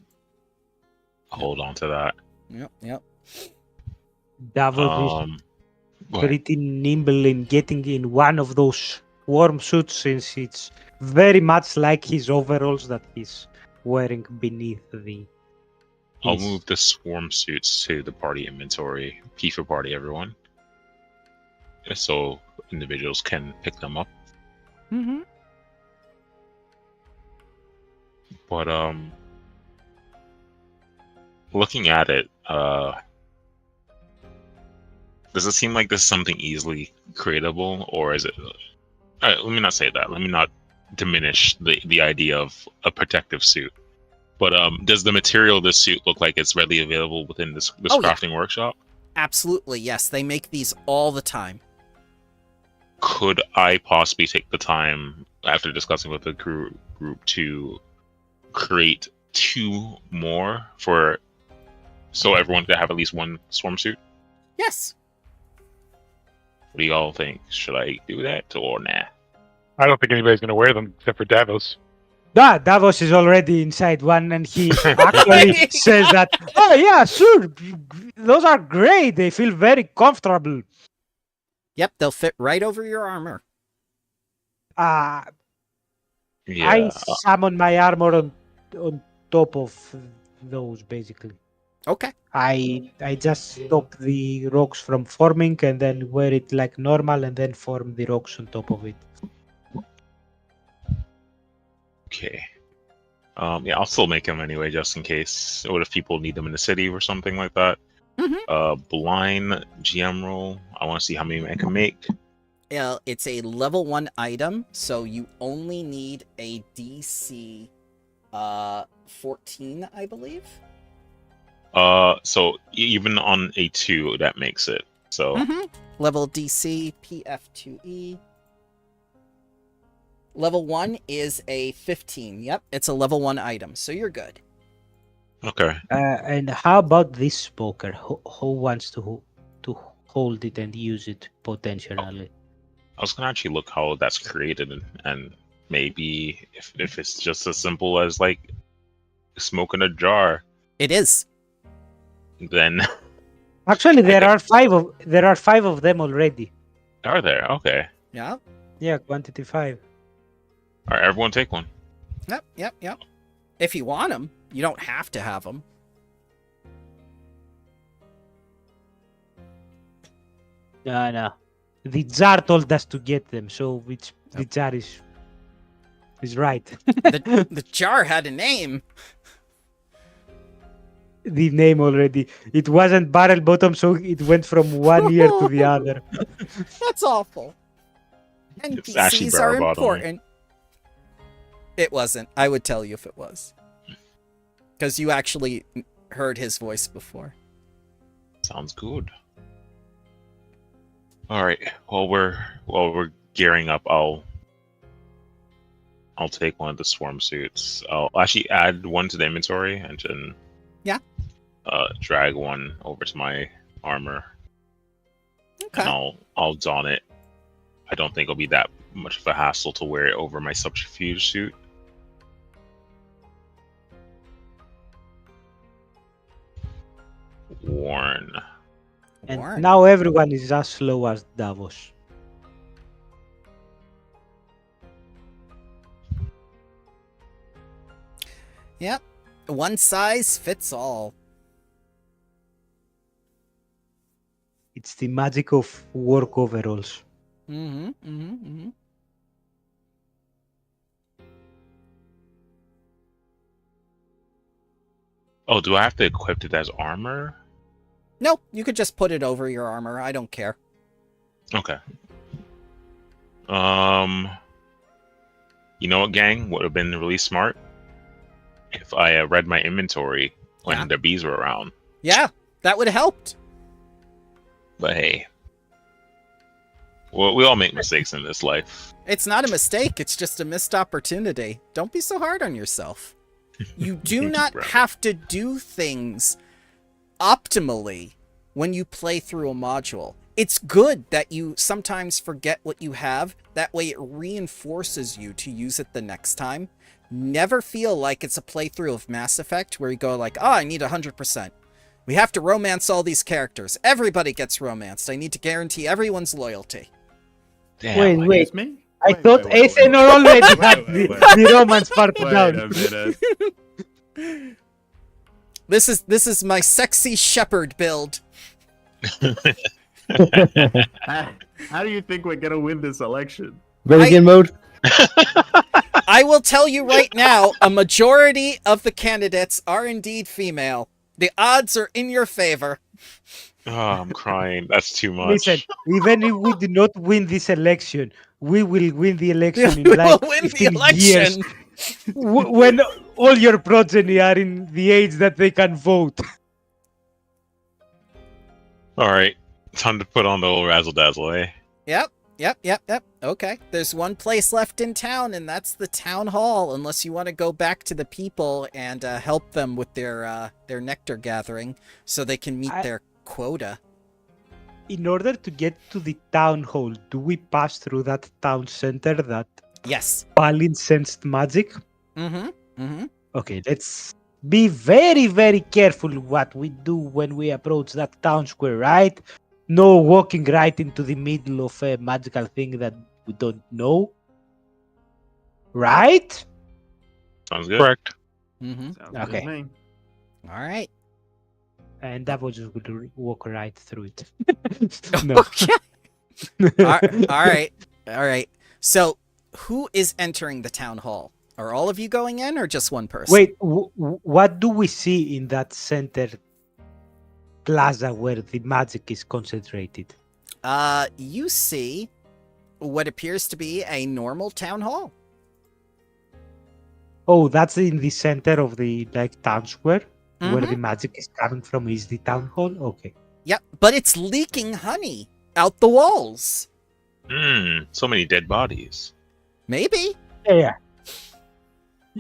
hold on to that. Yep. Davos is But pretty nimble in getting in one of those warm suits since it's very much like his overalls that he's wearing beneath the. I'll his- move the swarm suits to the party inventory. P for party, everyone. So individuals can pick them up. Mm-hmm. But looking at it, does it seem like this is something easily creatable, or is it? Let me not say that. Let me not diminish the idea of a protective suit. But does the material of this suit look like it's readily available within this Oh, yeah. crafting workshop? Absolutely, yes. They make these all the time. Could I possibly take the time after discussing with the group to create 2 more so everyone could have at least one swarm suit? Yes. What do y'all think? Should I do that or nah? I don't think anybody's going to wear them except for Davos. Davos is already inside one, and he actually says that, oh, yeah, sure, those are great. They feel very comfortable. Yep, they'll fit right over your armor. I Yeah. summon my armor on top of those, basically. Okay. I just stop the rocks from forming and then wear it like normal and then form the rocks on top of it. Okay. Yeah, I'll still make them anyway, just in case. What if people need them in the city or something like that? Mhm. Blind GM roll. I want to see how many I can make. It's a level 1 item, so you only need a DC 14, I believe. So even on a 2, that makes it. So Level DC PF2E. Level 1 is a 15. Yep, it's a level 1 item, so you're good. okay. And how about this smoker? Who wants to hold it and use it potentially? I was gonna actually look how that's created, and maybe if it's just as simple as like smoke in a jar, It is. then Actually, there are 5 of them already. are there? Okay. Yeah. Yeah, quantity 5. All right, everyone take one. Yep. If you want them, you don't have to have them. No. The jar told us to get them, so the jar is right. The jar had a name. The name already. It wasn't barrel bottom, so it went from one ear to the other. That's awful. It's actually NPCs are Barabottom. important. It wasn't. I would tell you if it was. Because you actually heard his voice before. Sounds good. All right. While we're gearing up, I'll take one of the swarm suits. I'll actually add one to the inventory and then drag one over to my armor. Okay. And I'll don it. I don't think it'll be that much of a hassle to wear it over my subterfuge suit. Worn. And Warren. now everyone is as slow as Davos. Yep. One size fits all. It's the magic of work overalls. Oh, do I have to equip it as armor? No, you could just put it over your armor. I don't care. Okay. You know what, gang? Would have been really smart if I read my inventory when Yeah. the bees were around. Yeah, that would have helped. But hey, well, we all make mistakes in this life. It's not a mistake. It's just a missed opportunity. Don't be so hard on yourself. You do not Right. have to do things optimally when you play through a module. It's good that you sometimes forget what you have. That way it reinforces you to use it the next time. Never feel like it's a playthrough of Mass Effect where you go like, oh, I need 100%. We have to romance all these characters. Everybody gets romanced. I need to guarantee everyone's loyalty. Damn, Wait, like, wait. Excuse me? I thought Ethanol already had the romance part Wait down. a minute. This is my sexy shepherd build. How do you think we're gonna win this election? Renegade mode. I will tell you right now, a majority of the candidates are indeed female. The odds are in your favor. Oh, I'm crying. That's too much. Listen, even if we do not win this election, we will win the election in We like will win the 15 years. election. When all your progeny are in the age that they can vote. All right, time to put on the old razzle dazzle, eh? Yep. Okay. There's one place left in town, and that's the town hall. Unless you want to go back to the people and help them with their nectar gathering, so they can meet their quota. In order to get to the town hall, do we pass through that town center that Yes. Palin sensed magic? Mm-hmm. Okay, let's be very, very careful what we do when we approach that town square, right? No walking right into the middle of a magical thing that we don't know. Right? Sounds good. Correct. Mm-hmm. Sounds Okay. good to me. All right. And that was just going to walk right through it. No. Okay. All right. So, who is entering the town hall? Are all of you going in, or just one person? Wait, what do we see in that center plaza where the magic is concentrated? You see what appears to be a normal town hall. Oh, that's in the center of the town square where Mhm. the magic is coming from. Is the town hall? Okay. Yep, but it's leaking honey out the walls. So many dead bodies. Maybe. Yeah.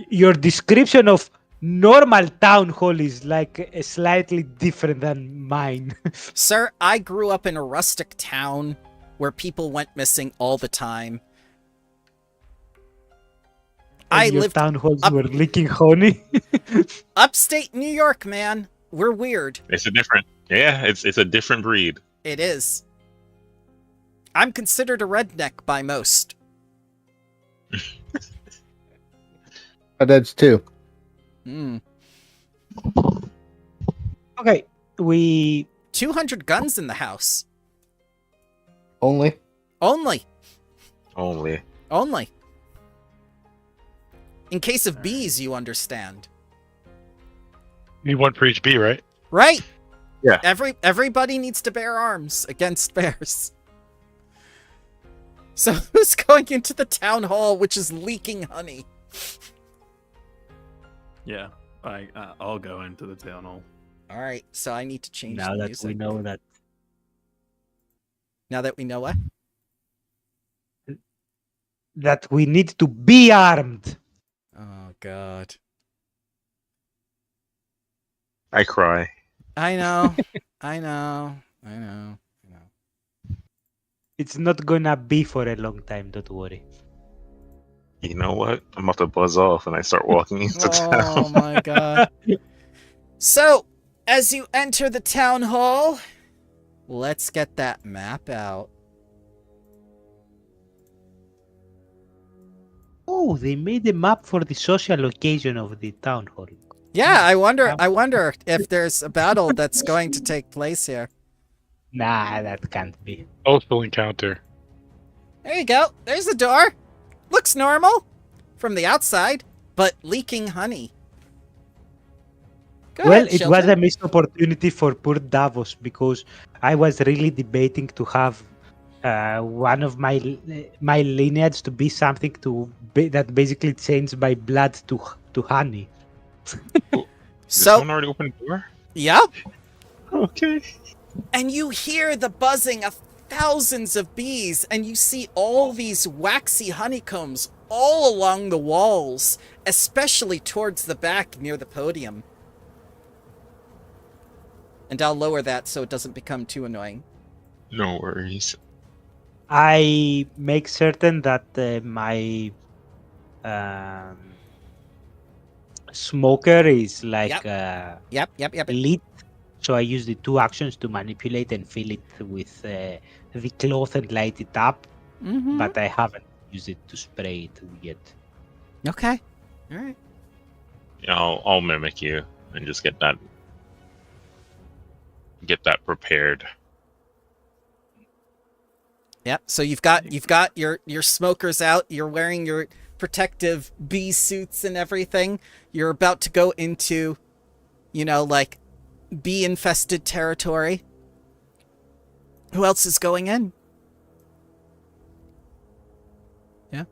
Your description of normal town hall is slightly different than mine. Sir, I grew up in a rustic town where people went missing all the time. I And your lived town halls up- were leaking honey. upstate New York, man. We're weird. It's a different. Yeah, it's a different breed. It is. I'm considered a redneck by most. But that's two. Hmm. Okay, we 200 guns in the house. Only. Only. Only. In case of bees, you understand. Need one for each bee, right? Right? Yeah. Everybody needs to bear arms against bears. So who's going into the town hall, which is leaking honey? Yeah, I'll go into the town hall. All right, so I need to change now the that music. we know that Now that we know what? we need to be armed. Oh God. I cry. I know. I know. It's not gonna be for a long time. Don't worry. You know what? I'm about to buzz off and I start walking into Oh town. my God. So, as you enter the town hall, let's get that map out. Oh, they made a map for the social occasion of the town hall. Yeah, I wonder if there's a battle that's going to take place here. Nah, that can't be. Postal encounter. There you go. There's the door. Looks normal from the outside, but leaking honey. Go Well, ahead, it was Shelton. a missed opportunity for poor Davos because I was really debating to have one of my lineage to be something that basically changed my blood to honey. Did So, someone already opened the door? yep. Okay. And you hear the buzzing of thousands of bees, and you see all these waxy honeycombs all along the walls, especially towards the back near the podium. And I'll lower that so it doesn't become too annoying. No worries. I make certain that my smoker is Yep. lit. So I use the 2 actions to manipulate and fill it with the cloth and light it up. Mm-hmm. But I haven't use it to spray it yet. Okay. All right. I'll mimic you and just get that prepared. Yep. So you've got your smokers out. You're wearing your protective bee suits and everything. You're about to go into, like bee infested territory. Who else is going in? Yeah.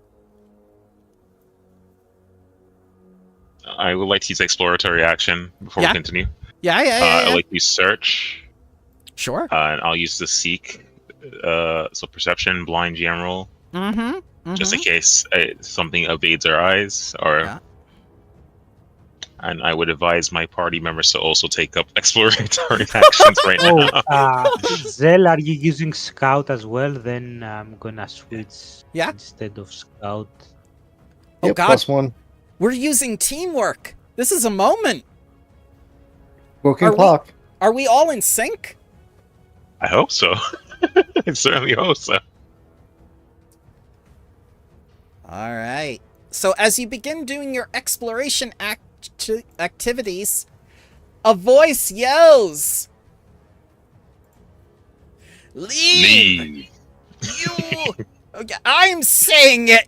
I would like to use exploratory action before we continue. Yeah. I like to use search. Sure. And I'll use the seek. So perception, blind GM roll. Mm-hmm. Just in case something evades our eyes, or. Yeah. And I would advise my party members to also take up exploratory actions right now. Zell, are you using Scout as well? Then I'm gonna switch instead of Scout. Oh, God. +1. We're using teamwork. This is a moment. Working clock. Are we all in sync? I hope so. I certainly hope so. All right. So as you begin doing your exploration activities, a voice yells, "Leave! You! Okay, I'm saying it!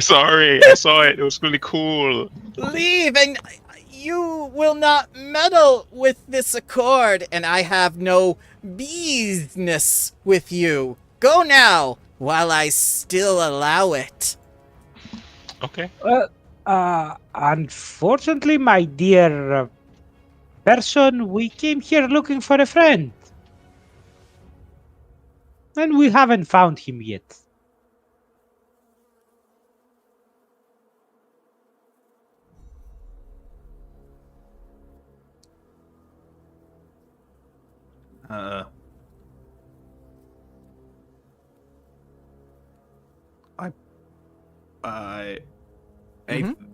Sorry, I saw it. It was really cool. Leave, and you will not meddle with this accord, and I have no business with you. Go now, while I still allow it." Okay. Unfortunately, my dear person, we came here looking for a friend. And we haven't found him yet.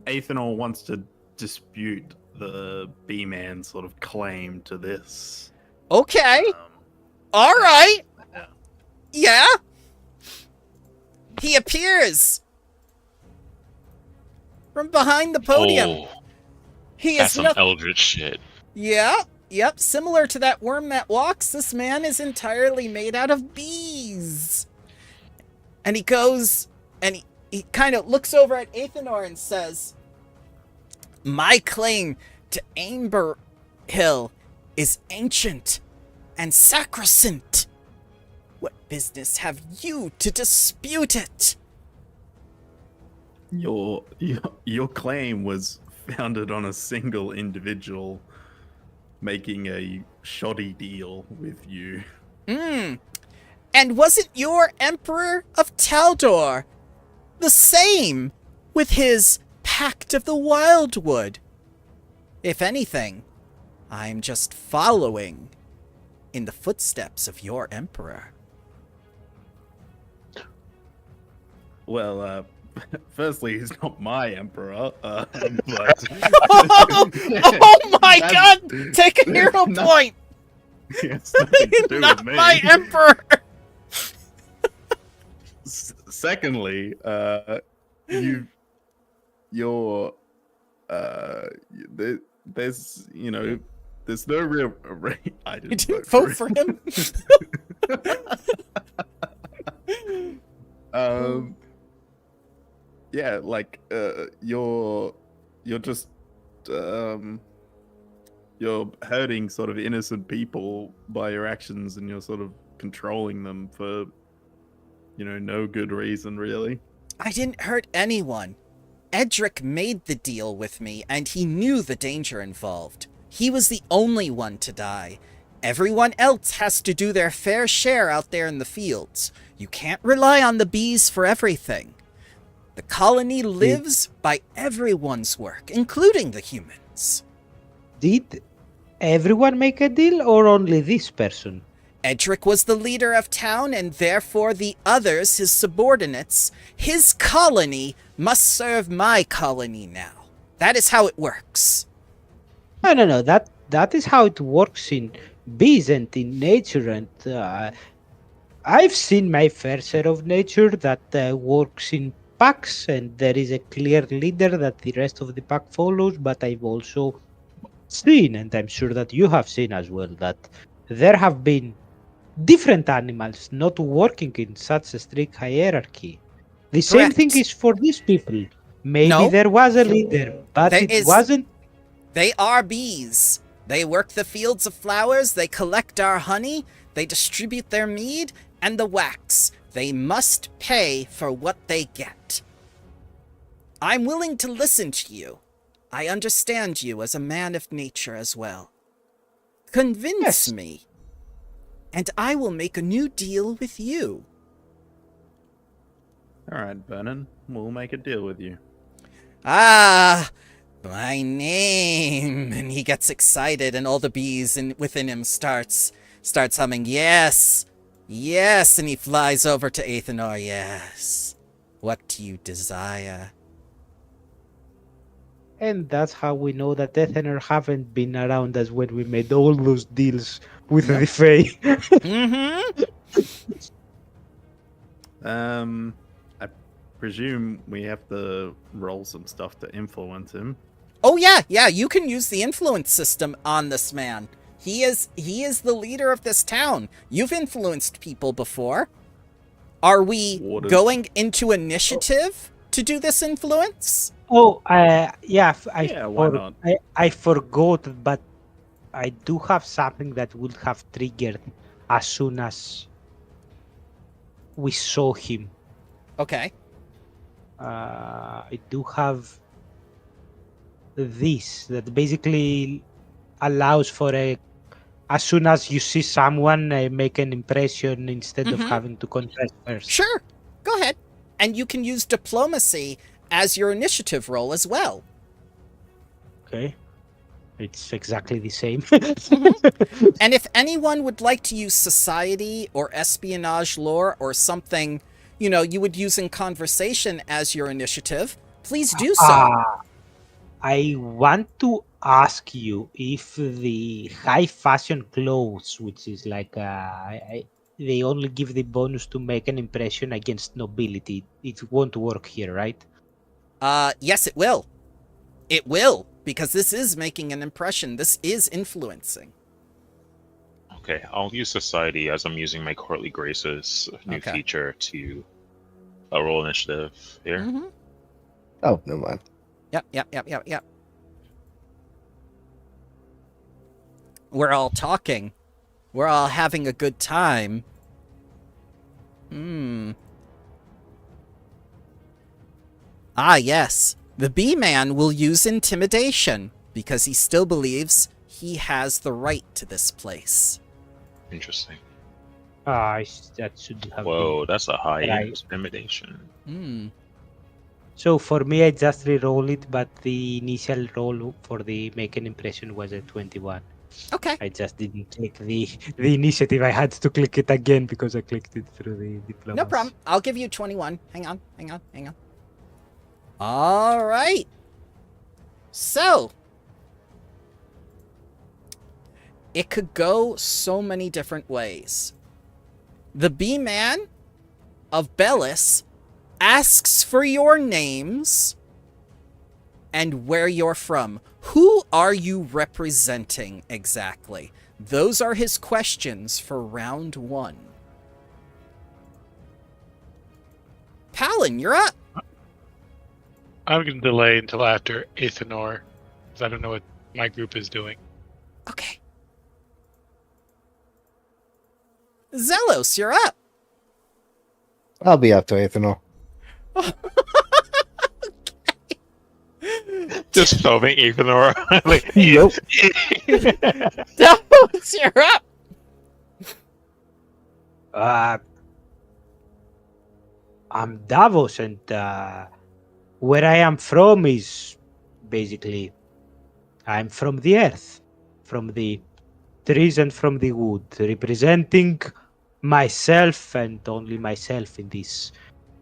Athanor wants to dispute the B-Man sort of claim to this. Okay. All right. Yeah. He appears from behind the podium. Oh, He that's is some eldritch shit. Yeah. Yep. Similar to that worm that walks, this man is entirely made out of bees. And he goes and he kind of looks over at Athanor and says, "My claim to Amber Hill is ancient and sacrosanct. What business have you to dispute it?" Your claim was founded on a single individual making a shoddy deal with you. And wasn't your Emperor of Taldor the same with his Pact of the Wildwood? If anything, I'm just following in the footsteps of your Emperor. Well, firstly, he's not my Emperor, but... oh my God! Take a hero point! It's nothing to do Not with me. my Emperor! Secondly, there's no real. I You didn't didn't vote for him? Yeah, like you're just you're hurting sort of innocent people by your actions, and you're sort of controlling them for no good reason, really. I didn't hurt anyone. Edric made the deal with me, and he knew the danger involved. He was the only one to die. Everyone else has to do their fair share out there in the fields. You can't rely on the bees for everything. The colony lives by everyone's work, including the humans. Did everyone make a deal or only this person? Edric was the leader of town, and therefore the others, his subordinates. His colony must serve my colony now. That is how it works. No. That is how it works in bees and in nature. And I've seen my fair share of nature that works in packs, and there is a clear leader that the rest of the pack follows. But I've also seen, and I'm sure that you have seen as well, that there have been different animals not working in such a strict hierarchy. The same thing Correct. is for these people. Maybe No. there was a leader, but There it is- wasn't. They are bees. They work the fields of flowers, they collect our honey, they distribute their mead and the wax. They must pay for what they get. I'm willing to listen to you. I understand you as a man of nature as well. Convince Yes. me, and I will make a new deal with you. All right, Vernon, we'll make a deal with you. Ah, my name. And he gets excited, and all the bees within him starts humming, yes, yes, and he flies over to Athanor, yes. What do you desire? And that's how we know that Ethaner haven't been around us when we made all those deals with the Fae. Mm-hmm. I presume we have to roll some stuff to influence him. Oh yeah, you can use the influence system on this man. He is the leader of this town. You've influenced people before. Are we Wardens. going into initiative to do this influence? Oh, yeah, Why not? I forgot, but I do have something that would have triggered as soon as we saw him. Okay. I do have this that basically allows for as soon as you see someone, make an impression instead of having to confess first. Sure. Go ahead. And you can use diplomacy as your initiative roll as well. Okay. It's exactly the same. And if anyone would like to use society or espionage lore or something, you would use in conversation as your initiative, please do so. I want to ask you if the high fashion clothes, which is like they only give the bonus to make an impression against nobility, it won't work here, right? Yes, it will. It will, because this is making an impression. This is influencing. Okay, I'll use society as I'm using my courtly graces new Okay. feature to roll initiative here. Mm-hmm. Oh, never mind. Yep. We're all talking. We're all having a good time. Ah, yes. The B-Man will use intimidation because he still believes he has the right to this place. Interesting. That should have Whoa, been. that's a high Right. intimidation. So for me, I just re-roll it, but the initial roll for the make an impression was a 21. Okay. I just didn't click the initiative. I had to click it again because I clicked it through the diplomacy. No problem. I'll give you 21. Hang on. All right. So, it could go so many different ways. The B-Man of Bellis asks for your names and where you're from. Who are you representing exactly? Those are his questions for round 1. Palin, you're up. I'm going to delay until after Athanor, because I don't know what my group is doing. Okay. Zelos, you're up. I'll be after Ethanol. Just filming Athanor. Like, Nope. Zelos, you're up. I'm Davos, and where I am from is basically I'm from the earth, from the trees and from the wood, representing myself and only myself in this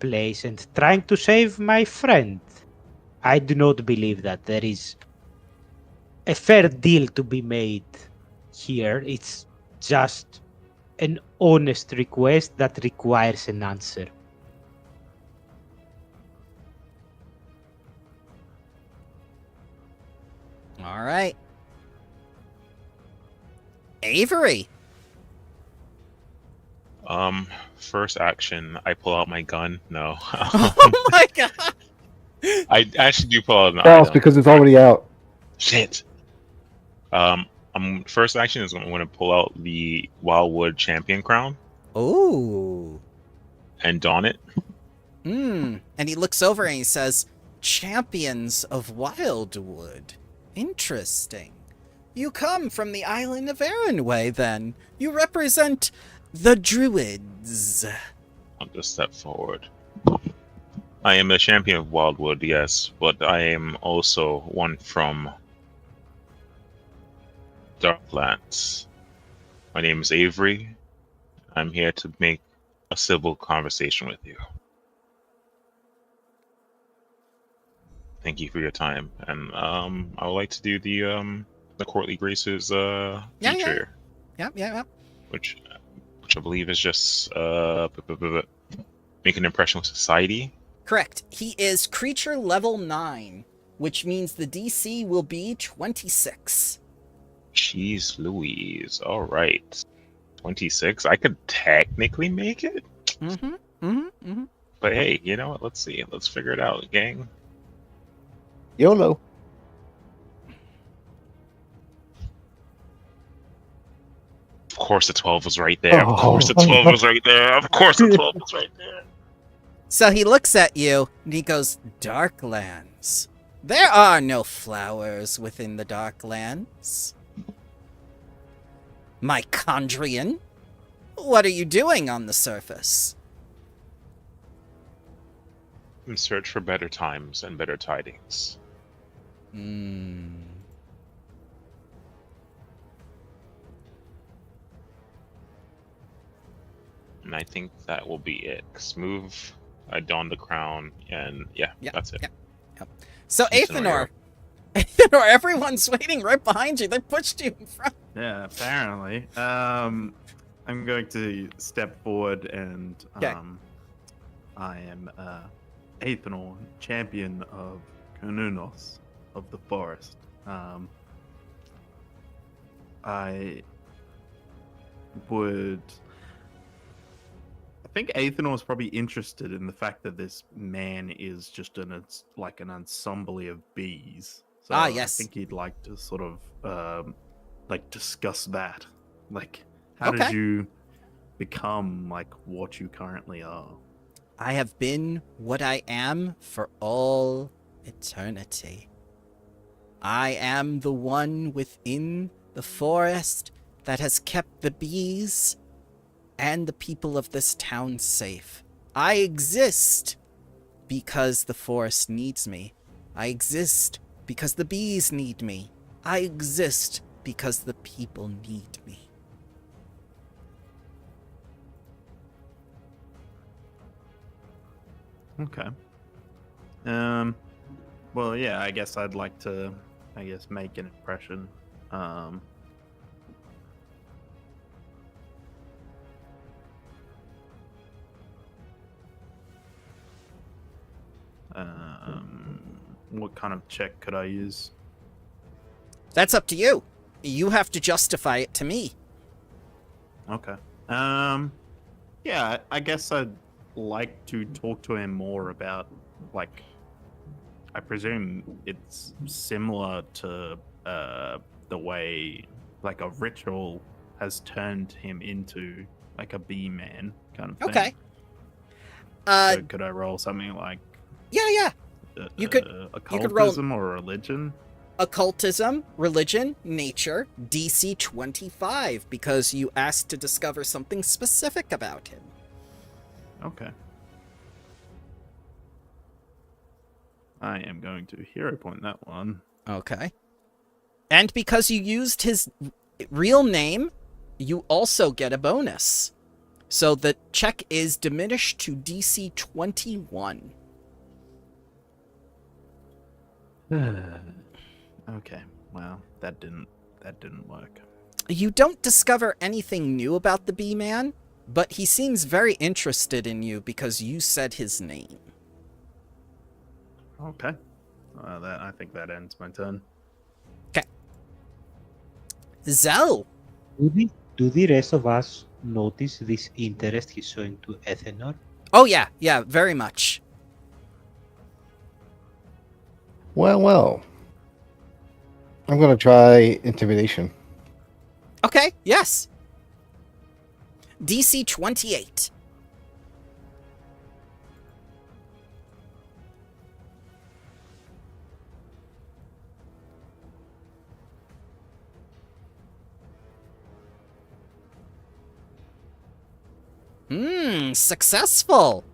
place and trying to save my friend. I do not believe that there is a fair deal to be made here. It's just an honest request that requires an answer. All right. Avery. First action, I pull out my gun. No. Oh my god. I actually do pull out an False item. because it's already out. Shit. First action is I'm going to pull out the Wildwood champion crown Ooh. and don it. And he looks over and he says, Champions of Wildwood. Interesting. You come from the island of Erinway, then. You represent the Druids. I'll just step forward. I am a champion of Wildwood, yes, but I am also one from Darklands. My name is Avery. I'm here to make a civil conversation with you. Thank you for your time, and I would like to do the courtly graces feature, Yeah. which I believe is just make an impression with society. Correct. He is creature level 9, which means the DC will be 26. Jeez Louise. All right. 26. I could technically make it. But hey, you know what? Let's see. Let's figure it out, gang. YOLO. Of course the 12 was right there. Of Oh. course the 12 was right there. Of course the 12 was right there. So he looks at you and he goes, Darklands. There are no flowers within the Darklands. Mycondrian, what are you doing on the surface? In search for better times and better tidings. Hmm. And I think that will be it. Move, I don the crown, and yeah, that's it. Yep. So Decent Athenor, everyone's waiting right behind you. They pushed you in front. Yeah, apparently. I'm going to step forward and Okay. I am Athenor, champion of Konunos of the forest. I think Athenor is probably interested in the fact that this man is just an ensemble of bees. So yes. I think he'd like to sort of discuss that. Like, how Okay. did you become what you currently are? I have been what I am for all eternity. I am the one within the forest that has kept the bees and the people of this town safe. I exist because the forest needs me. I exist because the bees need me. I exist because the people need me. Okay. Well, yeah, I guess I'd like to, make an impression. What kind of check could I use? That's up to you. You have to justify it to me. Okay. Yeah, I guess I'd like to talk to him more about, I presume it's similar to the way, a ritual has turned him into, a bee man kind of thing. Okay. So could I roll something like Yeah. You could occultism or religion? Occultism, religion, nature, DC 25, because you asked to discover something specific about him. Okay. I am going to hero point that one. Okay. And because you used his real name, you also get a bonus. So the check is diminished to DC 21. Okay. Well, that didn't work. You don't discover anything new about the bee man, but he seems very interested in you because you said his name. Okay. I think that ends my turn. Zell. Do the rest of us notice this interest he's showing to Ethanol? Oh yeah, very much. Well. I'm gonna try intimidation. Okay, yes. DC 28. Successful.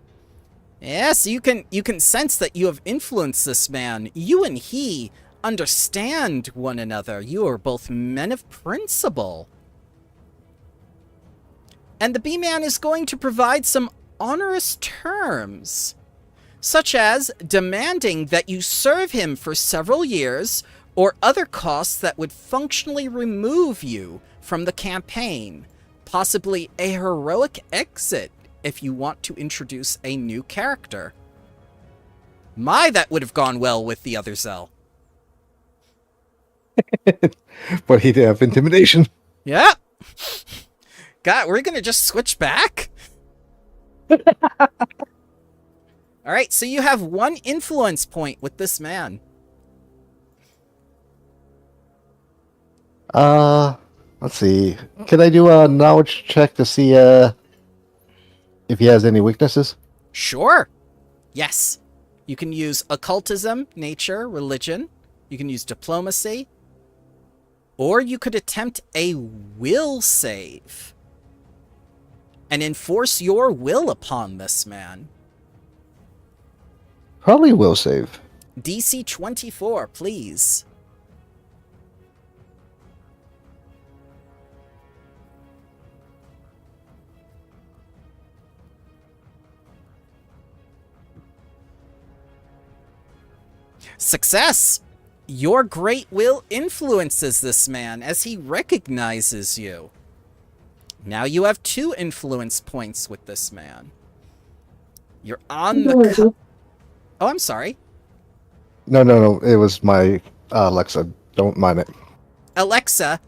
Yes, you can sense that you have influenced this man. You and he understand one another. You are both men of principle. And the bee-man is going to provide some onerous terms, such as demanding that you serve him for several years or other costs that would functionally remove you from the campaign, possibly a heroic exit if you want to introduce a new character. My, that would have gone well with the other Zell. But he did have intimidation. Yeah. God, we're gonna just switch back? Alright, so you have 1 influence point with this man. Let's see. Can I do a knowledge check to see if he has any weaknesses? Sure. Yes. You can use occultism, nature, religion. You can use diplomacy. Or you could attempt a will save and enforce your will upon this man. Probably will save. DC 24, please. Success! Your great will influences this man as he recognizes you. Now you have 2 influence points with this man. You're on the... Oh, I'm sorry. No. It was my Alexa. Don't mind it. Alexa,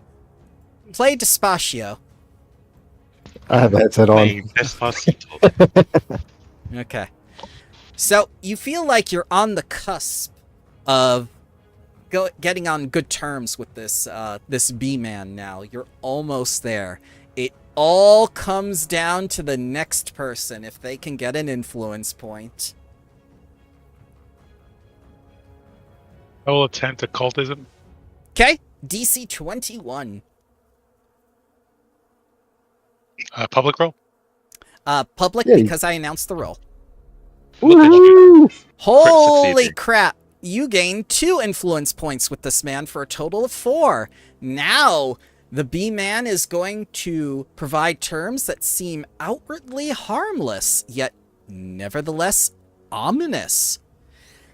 play Despacio. I have a headset on. Despacito. Okay. So, you feel like you're on the cusp of getting on good terms with this this bee-man now. You're almost there. It all comes down to the next person, if they can get an influence point. I will attempt occultism. Okay, DC 21. Public roll. Public, Yeah, because I announced the roll. Woohoo! Holy succeeded. crap! You gain 2 influence points with this man for a total of 4. Now, the bee-man is going to provide terms that seem outwardly harmless, yet nevertheless ominous.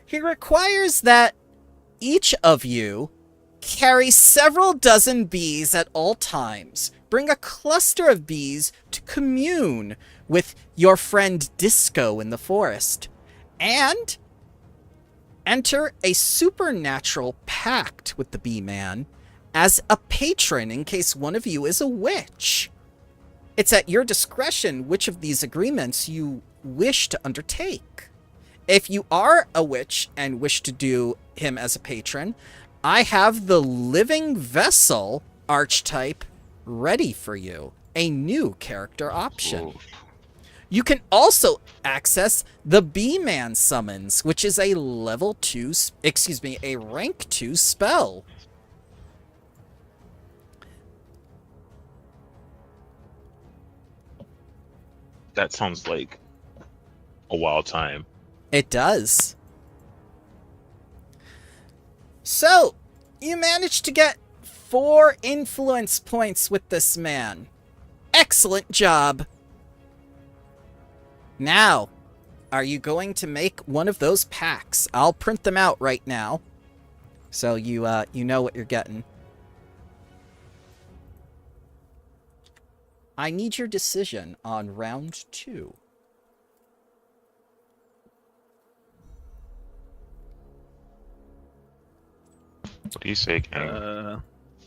He requires that each of you carry several dozen bees at all times. Bring a cluster of bees to commune with your friend Disco in the forest. And enter a supernatural pact with the bee-man as a patron in case one of you is a witch. It's at your discretion which of these agreements you wish to undertake. If you are a witch and wish to do him as a patron, I have the Living Vessel archetype ready for you, a new character option. Ooh. You can also access the Bee-Man Summons, which is a level 2, a rank 2 spell. That sounds like a wild time. It does. So, you managed to get 4 influence points with this man. Excellent job. Now, are you going to make one of those packs? I'll print them out right now, so you know what you're getting. I need your decision on round 2. What do you say, King? Uh,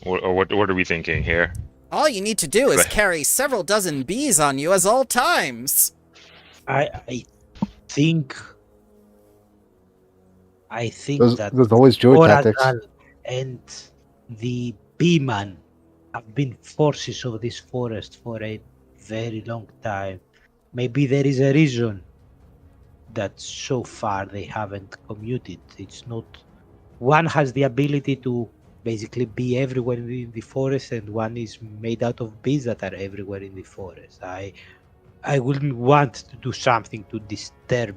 What are we thinking here? All you need to do is Right. carry several dozen bees on you at all times. I think There's, that there's always druid tactics. Orazal and the Beeman have been forces of this forest for a very long time. Maybe there is a reason that so far they haven't commuted. It's not. One has the ability to basically be everywhere in the forest, and one is made out of bees that are everywhere in the forest. I wouldn't want to do something to disturb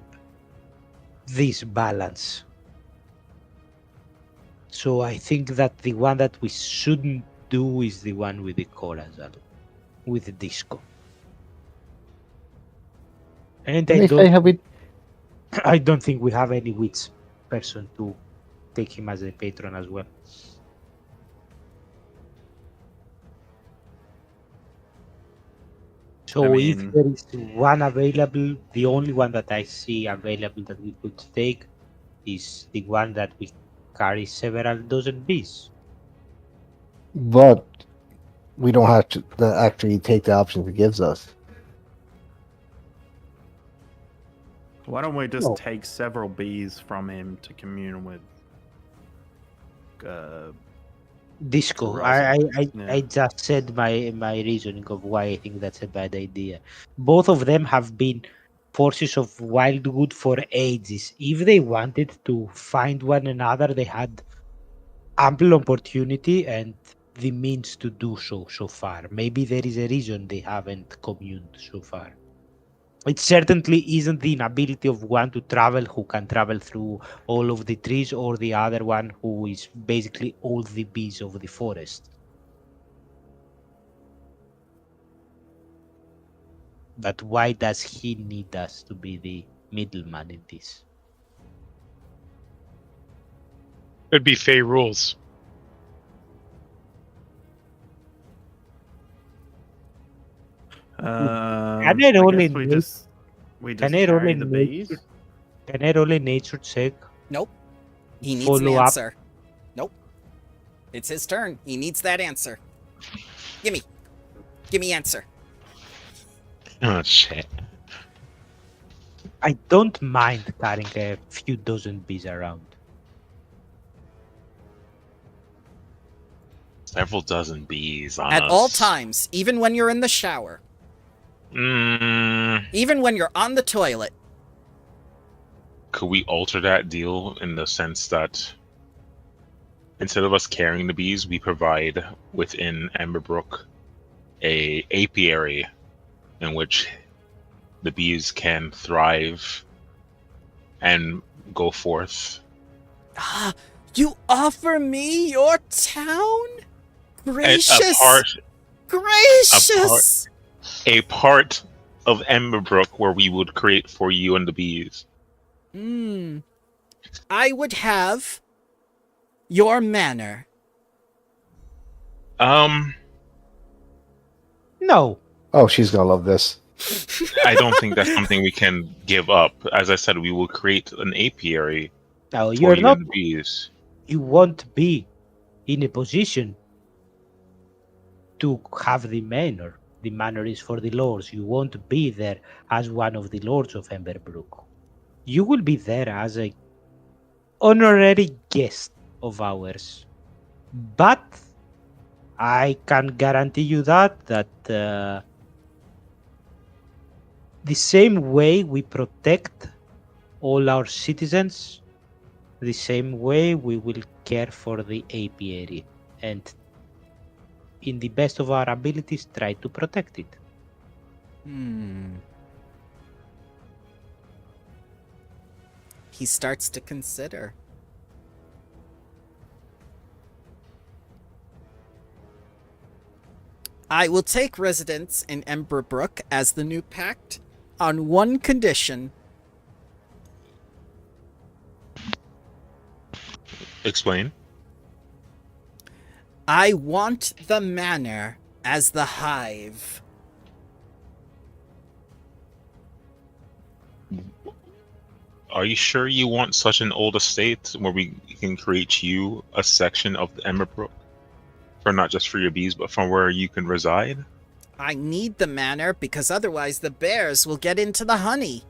this balance. So I think that the one that we shouldn't do is the one with the Corazal, with the disco. And Let me say, have we? I don't think we have any witch person to take him as a patron as well. So I if mean- there is one available, the only one that I see available that we could take is the one that we carry several dozen bees. But we don't have to actually take the options it gives us. Why don't we just No. take several bees from him to commune with? Disco. Razzle. I Yeah. just said my reasoning of why I think that's a bad idea. Both of them have been forces of Wildwood for ages. If they wanted to find one another, they had ample opportunity and the means to do so far. Maybe there is a reason they haven't communed so far. It certainly isn't the inability of one to travel who can travel through all of the trees, or the other one who is basically all the bees of the forest. But why does he need us to be the middleman in this? It'd be Fey rules. I I roll guess in we nature? just Can I roll carry in the nature? bees. Can I roll a nature check? Nope. He needs Follow an up. answer. Nope. It's his turn. He needs that answer. Gimme. Gimme answer. Oh shit! I don't mind carrying a few dozen bees around. Several dozen bees on At us. all times, even when you're in the shower, even when you're on the toilet. Could we alter that deal in the sense that instead of us carrying the bees, we provide within Emberbrook a apiary in which the bees can thrive and go forth? Ah, you offer me your town? And Gracious! Gracious! a part of Emberbrook where we would create for you and the bees. I would have your manor. No. Oh, she's gonna love this. I don't think that's something we can give up. As I said, we will create an apiary No, for you're you not. and the bees. You won't be in a position to have the manor. The manor is for the lords. You won't be there as one of the lords of Emberbrook. You will be there as a honorary guest of ours. But I can guarantee you that the same way we protect all our citizens, the same way we will care for the apiary, and in the best of our abilities try to protect it. He starts to consider. I will take residence in Emberbrook as the new pact on one condition. Explain. I want the manor as the hive. Are you sure you want such an old estate where we can create you a section of the Emberbrook? For not just for your bees, but from where you can reside? I need the manor because otherwise the bears will get into the honey.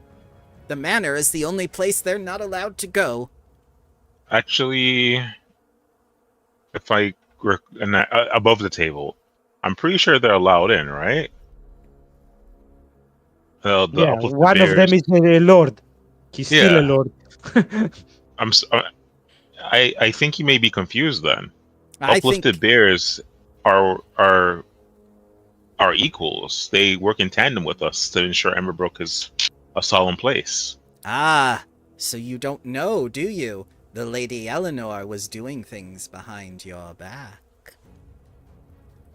The manor is the only place they're not allowed to go. Actually, if I above the table, I'm pretty sure they're allowed in, right? The Yeah, uplifted one of them bears. is a lord. He's still a Yeah. lord. I think you may be confused then. I Uplifted think bears are equals. They work in tandem with us to ensure Emberbrook is a solemn place. so you don't know, do you? The Lady Eleanor was doing things behind your back.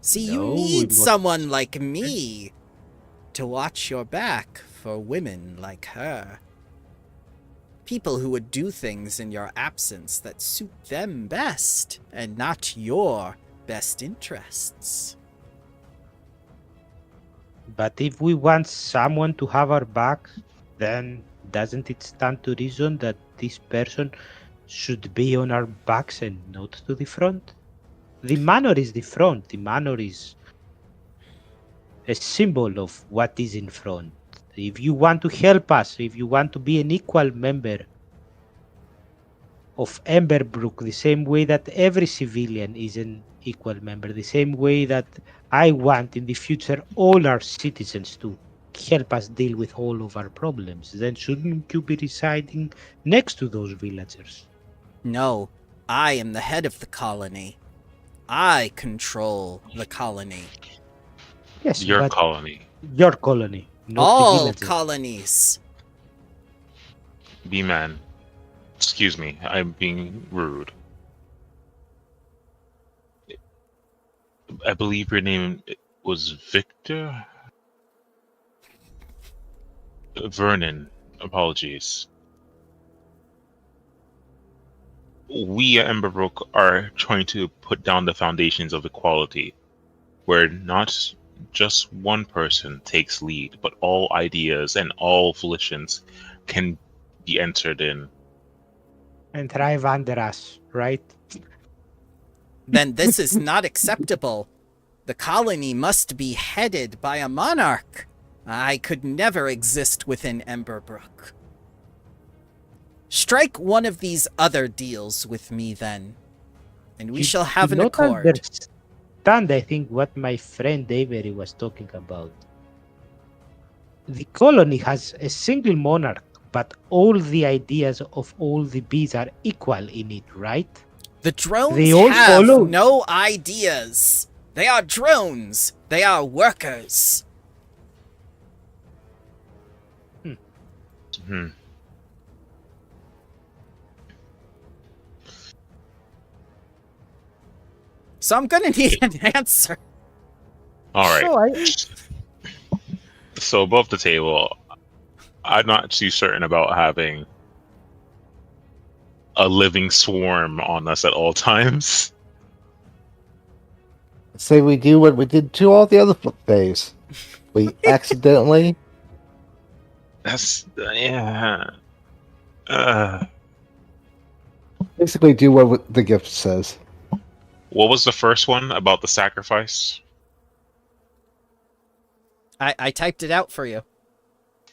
See, you No, need it was- someone like me to watch your back for women like her. People who would do things in your absence that suit them best, and not your best interests. But if we want someone to have our back, then doesn't it stand to reason that this person should be on our backs and not to the front? The manor is the front. The manor is a symbol of what is in front. If you want to help us, if you want to be an equal member of Emberbrook, the same way that every civilian is an equal member, the same way that I want in the future all our citizens to help us deal with all of our problems, then shouldn't you be residing next to those villagers? No, I am the head of the colony. I control the colony. Yes, Your but colony. your colony, not the All villagers. colonies. B-man. Excuse me, I'm being rude. I believe your name was Victor? Vernon. Apologies. We at Emberbrook are trying to put down the foundations of equality, where not just one person takes lead, but all ideas and all volitions can be entered in. And thrive under us, right? Then this is not acceptable. The colony must be headed by a monarch. I could never exist within Emberbrook. Strike one of these other deals with me then, and we You shall have do an not accord. Understand, I think, what my friend Avery was talking about. The colony has a single monarch, but all the ideas of all the bees are equal in it, right? The drones They all have follow- no ideas. They are drones. They are workers. Hmm. So I'm gonna need an answer. All right. So So above the table, I'm not too certain about having a living swarm on us at all times. Say we do what we did to all the other days. We accidentally. That's yeah. Basically do what the gift says. What was the first one about the sacrifice? I typed it out for you.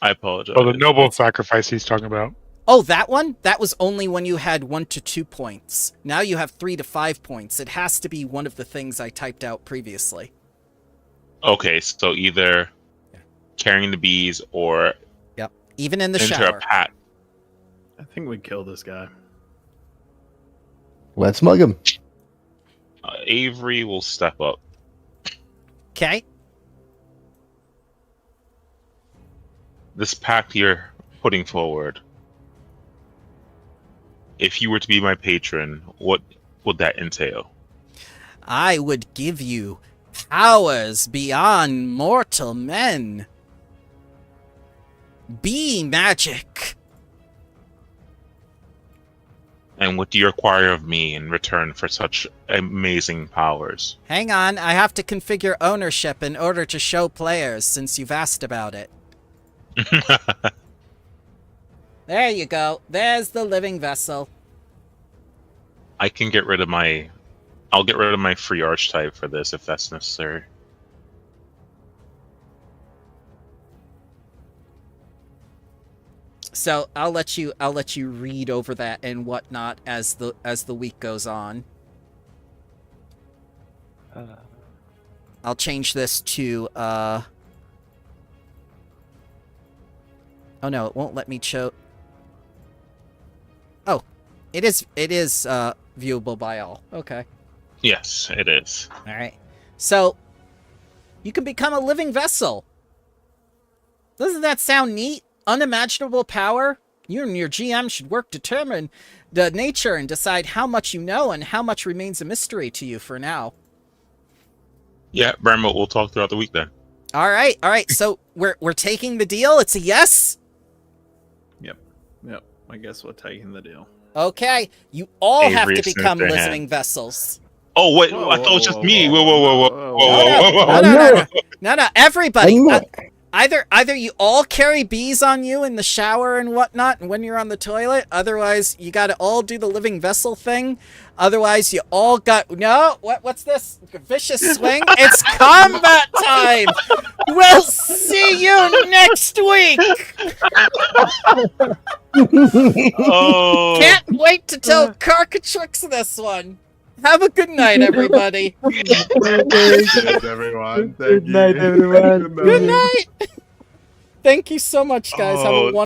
I apologize. Oh, the noble sacrifice he's talking about. Oh, that one? That was only when you had 1 to 2 points. Now you have 3 to 5 points. It has to be one of the things I typed out previously. Okay, so either carrying the bees or Yep. Even in the enter shower. a pact. I think we kill this guy. Let's mug him. Avery will step up. Okay. This pact you're putting forward. If you were to be my patron, what would that entail? I would give you powers beyond mortal men. Bee magic. And what do you require of me in return for such amazing powers? Hang on, I have to configure ownership in order to show players since you've asked about it. There you go. There's the living vessel. I can get rid of my. I'll get rid of my free archetype for this if that's necessary. So I'll let you read over that and whatnot as the week goes on. I'll change this to oh no, it won't let me show. Oh, it is viewable by all. Okay. Yes, it is. All right. So you can become a living vessel. Doesn't that sound neat? Unimaginable power? You and your GM should work to determine the nature and decide how much you know and how much remains a mystery to you for now. Yeah, Bramble, we'll talk throughout the week then. All right. So we're taking the deal. It's a yes. Yep. I guess we're taking the deal. Okay. You all Avery have to sniffed become her living hand. vessels. Oh wait, I thought it was just me. Whoa. No. Everybody. Either you all carry bees on you in the shower and whatnot, and when you're on the toilet. Otherwise, you got to all do the living vessel thing. Otherwise, you all got What's this vicious swing? It's combat time. We'll see you next week. Oh. Can't wait to tell Carcatrix this one. Have a good night, everybody. Thanks, everyone. Good night, everyone. Good night. Thank you so much, guys. Have a wonderful